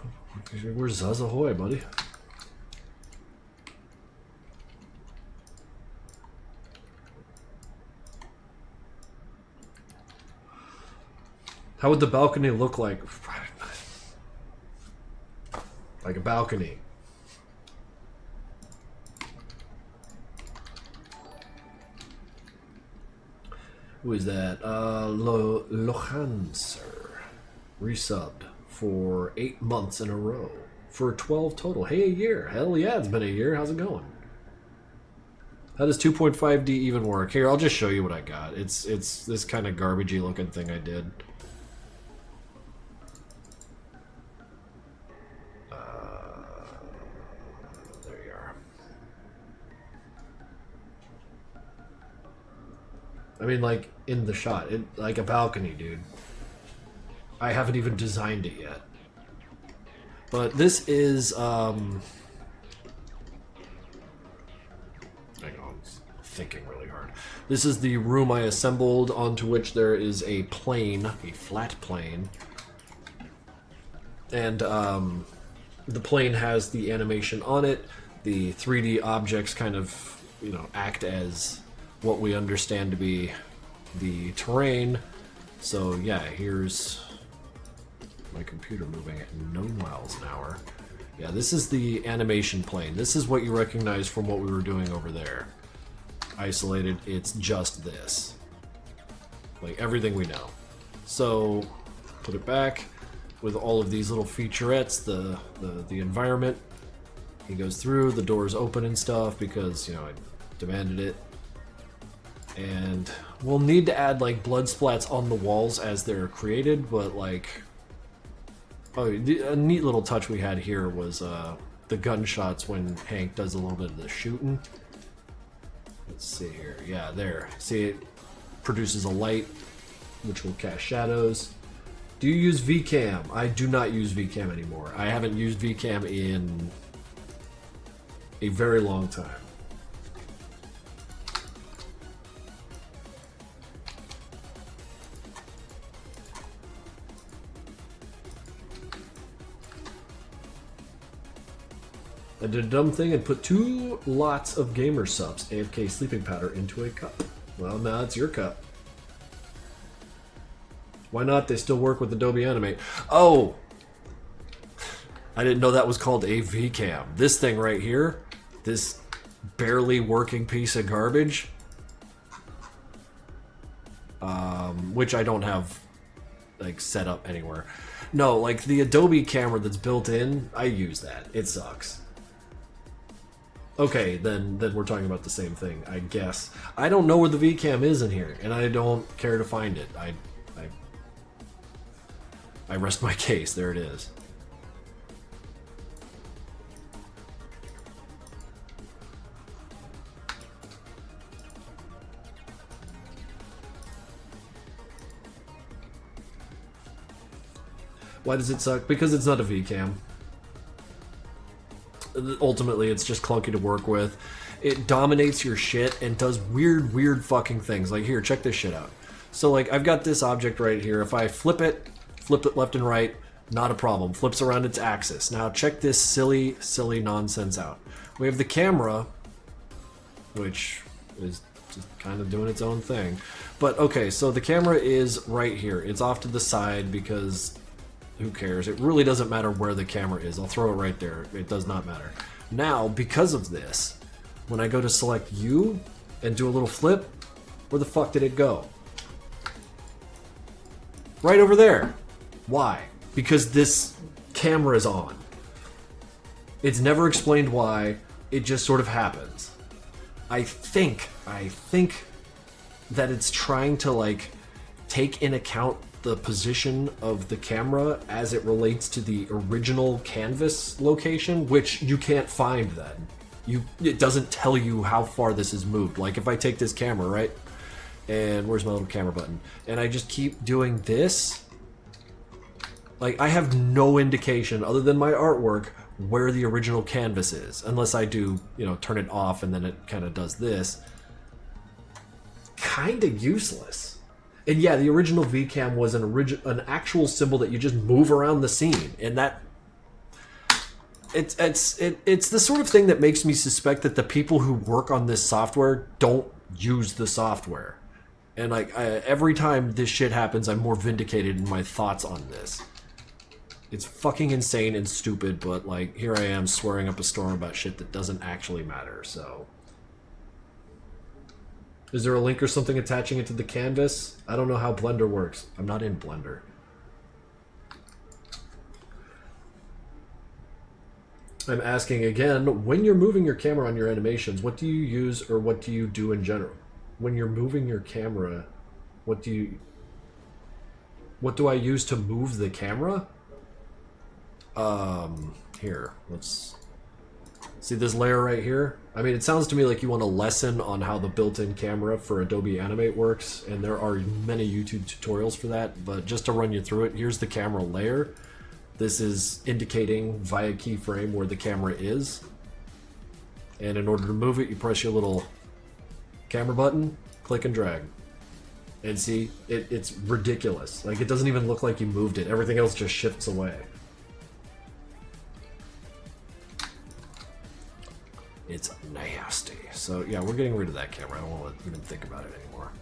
zuzz ahoy, buddy. How would the balcony look like? Like a balcony. Who is that? Lohanser. Resubbed for 8 months in a row. For 12 total. Hey, a year. Hell yeah, it's been a year. How's it going? How does 2.5D even work? Here, I'll just show you what I got. It's this kind of garbagey looking thing I did. There you are. I mean, like, in the shot. Like a balcony, dude. I haven't even designed it yet. But this is, hang on, thinking really hard. This is the room I assembled onto which there is a plane, a flat plane. And the plane has the animation on it. The 3D objects kind of, you know, act as what we understand to be the terrain. So yeah, here's my computer moving at 9 miles an hour. Yeah, this is the animation plane. This is what you recognize from what we were doing over there. Isolated, it's just this. Like everything we know. So, put it back with all of these little featurettes, the environment. He goes through, the doors open and stuff because, you know, I demanded it. And we'll need to add like blood splats on the walls as they're created, but like... Oh, a neat little touch we had here was the gunshots when Hank does a little bit of the shooting. Let's see here. Yeah, there. See, it produces a light, which will cast shadows. Do you use VCam? I do not use VCam anymore. I haven't used VCam in a very long time. I did a dumb thing and put 2 lots of gamer subs, AFK sleeping powder, into a cup. Well, now it's your cup. Why not? They still work with Adobe Animate. Oh! I didn't know that was called a VCam. This thing right here, this barely working piece of garbage, which I don't have like set up anywhere. No, like the Adobe camera that's built in, I use that. It sucks. Okay, then we're talking about the same thing, I guess. I don't know where the VCam is in here, and I don't care to find it. I rest my case. There it is. Why does it suck? Because it's not a VCam. Ultimately, it's just clunky to work with. It dominates your shit and does weird fucking things. Like here, check this shit out. So like, I've got this object right here. If I flip it left and right, not a problem. Flips around its axis. Now check this silly nonsense out. We have the camera, which is just kind of doing its own thing. But okay, so the camera is right here. It's off to the side because who cares? It really doesn't matter where the camera is. I'll throw it right there. It does not matter. Now, because of this, when I go to select you and do a little flip, where the fuck did it go? Right over there. Why? Because this camera is on. It's never explained why. It just sort of happens. I think that it's trying to like take in account the position of the camera as it relates to the original canvas location, which you can't find then. It doesn't tell you how far this is moved. Like if I take this camera, right? And where's my little camera button? And I just keep doing this. Like I have no indication other than my artwork where the original canvas is. Unless I do, you know, turn it off and then it kind of does this. Kind of useless. And yeah, the original VCam was an actual symbol that you just move around the scene, and that it's the sort of thing that makes me suspect that the people who work on this software don't use the software. And like every time this shit happens, I'm more vindicated in my thoughts on this. It's fucking insane and stupid, but like here I am swearing up a storm about shit that doesn't actually matter. So Is there a link or something attaching it to the canvas? I don't know how Blender works. I'm not in Blender. I'm asking again, when you're moving your camera on your animations, what do you use or what do you do in general? When you're moving your camera, what do I use to move the camera? Here, let's see this layer right here. I mean, it sounds to me like you want a lesson on how the built-in camera for Adobe Animate works, and there are many YouTube tutorials for that, but just to run you through it, here's the camera layer. This is indicating via keyframe where the camera is. And in order to move it, you press your little camera button, click and drag. And see, it's ridiculous. Like, it doesn't even look like you moved it. Everything else just shifts away. It's nasty. So, yeah, we're getting rid of that camera. I don't want to even think about it anymore.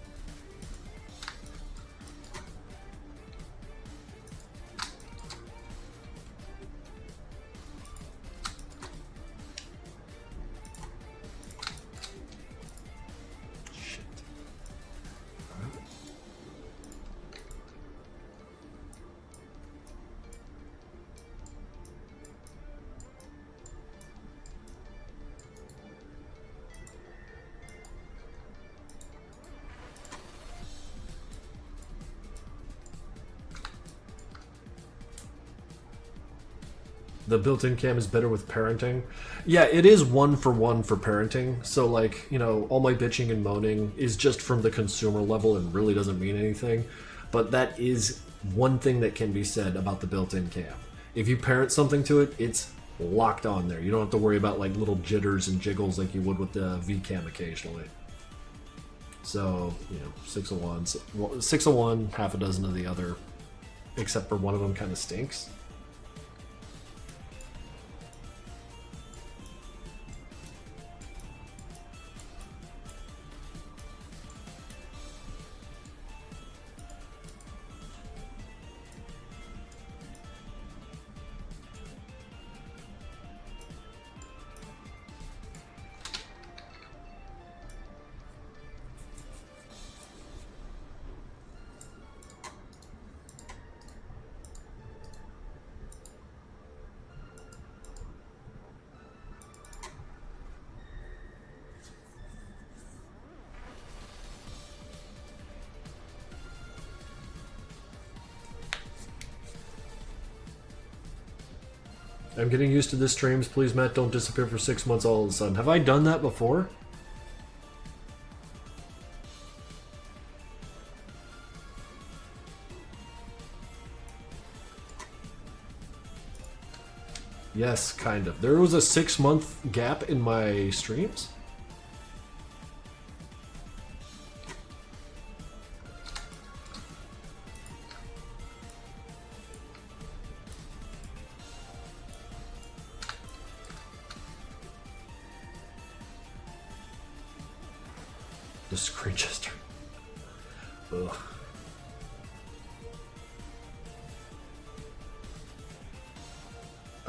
The built-in cam is better with parenting. Yeah, it is one for parenting. So, like, you know, all my bitching and moaning is just from the consumer level and really doesn't mean anything. But that is one thing that can be said about the built-in cam. If you parent something to it, it's locked on there. You don't have to worry about, like, little jitters and jiggles like you would with the VCam occasionally. So, you know, 6 of one, half a dozen of the other, except for one of them kind of stinks. I'm getting used to the streams. Please, Matt, don't disappear for 6 months all of a sudden. Have I done that before? Yes, kind of. There was a 6-month gap in my streams. The screen gesture. Ugh.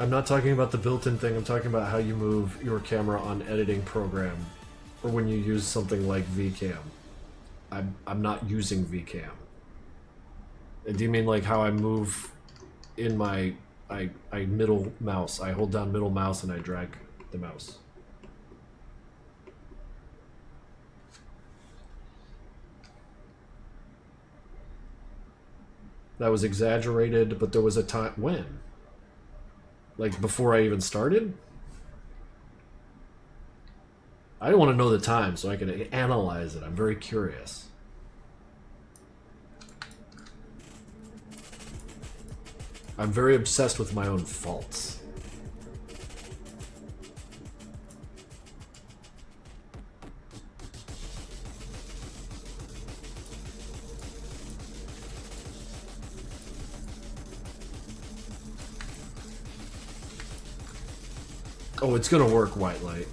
I'm not talking about the built-in thing, I'm talking about how you move your camera on editing program, or when you use something like VCam. I'm not using VCam. And do you mean like how I move in my I middle mouse? I hold down middle mouse and I drag the mouse. That was exaggerated, but there was a time when? Like before I even started? I don't want to know the time so I can analyze it. I'm very curious. I'm very obsessed with my own faults. Oh, it's gonna work, white light.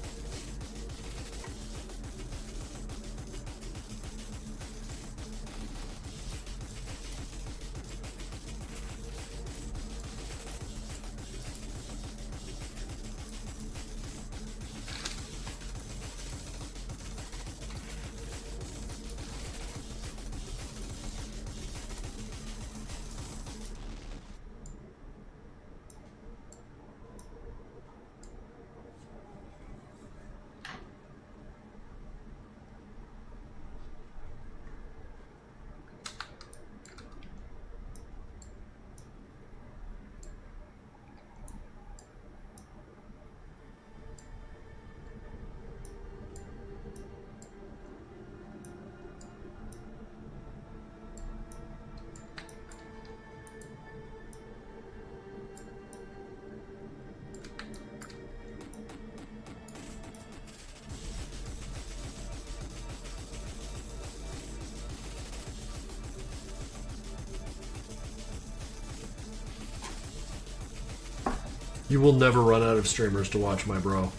You will never run out of streamers to watch, my bro.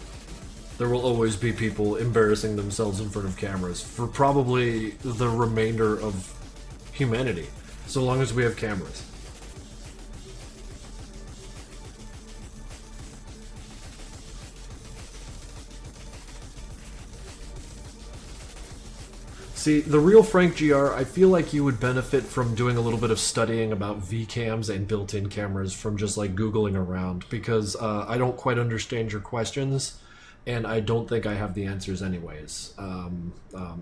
There will always be people embarrassing themselves in front of cameras for probably the remainder of humanity, so long as we have cameras. See, the real Frank GR, I feel like you would benefit from doing a little bit of studying about VCams and built-in cameras from just like Googling around, because I don't quite understand your questions, and I don't think I have the answers anyways.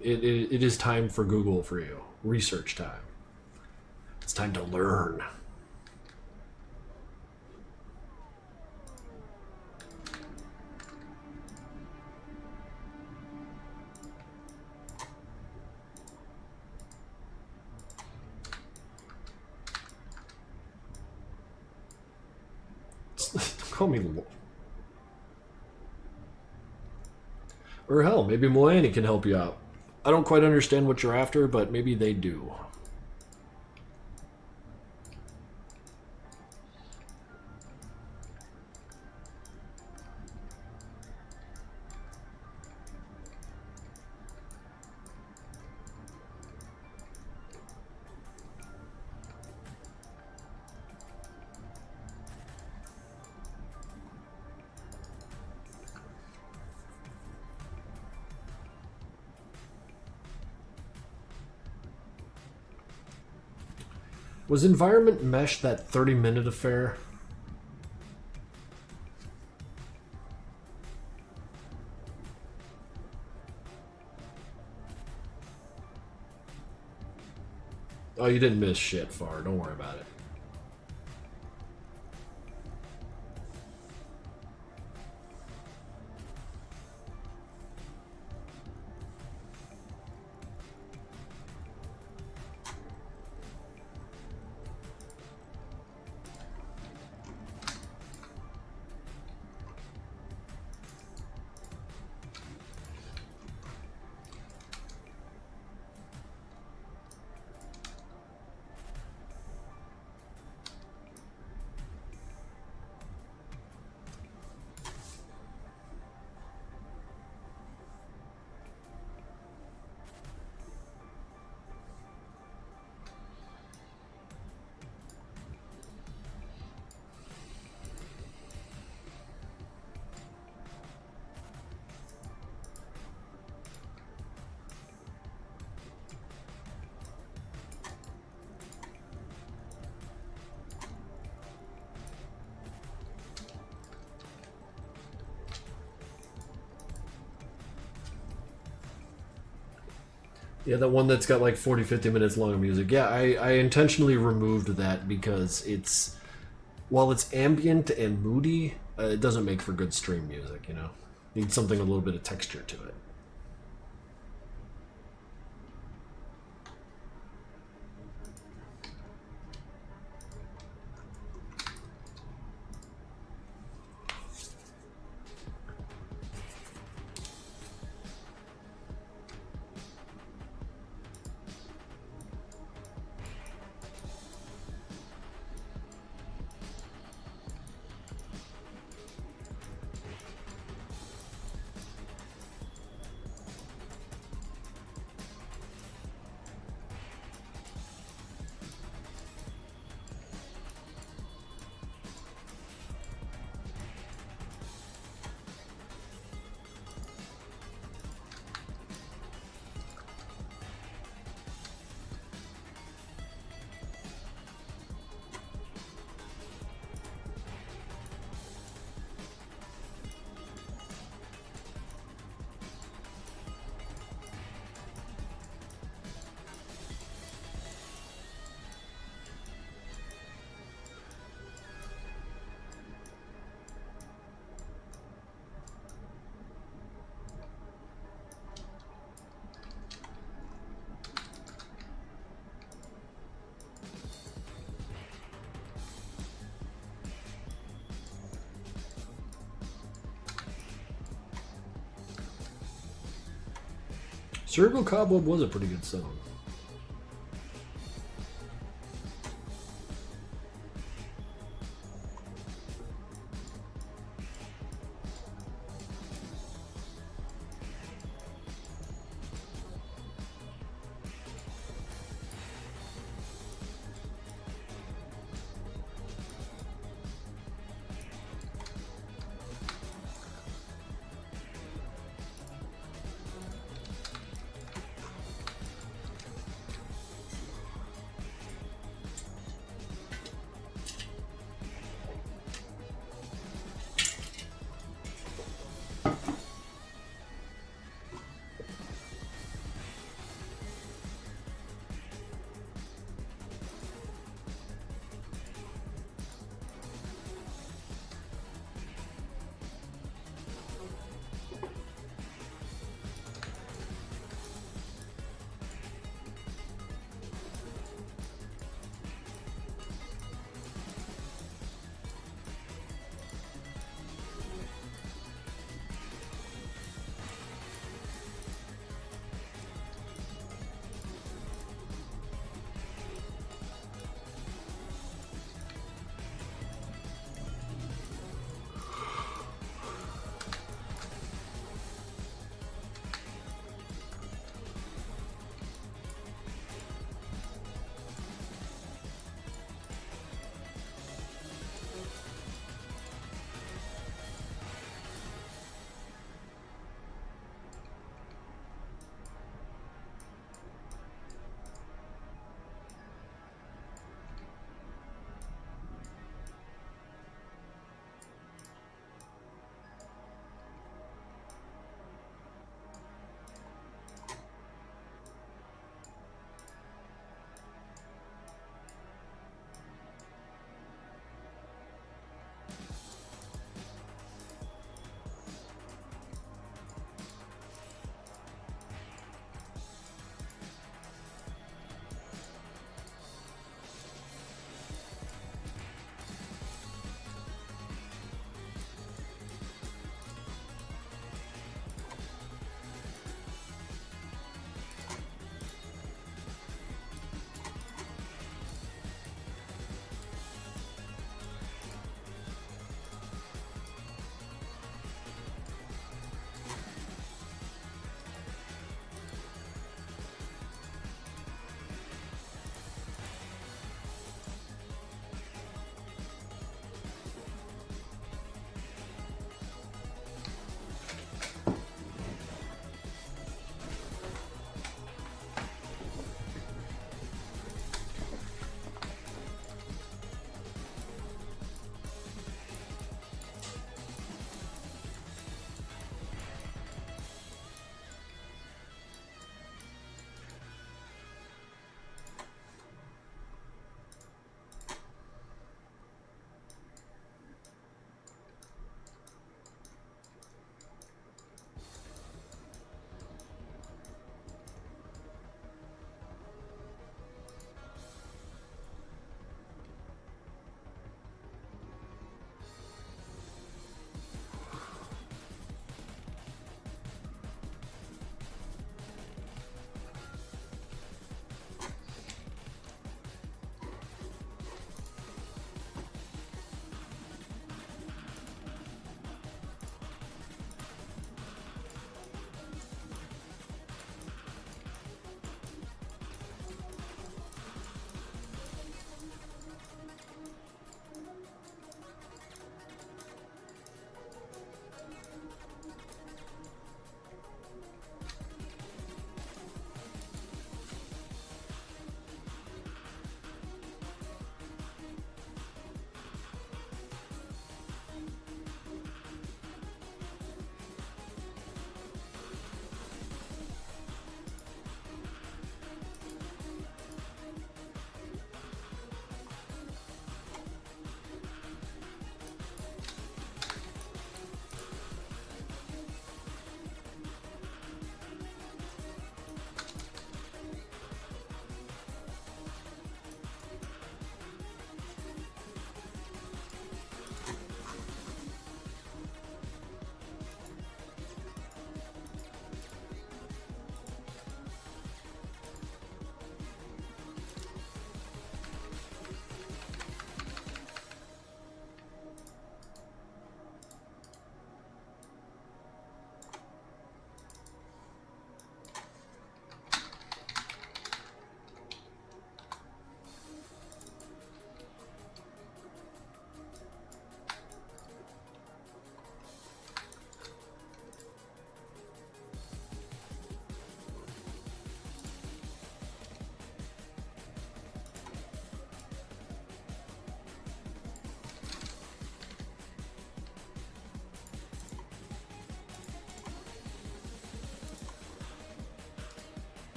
It is time for Google for you. Research time. It's time to learn. Call me... Or hell, maybe Moani can help you out. I don't quite understand what you're after, but maybe they do. Was Environment Mesh that 30-minute affair? Oh, you didn't miss shit, Far. Don't worry about it. Yeah, the one that's got like 40, 50 minutes long of music. Yeah, I intentionally removed that because it's... While it's ambient and moody, it doesn't make for good stream music, you know? Needs something a little bit of texture to it. Cerebral Cobweb was a pretty good song.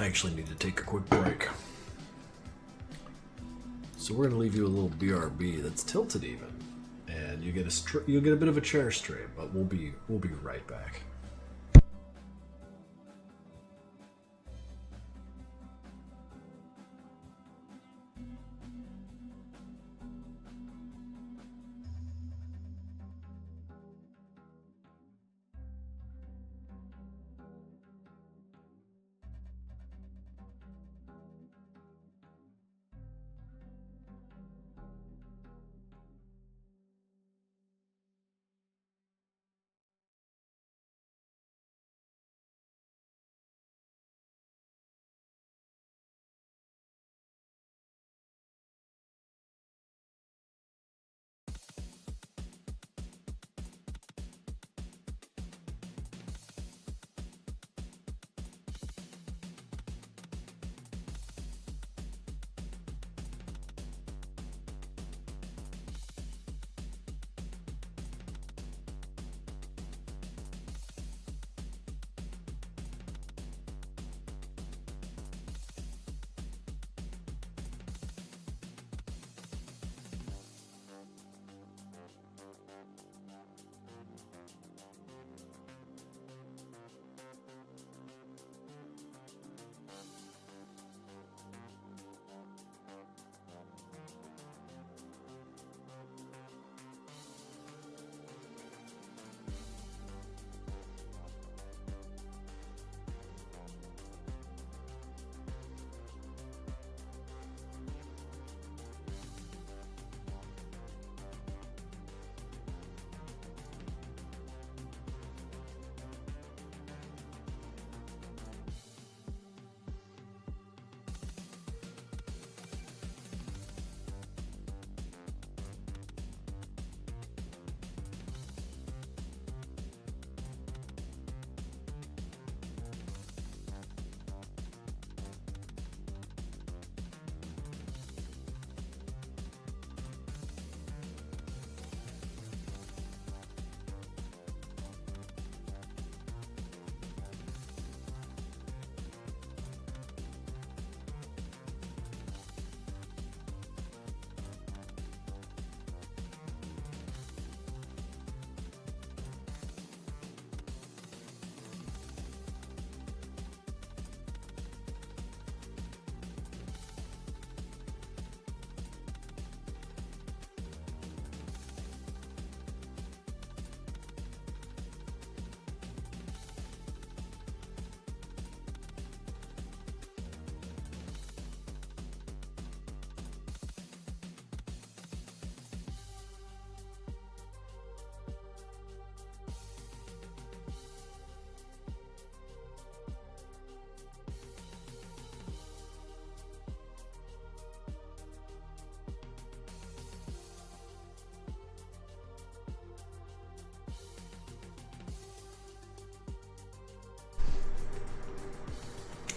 I actually need to take a quick break. So we're gonna leave you a little BRB that's tilted even, and you get you'll get a bit of a chair stream, but we'll be right back.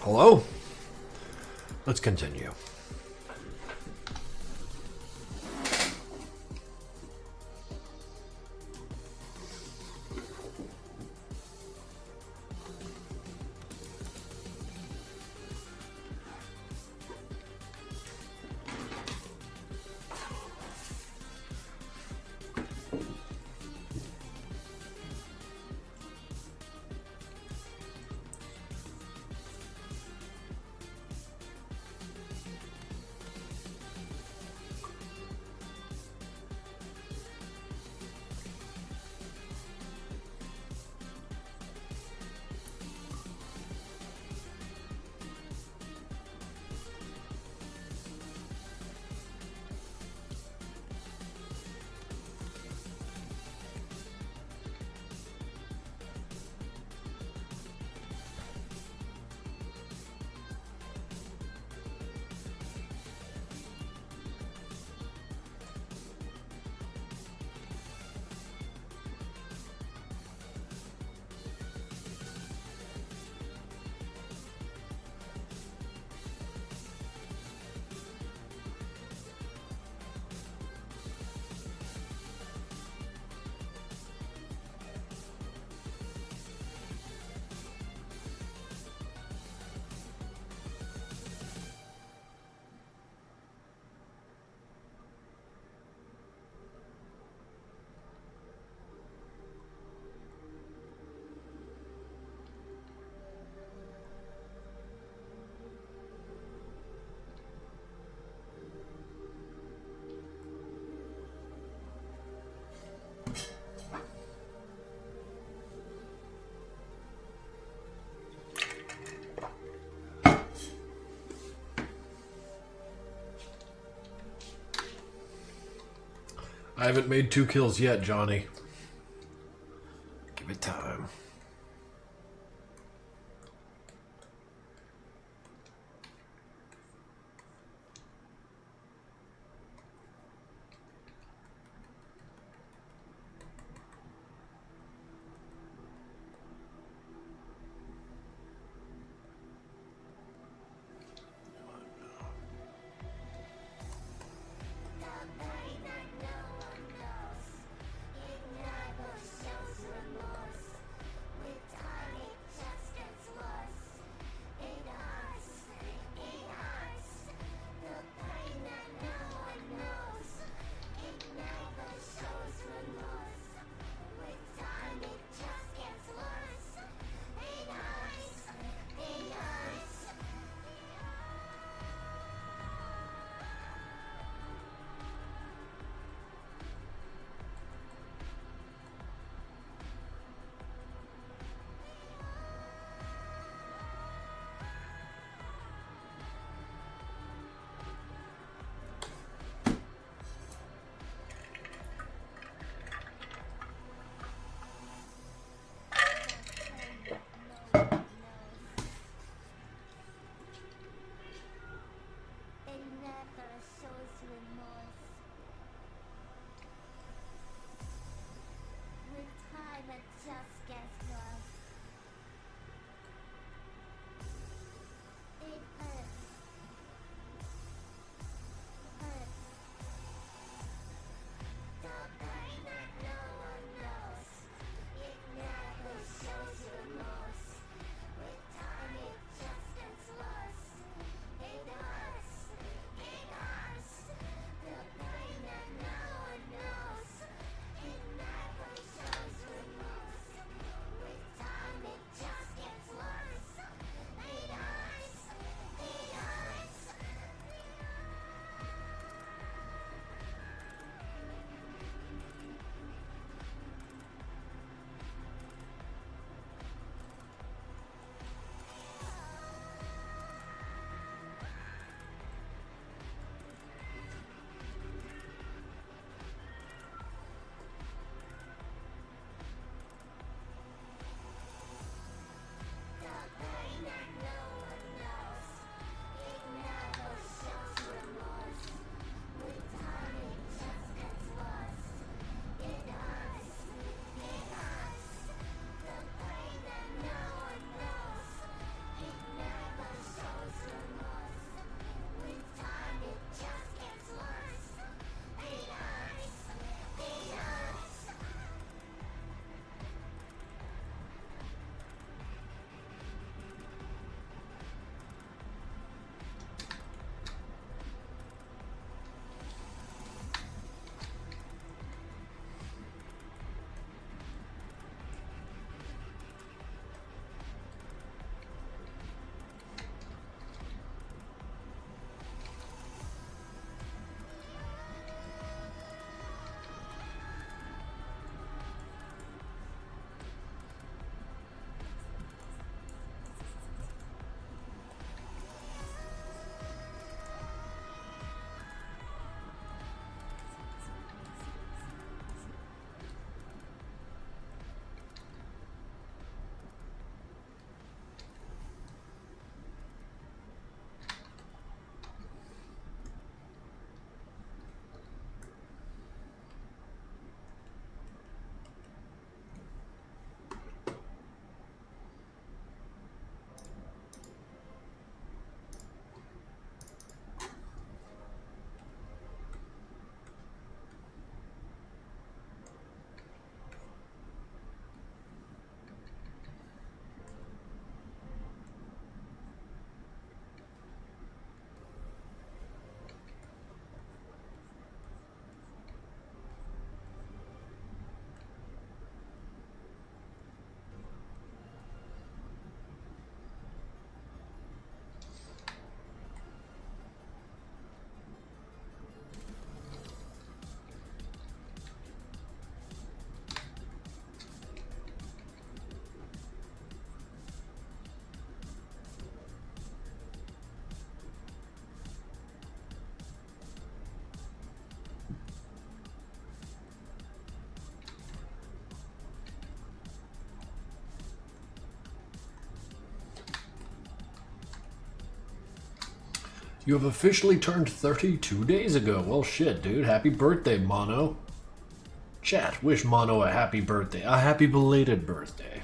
Hello? Let's continue. I haven't made 2 kills yet, Johnny. Give it time. You have officially turned 30 2 days ago. Well, shit, dude. Happy birthday, Mono. Chat, wish Mono a happy birthday. A happy belated birthday.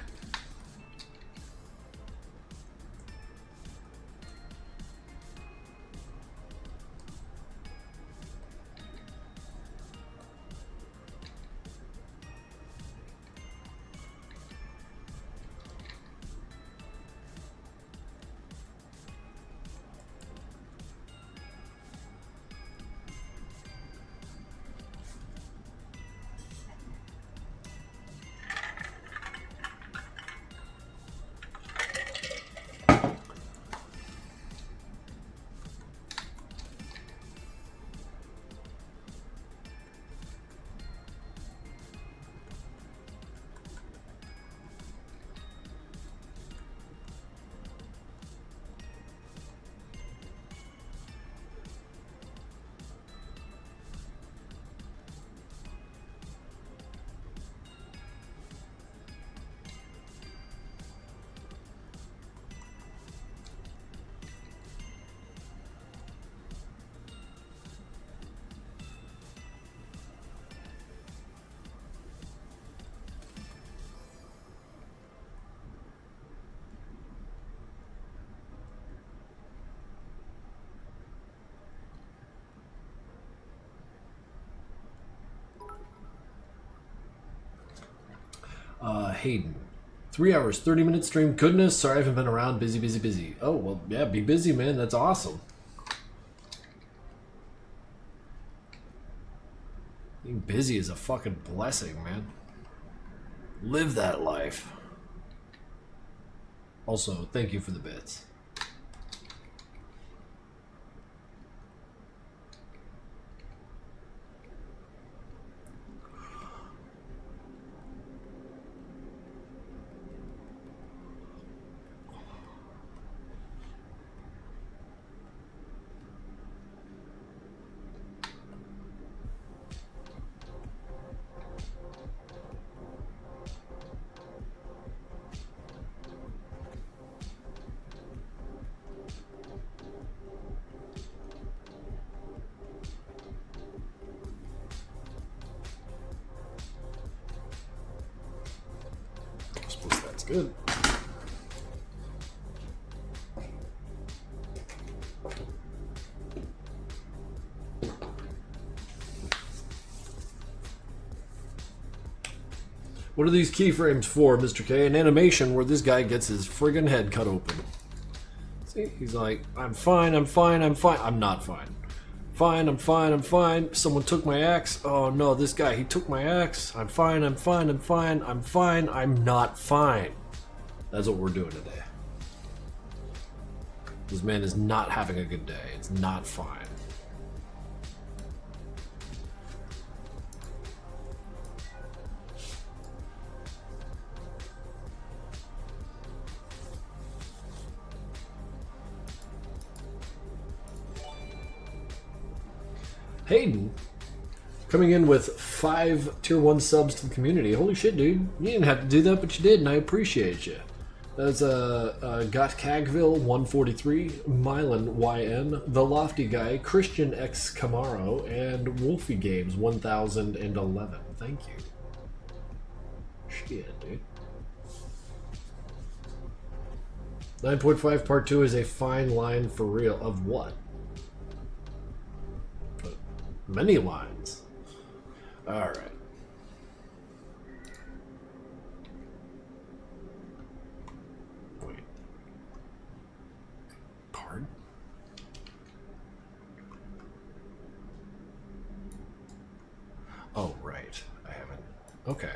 Hayden. 3 hours, 30-minute stream. Goodness, sorry I haven't been around. Busy. Oh, well, yeah, be busy, man. That's awesome. Being busy is a fucking blessing, man. Live that life. Also, thank you for the bits. Good. What are these keyframes for, Mr. K? An animation where this guy gets his friggin' head cut open. See, he's like, I'm fine. I'm not fine. I'm fine. Someone took my axe. Oh no, this guy, he took my axe. I'm fine. I'm not fine. That's what we're doing today. This man is not having a good day. It's not fine. Hayden, coming in with 5 tier 1 subs to the community. Holy shit, dude. You didn't have to do that, but you did, and I appreciate you. That's Got Cagville 143, Mylan YN, The Lofty Guy, Christian X Camaro, and Wolfie Games 1011. Thank you. Shit, dude. 9.5 part 2 is a fine line for real. Of what? Many lines. Alright. Wait. Pardon? Oh, right. I haven't. Okay.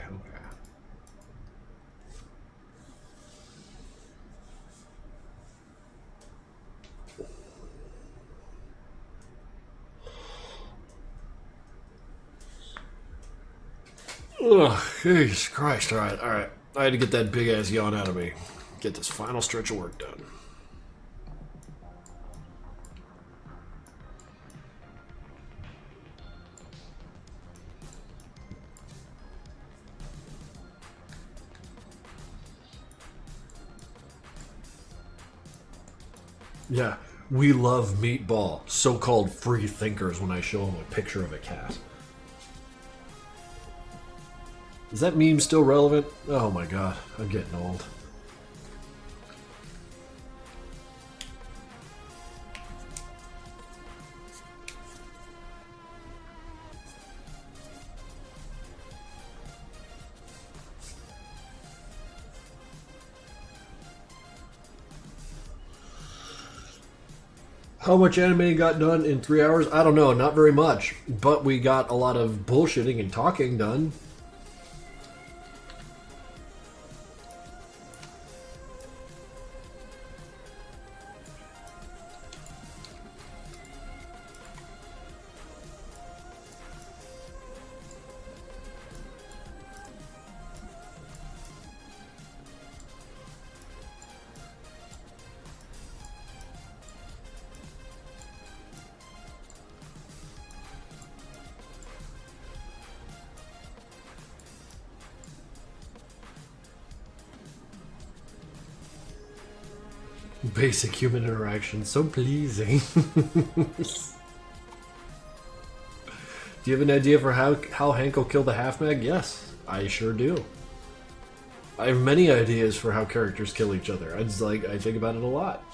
Ugh, Jesus Christ. Alright. I had to get that big ass yawn out of me. Get this final stretch of work done. Yeah. We love meatball. So-called free thinkers when I show them a picture of a cat. Is that meme still relevant? Oh my god, I'm getting old. How much anime got done in 3 hours? I don't know, not very much. But we got a lot of bullshitting and talking done. Basic human interaction, so pleasing. Do you have an idea for how Hank will kill the half-mag? Yes, I sure do. I have many ideas for how characters kill each other. I think about it a lot.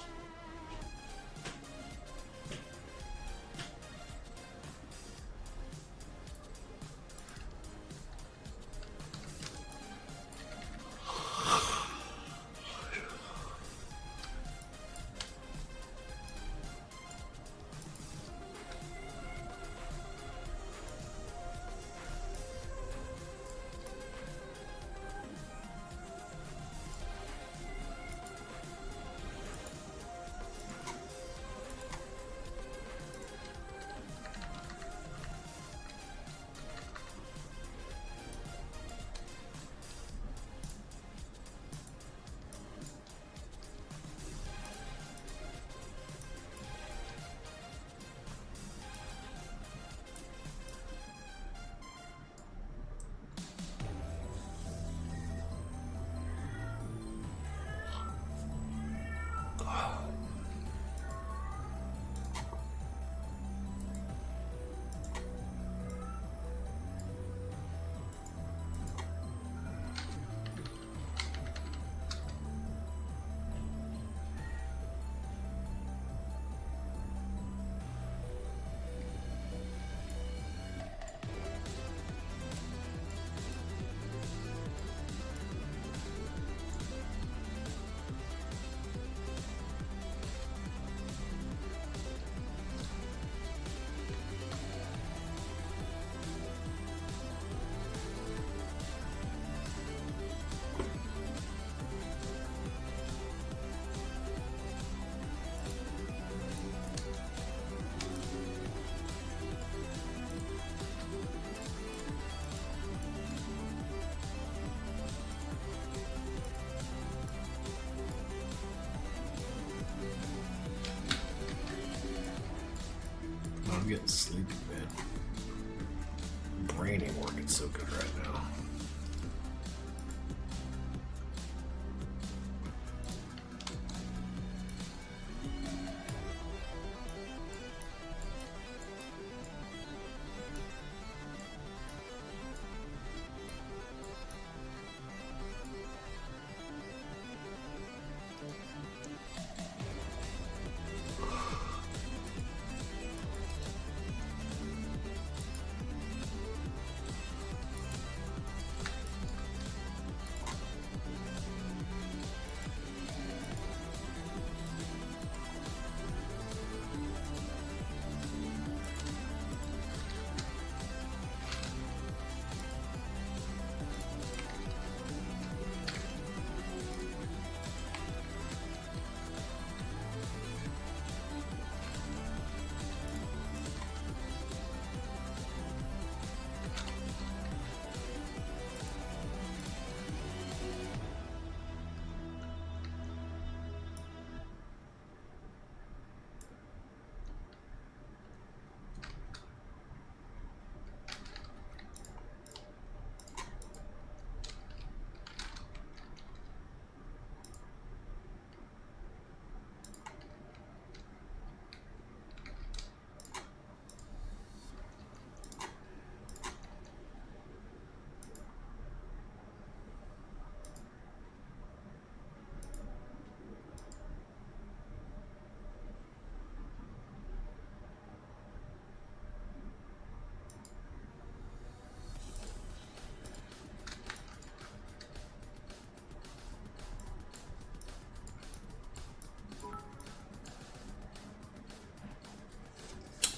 I'm getting sleepy, man. Brain ain't working so good right now.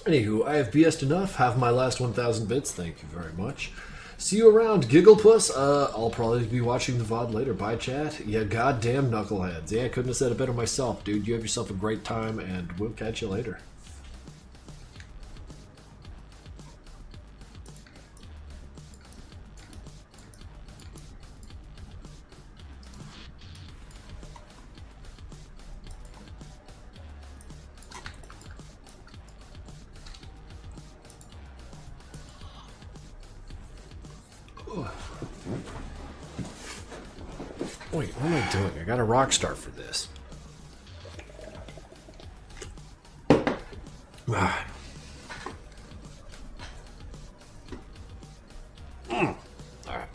Anywho, I have BS'd enough. Have my last 1,000 bits. Thank you very much. See you around, Gigglepuss. I'll probably be watching the VOD later. Bye, chat. Yeah, goddamn knuckleheads. Yeah, I couldn't have said it better myself, dude. You have yourself a great time, and we'll catch you later. Wait, what am I doing? I got a rock star for this. Ah. All right.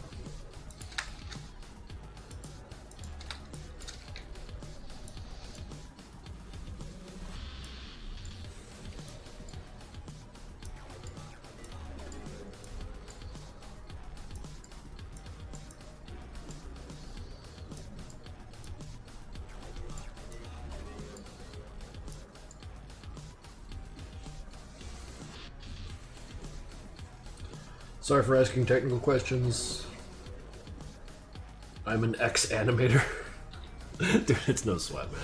Sorry for asking technical questions. I'm an ex-animator. Dude, it's no sweat, man.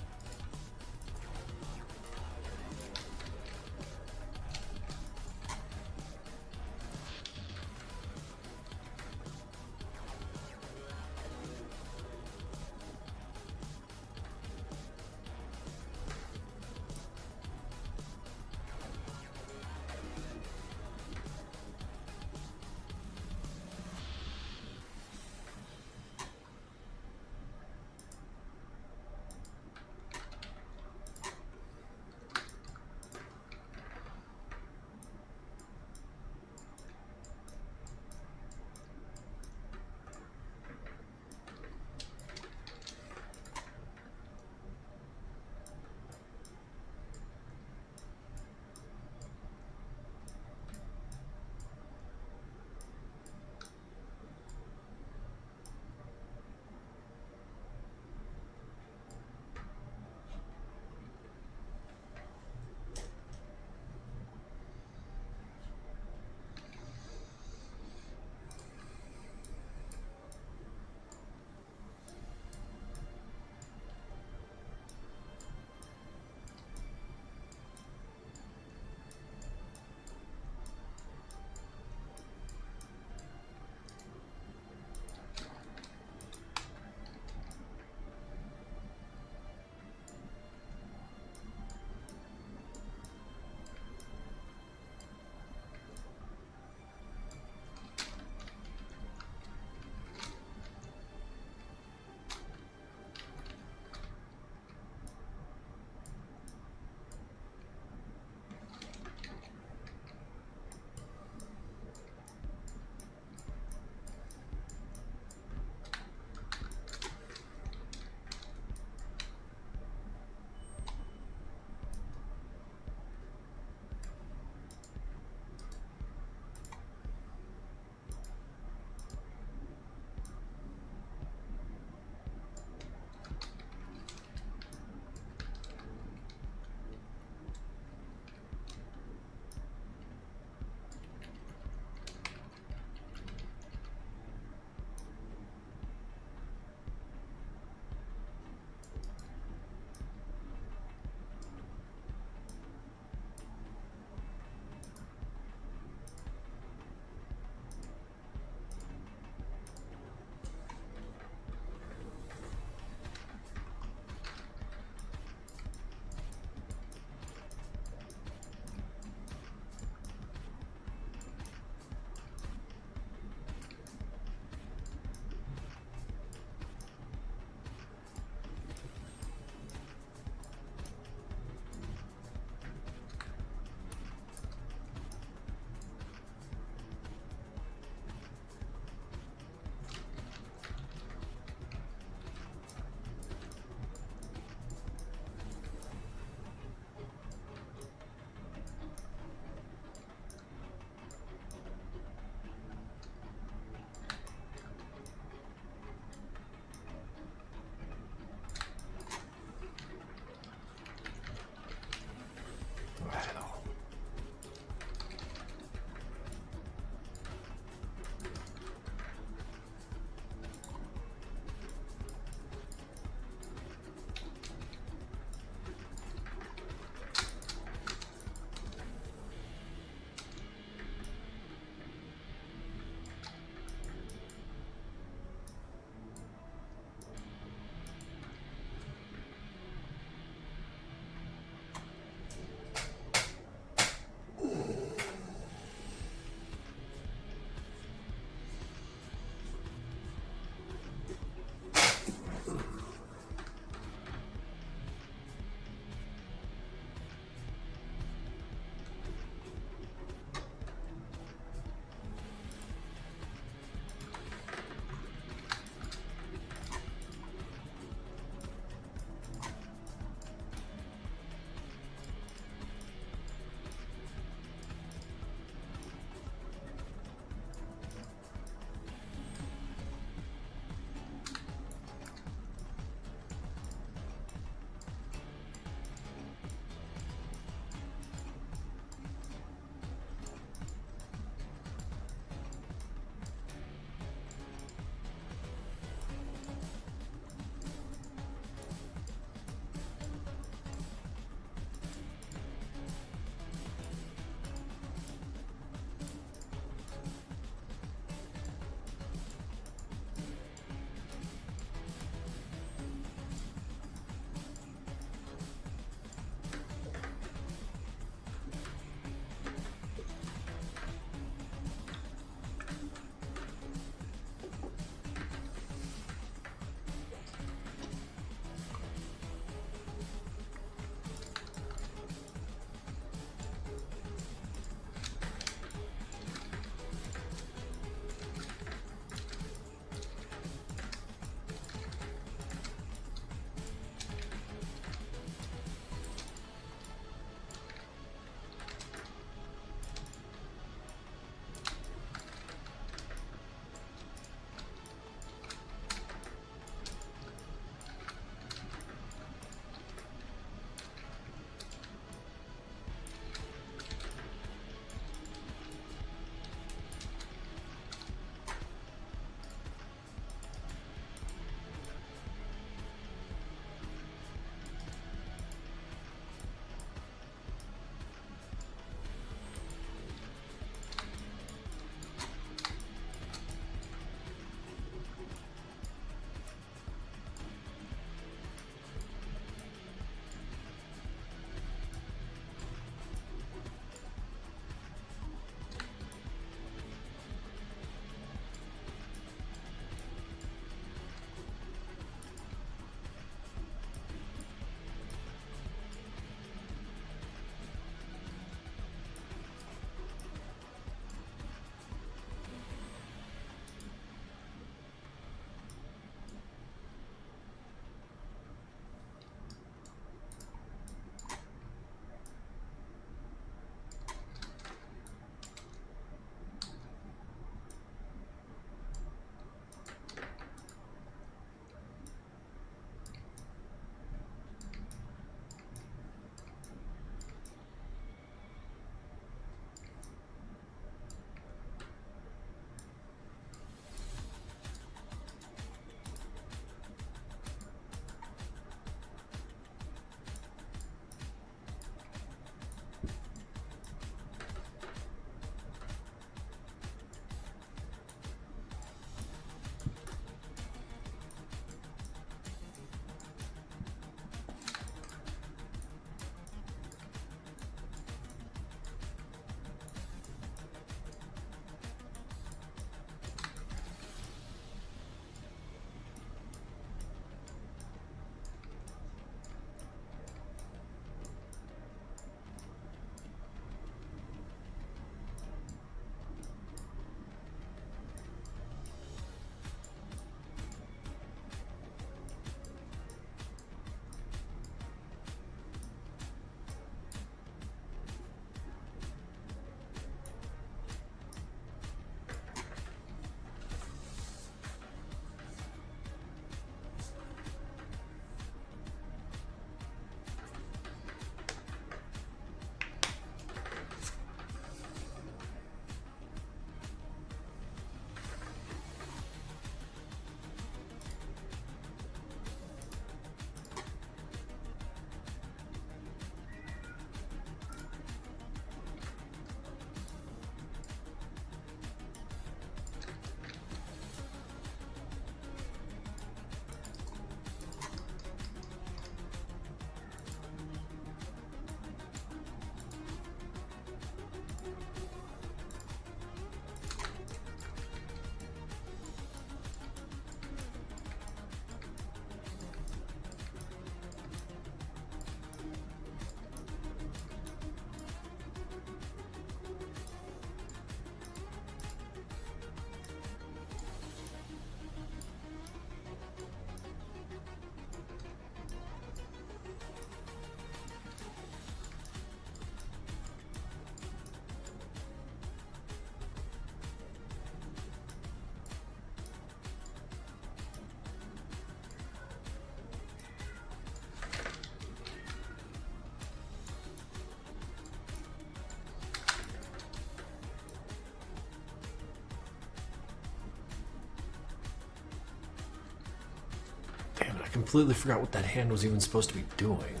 completely forgot what that hand was even supposed to be doing.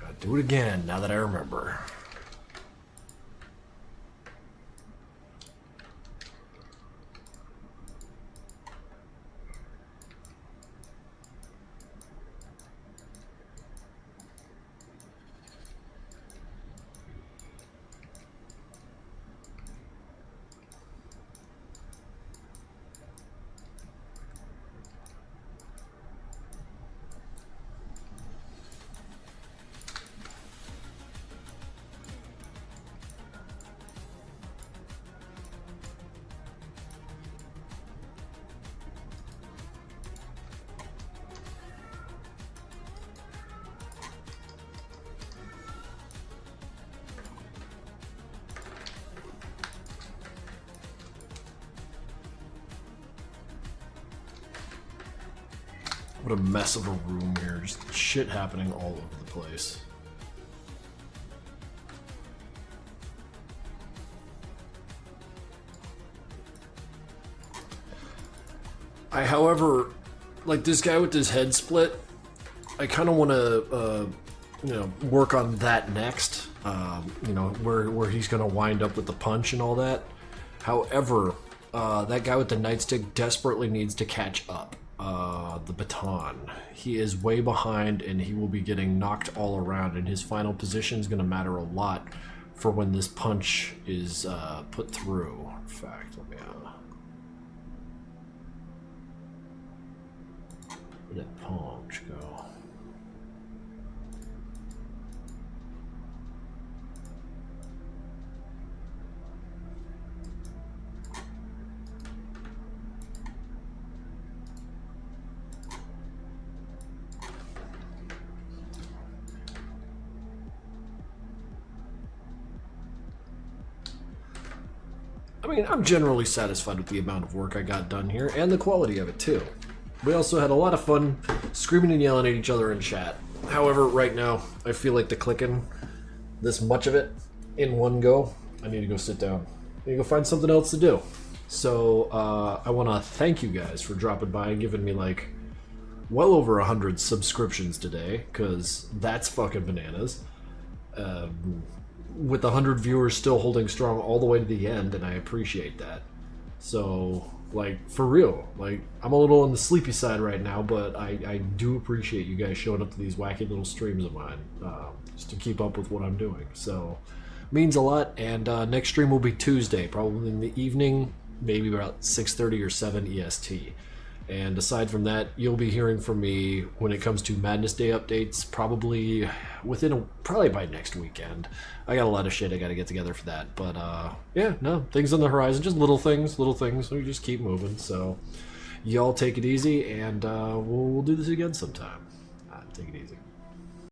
Gotta do it again now that I remember. What a mess of a room here. Just shit happening all over the place. However, like this guy with his head split, I kind of want to, you know, work on that next. You know, where he's going to wind up with the punch and all that. However, that guy with the nightstick desperately needs to catch up. The baton. He is way behind and he will be getting knocked all around, and his final position is going to matter a lot for when this punch is put through. In fact, let me where'd that punch go? I mean, I'm generally satisfied with the amount of work I got done here, and the quality of it, too. We also had a lot of fun screaming and yelling at each other in chat. However, right now, I feel like the clicking this much of it in one go, I need to go sit down. I need to go find something else to do. So, I want to thank you guys for dropping by and giving me, like, well over 100 subscriptions today, because that's fucking bananas. With 100 viewers still holding strong all the way to the end, and I appreciate that. So, like, for real, like, I'm a little on the sleepy side right now, but I do appreciate you guys showing up to these wacky little streams of mine, just to keep up with what I'm doing. So, means a lot, and next stream will be Tuesday, probably in the evening, maybe about 6:30 or 7 EST. And aside from that, you'll be hearing from me when it comes to Madness Day updates, probably probably by next weekend. I got a lot of shit I got to get together for that, but yeah, no, things on the horizon, just little things. We just keep moving. So y'all take it easy, and we'll do this again sometime. Take it easy.